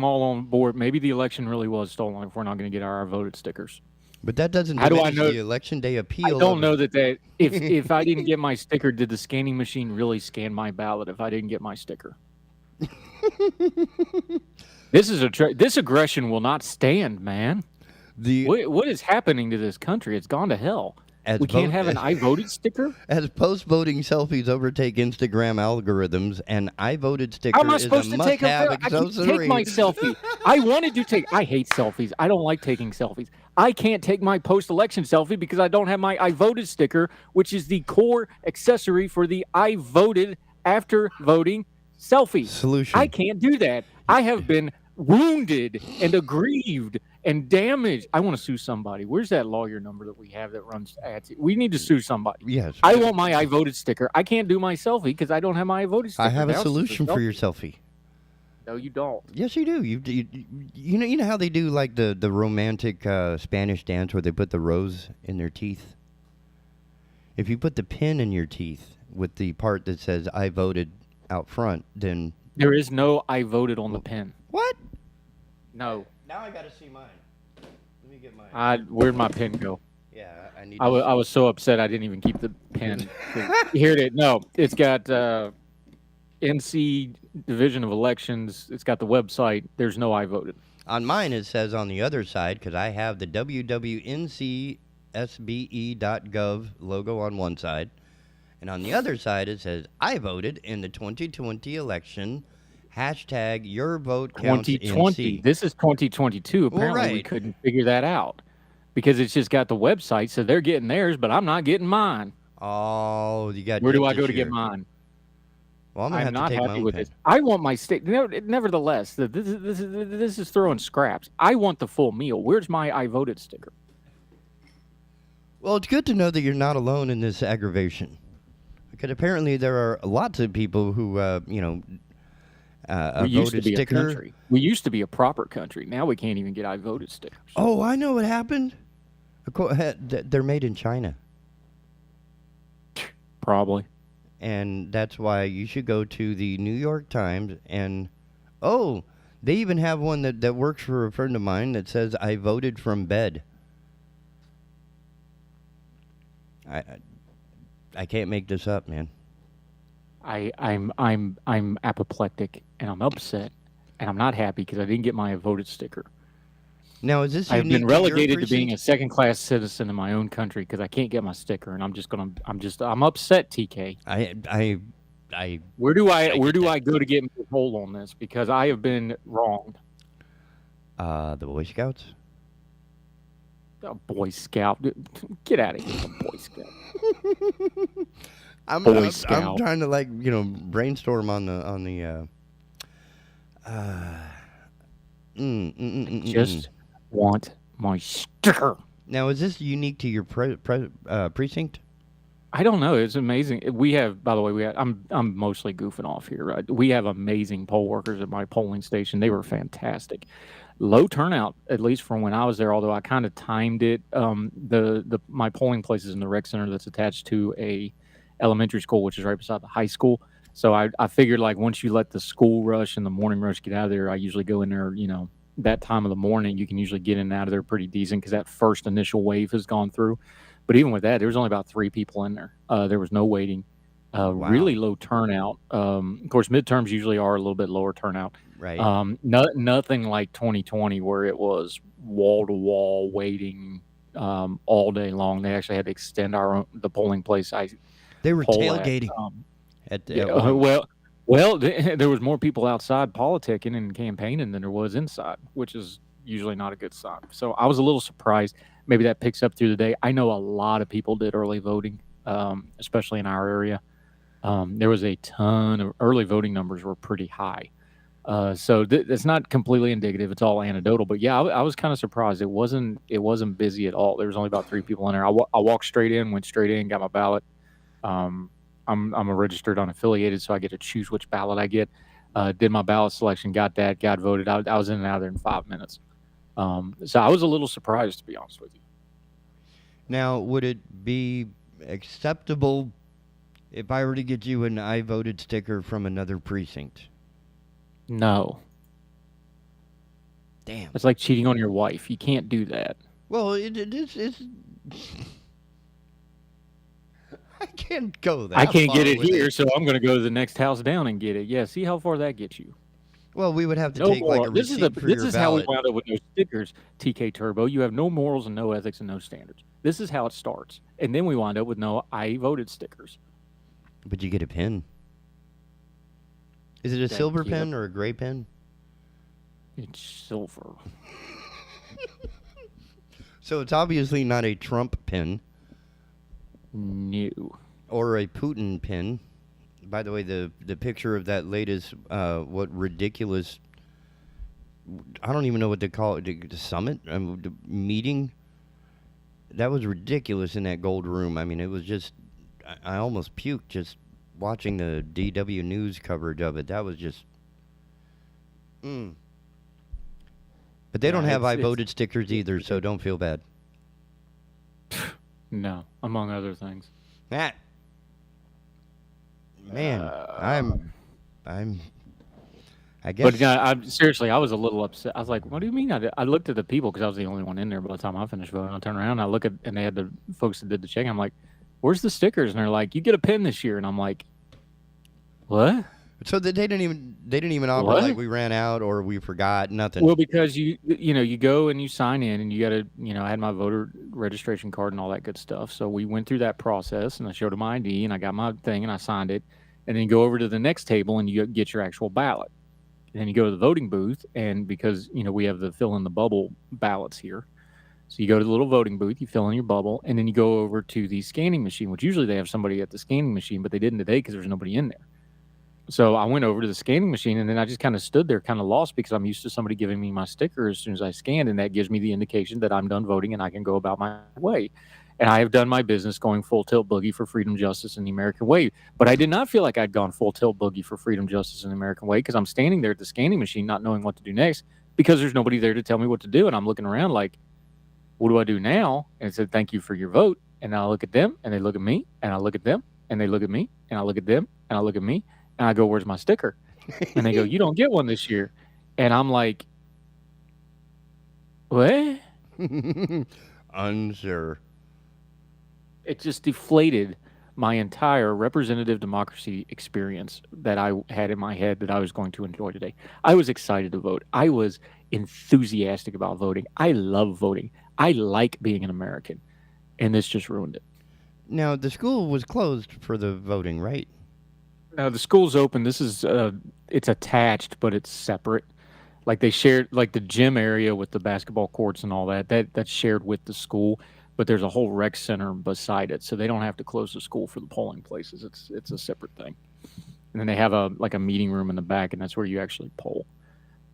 all on board. Maybe the election really was stolen if we're not going to get our voted stickers. But that doesn't diminish the election day appeal. I don't know that if I didn't get my sticker, did the scanning machine really scan my ballot if I didn't get my sticker? This aggression will not stand, man. What is happening to this country? It's gone to hell. We can't have an I voted sticker? As post-voting selfies overtake Instagram algorithms, an I voted sticker How am I supposed is a to take must-have I can take my selfie. I hate selfies. I don't like taking selfies. I can't take my post-election selfie because I don't have my I voted sticker, which is the core accessory for the I voted after voting selfie. Solution. I can't do that. I have been wounded and aggrieved and damaged. I want to sue somebody. Where's that lawyer number that we have that runs ads? We need to sue somebody. Yes. I want my I voted sticker. I can't do my selfie because I don't have my I voted sticker. I have a solution for your selfie. No, you don't. Yes, you do. You know how they do like the romantic Spanish dance where they put the rose in their teeth? If you put the pin in your teeth with the part that says I voted out front, then there is no I voted on the pin. What? No. Now I got to see mine. Let me get mine. Where'd my pin go? Yeah, I need. I was so upset I didn't even keep the pin. Here it is. No, it's got NC Division of Elections. It's got the website. There's no I voted. On mine it says on the other side, because I have the www.ncsbe.gov logo on one side, and on the other side it says I voted in the 2020 election. Hashtag your vote counts 2020. NC. This is 2022. Apparently we couldn't figure that out because it's just got the website, so they're getting theirs, but I'm not getting mine. Oh, you got. Where do I go to get mine? Well, I'm not to take happy my own with pin. this. I want my steak. Nevertheless, this is throwing scraps. I want the full meal. Where's my I voted sticker? Well, it's good to know that you're not alone in this aggravation, because apparently there are lots of people who, we used to be sticker. a country. We used to be a proper country. Now we can't even get I voted stickers. Oh, I know what happened. They're made in China. Probably. And that's why you should go to the New York Times and, they even have one that works for a friend of mine that says, I voted from bed. I can't make this up, man. I'm apoplectic and I'm upset and I'm not happy because I didn't get my voted sticker. Now, is this? I've been relegated to being a second-class citizen in my own country because I can't get my sticker, and I'm upset. TK. Where do I go to get my hold on this because I have been wronged? The Boy Scouts. A Boy Scout. Get out of here, Boy Scout. I'm trying to brainstorm on the Just want my sticker. Now, is this unique to your precinct? I don't know. It's amazing. We have, by the way, I'm mostly goofing off here. Right? We have amazing poll workers at my polling station. They were fantastic. low turnout, at least from when I was there. Although I kind of timed it. My polling place is in the rec center that's attached to a elementary school, which is right beside the high school. So I figured like once you let the school rush and the morning rush get out of there, I usually go in there, that time of the morning. You can usually get in and out of there pretty decent because that first initial wave has gone through. But even with that, there was only about 3 people in there. There was no waiting. Really low turnout. Of course, midterms usually are a little bit lower turnout. Right. Nothing like 2020 where it was wall to wall waiting all day long. They actually had to extend the polling place. They were tailgating. There was more people outside politicking and campaigning than there was inside, which is usually not a good sign. So I was a little surprised. Maybe that picks up through the day. I know a lot of people did early voting, especially in our area. There was a ton of early voting numbers were pretty high. So it's not completely indicative. It's all anecdotal. But yeah, I was kind of surprised. It wasn't busy at all. There was only about 3 people in there. I walked straight in, went straight in, got my ballot. I'm a registered unaffiliated, so I get to choose which ballot I get. Did my ballot selection, got voted. I was in and out of there in 5 minutes. So I was a little surprised, to be honest with you. Now, would it be acceptable if I were to get you an I voted sticker from another precinct? No. Damn. It's like cheating on your wife. You can't do that. Well, it's I can't go that I can't far get it with here, so I'm going to go to the next house down and get it. Yeah, see how far that gets you. Well, we would have to take like a receipt for your This is how we wound up with no stickers, TK Turbo. You have no morals and no ethics and no standards. This is how it starts. And then we wind up with no I voted stickers. But you get a pin. Is it a silver pen or a gray pen? It's silver. So it's obviously not a Trump pin. No. Or a Putin pin. By the way, the picture of that latest, what ridiculous, I don't even know what they call it, the summit, the meeting. That was ridiculous in that gold room. I mean, it was just, I almost puked just watching the DW News coverage of it. That was just, But they don't have I voted stickers either, so don't feel bad. No, among other things. Matt. Man, I guess. But seriously, I was a little upset. I was like, "What do you mean?" I looked at the people because I was the only one in there by the time I finished voting. I turned around, and they had the folks that did the check. I'm like, "Where's the stickers?" And they're like, "You get a pin this year." And I'm like, "What?" So they didn't even offer like we ran out or we forgot, nothing. Well, because you go and you sign in and you got to, I had my voter registration card and all that good stuff. So we went through that process and I showed them my ID and I got my thing and I signed it. And then you go over to the next table and you get your actual ballot. And then you go to the voting booth and because, we have the fill in the bubble ballots here. So you go to the little voting booth, you fill in your bubble, and then you go over to the scanning machine, which usually they have somebody at the scanning machine, but they didn't today because there's nobody in there. So I went over to the scanning machine, and then I just kind of stood there kind of lost because I'm used to somebody giving me my sticker as soon as I scanned, and that gives me the indication that I'm done voting and I can go about my way. And I have done my business going full tilt boogie for freedom, justice, and the American way. But I did not feel like I'd gone full tilt boogie for freedom, justice, and the American way because I'm standing there at the scanning machine not knowing what to do next because there's nobody there to tell me what to do. And I'm looking around like, what do I do now? And it said, thank you for your vote. And I look at them, and they look at me, and I look at them, and they look at me, and I look at them, and I look at me. And I go, where's my sticker? And they go, you don't get one this year. And I'm like, what? Unsure. It just deflated my entire representative democracy experience that I had in my head that I was going to enjoy today. I was excited to vote. I was enthusiastic about voting. I love voting. I like being an American. And this just ruined it. Now, the school was closed for the voting, right? No, the school's open. This is it's attached, but it's separate. Like they shared, like the gym area with the basketball courts and all that. That's shared with the school, but there's a whole rec center beside it, so they don't have to close the school for the polling places. It's a separate thing. And then they have a meeting room in the back, and that's where you actually poll.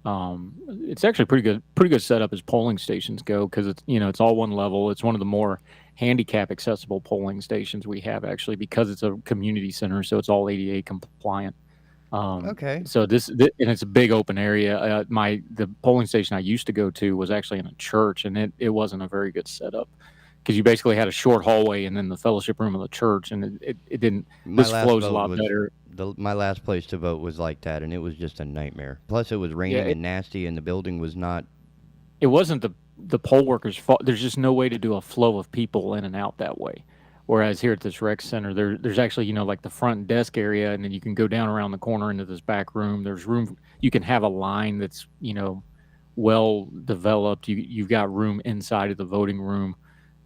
It's actually pretty good setup as polling stations go because it's all one level. It's one of the more handicap accessible polling stations we have actually because it's a community center, so it's all ADA compliant. Okay. So and it's a big open area. The polling station I used to go to was actually in a church, and it wasn't a very good setup because you basically had a short hallway and then the fellowship room of the church, and it didn't. This flows a lot better. My last place to vote was like that, and it was just a nightmare. Plus, it was raining and nasty, and the building was not. It wasn't the poll workers' fault. There's just no way to do a flow of people in and out that way. Whereas here at this rec center, there's actually, like the front desk area, and then you can go down around the corner into this back room. There's room. You can have a line that's, well developed. You've got room inside of the voting room.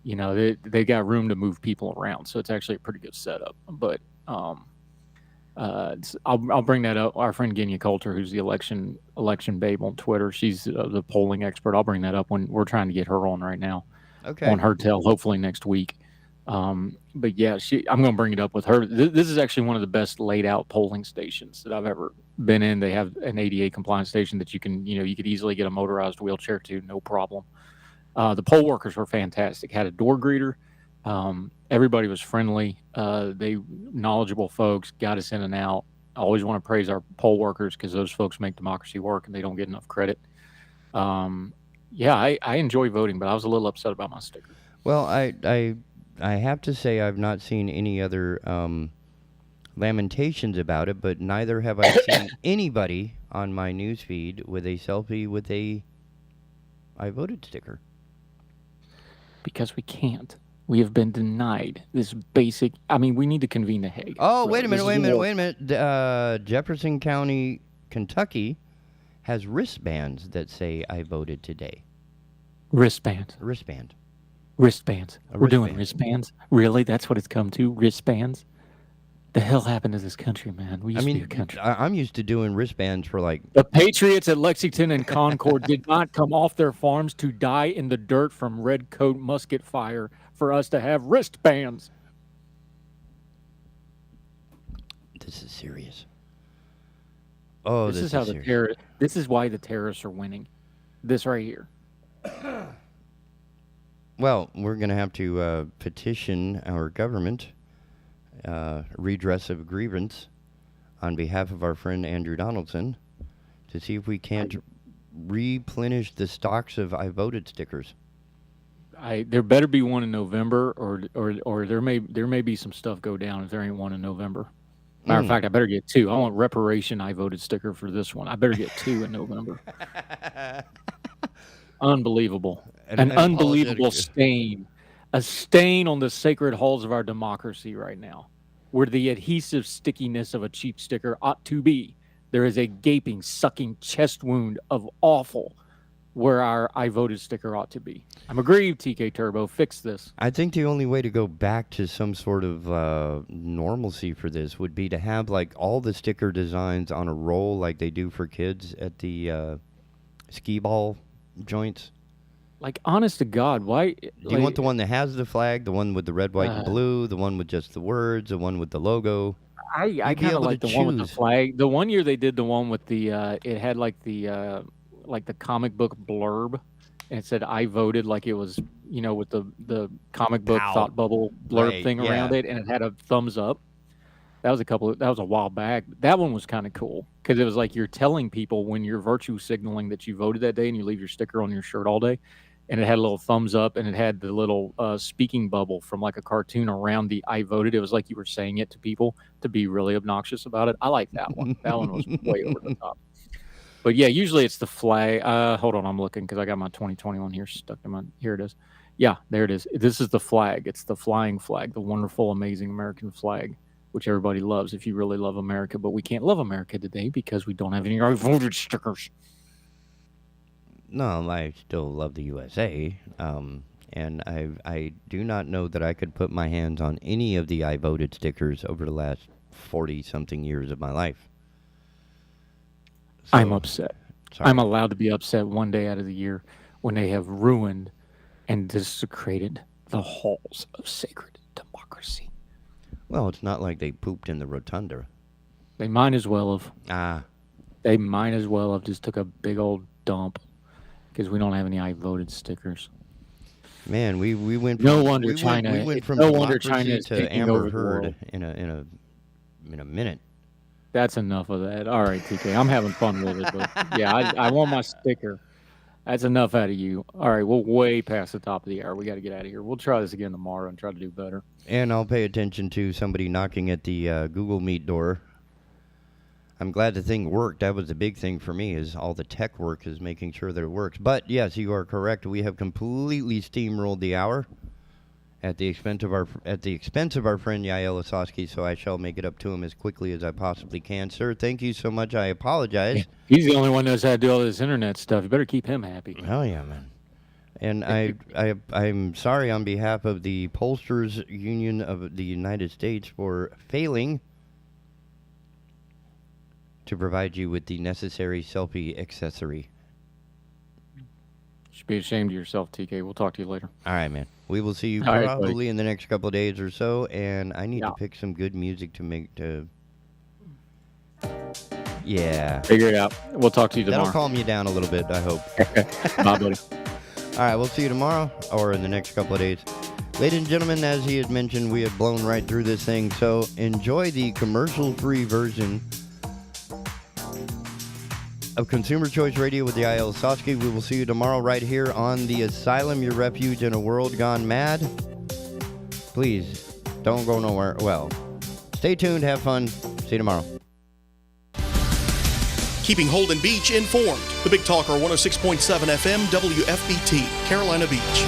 They got room to move people around. So it's actually a pretty good setup. But I'll bring that up. Our friend Genya Coulter, who's the election babe on Twitter, she's the polling expert. I'll bring that up when we're trying to get her on right now. Okay. On her tail, hopefully next week. But yeah, I'm going to bring it up with her. This is actually one of the best laid out polling stations that I've ever been in. They have an ADA compliant station that you can, you could easily get a motorized wheelchair to, no problem. The poll workers were fantastic. Had a door greeter. Everybody was friendly. They knowledgeable folks, got us in and out. I always want to praise our poll workers because those folks make democracy work and they don't get enough credit. I enjoy voting, but I was a little upset about my sticker. Well, I have to say I've not seen any other lamentations about it, but neither have I seen anybody on my news feed with a selfie with a I voted sticker. Because we can't. We have been denied this basic. I mean, we need to convene the Hague. Oh, wait a minute. Jefferson County, Kentucky has wristbands that say I voted today. Wristbands. Wristband. Wristbands. We're doing wristbands? Really? That's what it's come to? Wristbands? The hell happened to this country, man? We used to be a country. I'm used to doing wristbands for like... The Patriots at Lexington and Concord did not come off their farms to die in the dirt from redcoat musket fire for us to have wristbands. This is serious. Oh, this is how the terrorists... This is why the terrorists are winning. This right here. Well, we're going to have to petition our government... redress of grievance on behalf of our friend Andrew Donaldson to see if we can't replenish the stocks of I voted stickers. There better be one in November, or there may be some stuff go down if there ain't one in November. Matter of fact, I better get two. I want reparation I voted sticker for this one. I better get two in November. Unbelievable. An unbelievable stain. A stain on the sacred halls of our democracy right now, where the adhesive stickiness of a cheap sticker ought to be. There is a gaping, sucking chest wound of awful where our I voted sticker ought to be. I'm aggrieved, TK Turbo. Fix this. I think the only way to go back to some sort of normalcy for this would be to have like all the sticker designs on a roll like they do for kids at the skee ball joints. Like, honest to God, why... Do you want the one that has the flag, the one with the red, white, and blue, the one with just the words, the one with the logo? I kind of like the one with the flag. The one year they did the one with the... it had like the comic book blurb, and it said, I voted, like it was, with the comic book thought bubble blurb thing around it, and it had a thumbs up. That was a while back. That one was kind of cool, because it was like you're telling people when you're virtue signaling that you voted that day, and you leave your sticker on your shirt all day. And it had a little thumbs up, and it had the little speaking bubble from like a cartoon around the I voted. It was like you were saying it to people to be really obnoxious about it. I like that one. That one was way over the top. But yeah, usually it's the flag. Hold on, I'm looking because I got my 2021 here stuck in my... Here it is. Yeah, there it is. This is the flag. It's the flying flag, the wonderful, amazing American flag, which everybody loves if you really love America. But we can't love America today because we don't have any I voted stickers. No, I still love the USA, and I do not know that I could put my hands on any of the I voted stickers over the last 40-something years of my life. So, I'm upset. Sorry. I'm allowed to be upset one day out of the year when they have ruined and desecrated the halls of sacred democracy. Well, it's not like they pooped in the rotunda. They might as well have. They might as well have just took a big old dump. Because we don't have any I voted stickers. Man, we went. From, no wonder China. We went from no wonder China is to taking Amber over Heard in a minute. That's enough of that. All right, TK, I'm having fun with it, but yeah, I want my sticker. That's enough out of you. All right, we're way past the top of the hour. We got to get out of here. We'll try this again tomorrow and try to do better. And I'll pay attention to somebody knocking at the Google Meet door. I'm glad the thing worked. That was the big thing for me, is all the tech work is making sure that it works. But, yes, you are correct. We have completely steamrolled the hour at the expense of our friend Yael Osowski, so I shall make it up to him as quickly as I possibly can. Sir, thank you so much. I apologize. Yeah. He's the only one that knows how to do all this internet stuff. You better keep him happy. Oh, yeah, man. And I'm sorry on behalf of the Pollsters Union of the United States for failing to provide you with the necessary selfie accessory. You should be ashamed of yourself, TK. We'll talk to you later. All right, man. We will see you probably in the next couple of days or so, and I need to pick some good music to make to... Yeah. Figure it out. We'll talk to you tomorrow. That'll calm you down a little bit, I hope. Okay. Bye, buddy. All right, we'll see you tomorrow or in the next couple of days. Ladies and gentlemen, as he had mentioned, we had blown right through this thing, so enjoy the commercial-free version of Consumer Choice Radio with the I.L. Osowski. We will see you tomorrow right here on the Asylum, your refuge in a world gone mad. Please, don't go nowhere. Well, stay tuned, have fun. See you tomorrow. Keeping Holden Beach informed. The Big Talker 106.7 FM WFBT, Carolina Beach.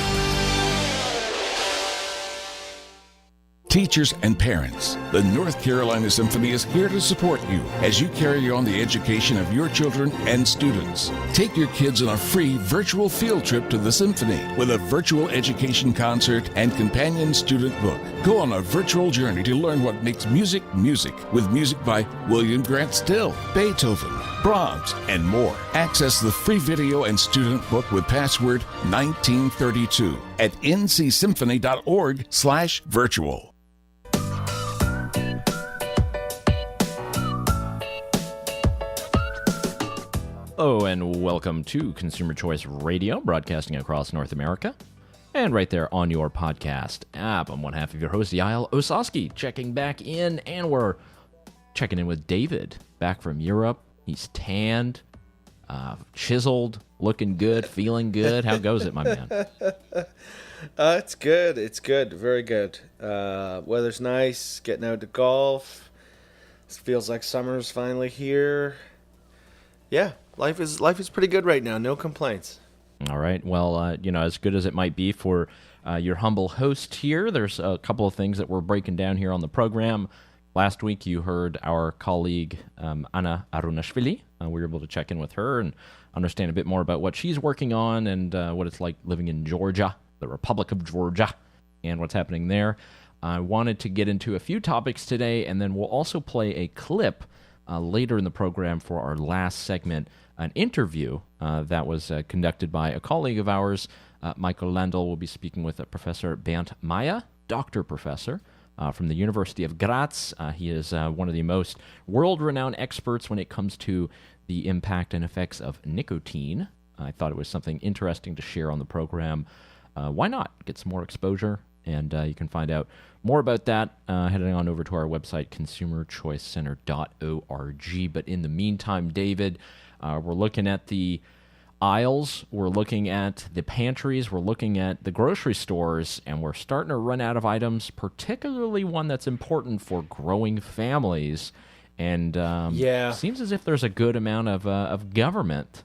Teachers and parents, the North Carolina Symphony is here to support you as you carry on the education of your children and students. Take your kids on a free virtual field trip to the Symphony with a virtual education concert and companion student book. Go on a virtual journey to learn what makes music music, with music by William Grant Still, Beethoven, Brahms, and more. Access the free video and student book with password 1932 at ncsymphony.org/virtual. Oh, and welcome to Consumer Choice Radio, broadcasting across North America, and right there on your podcast app. I'm one half of your host, Yael Osowski, checking back in, and we're checking in with David, back from Europe. He's tanned, chiseled, looking good, feeling good. How goes it, my man? It's good. It's good. Very good. Weather's nice. Getting out to golf. It feels like summer's finally here. Yeah, life is pretty good right now. No complaints. All right. Well, as good as it might be for your humble host here, there's a couple of things that we're breaking down here on the program. Last week, you heard our colleague, Anna Arunashvili. We were able to check in with her and understand a bit more about what she's working on and what it's like living in Georgia, the Republic of Georgia, and what's happening there. I wanted to get into a few topics today, and then we'll also play a clip later in the program for our last segment, an interview that was conducted by a colleague of ours. Michael Landl will be speaking with Professor Bernd Meyer, Dr. Professor, from the University of Graz. He is one of the most world-renowned experts when it comes to the impact and effects of nicotine. I thought it was something interesting to share on the program. Why not get some more exposure? And you can find out more about that heading on over to our website, consumerchoicecenter.org. But in the meantime, David, we're looking at the aisles, we're looking at the pantries, we're looking at the grocery stores, and we're starting to run out of items, particularly one that's important for growing families. And seems as if there's a good amount of government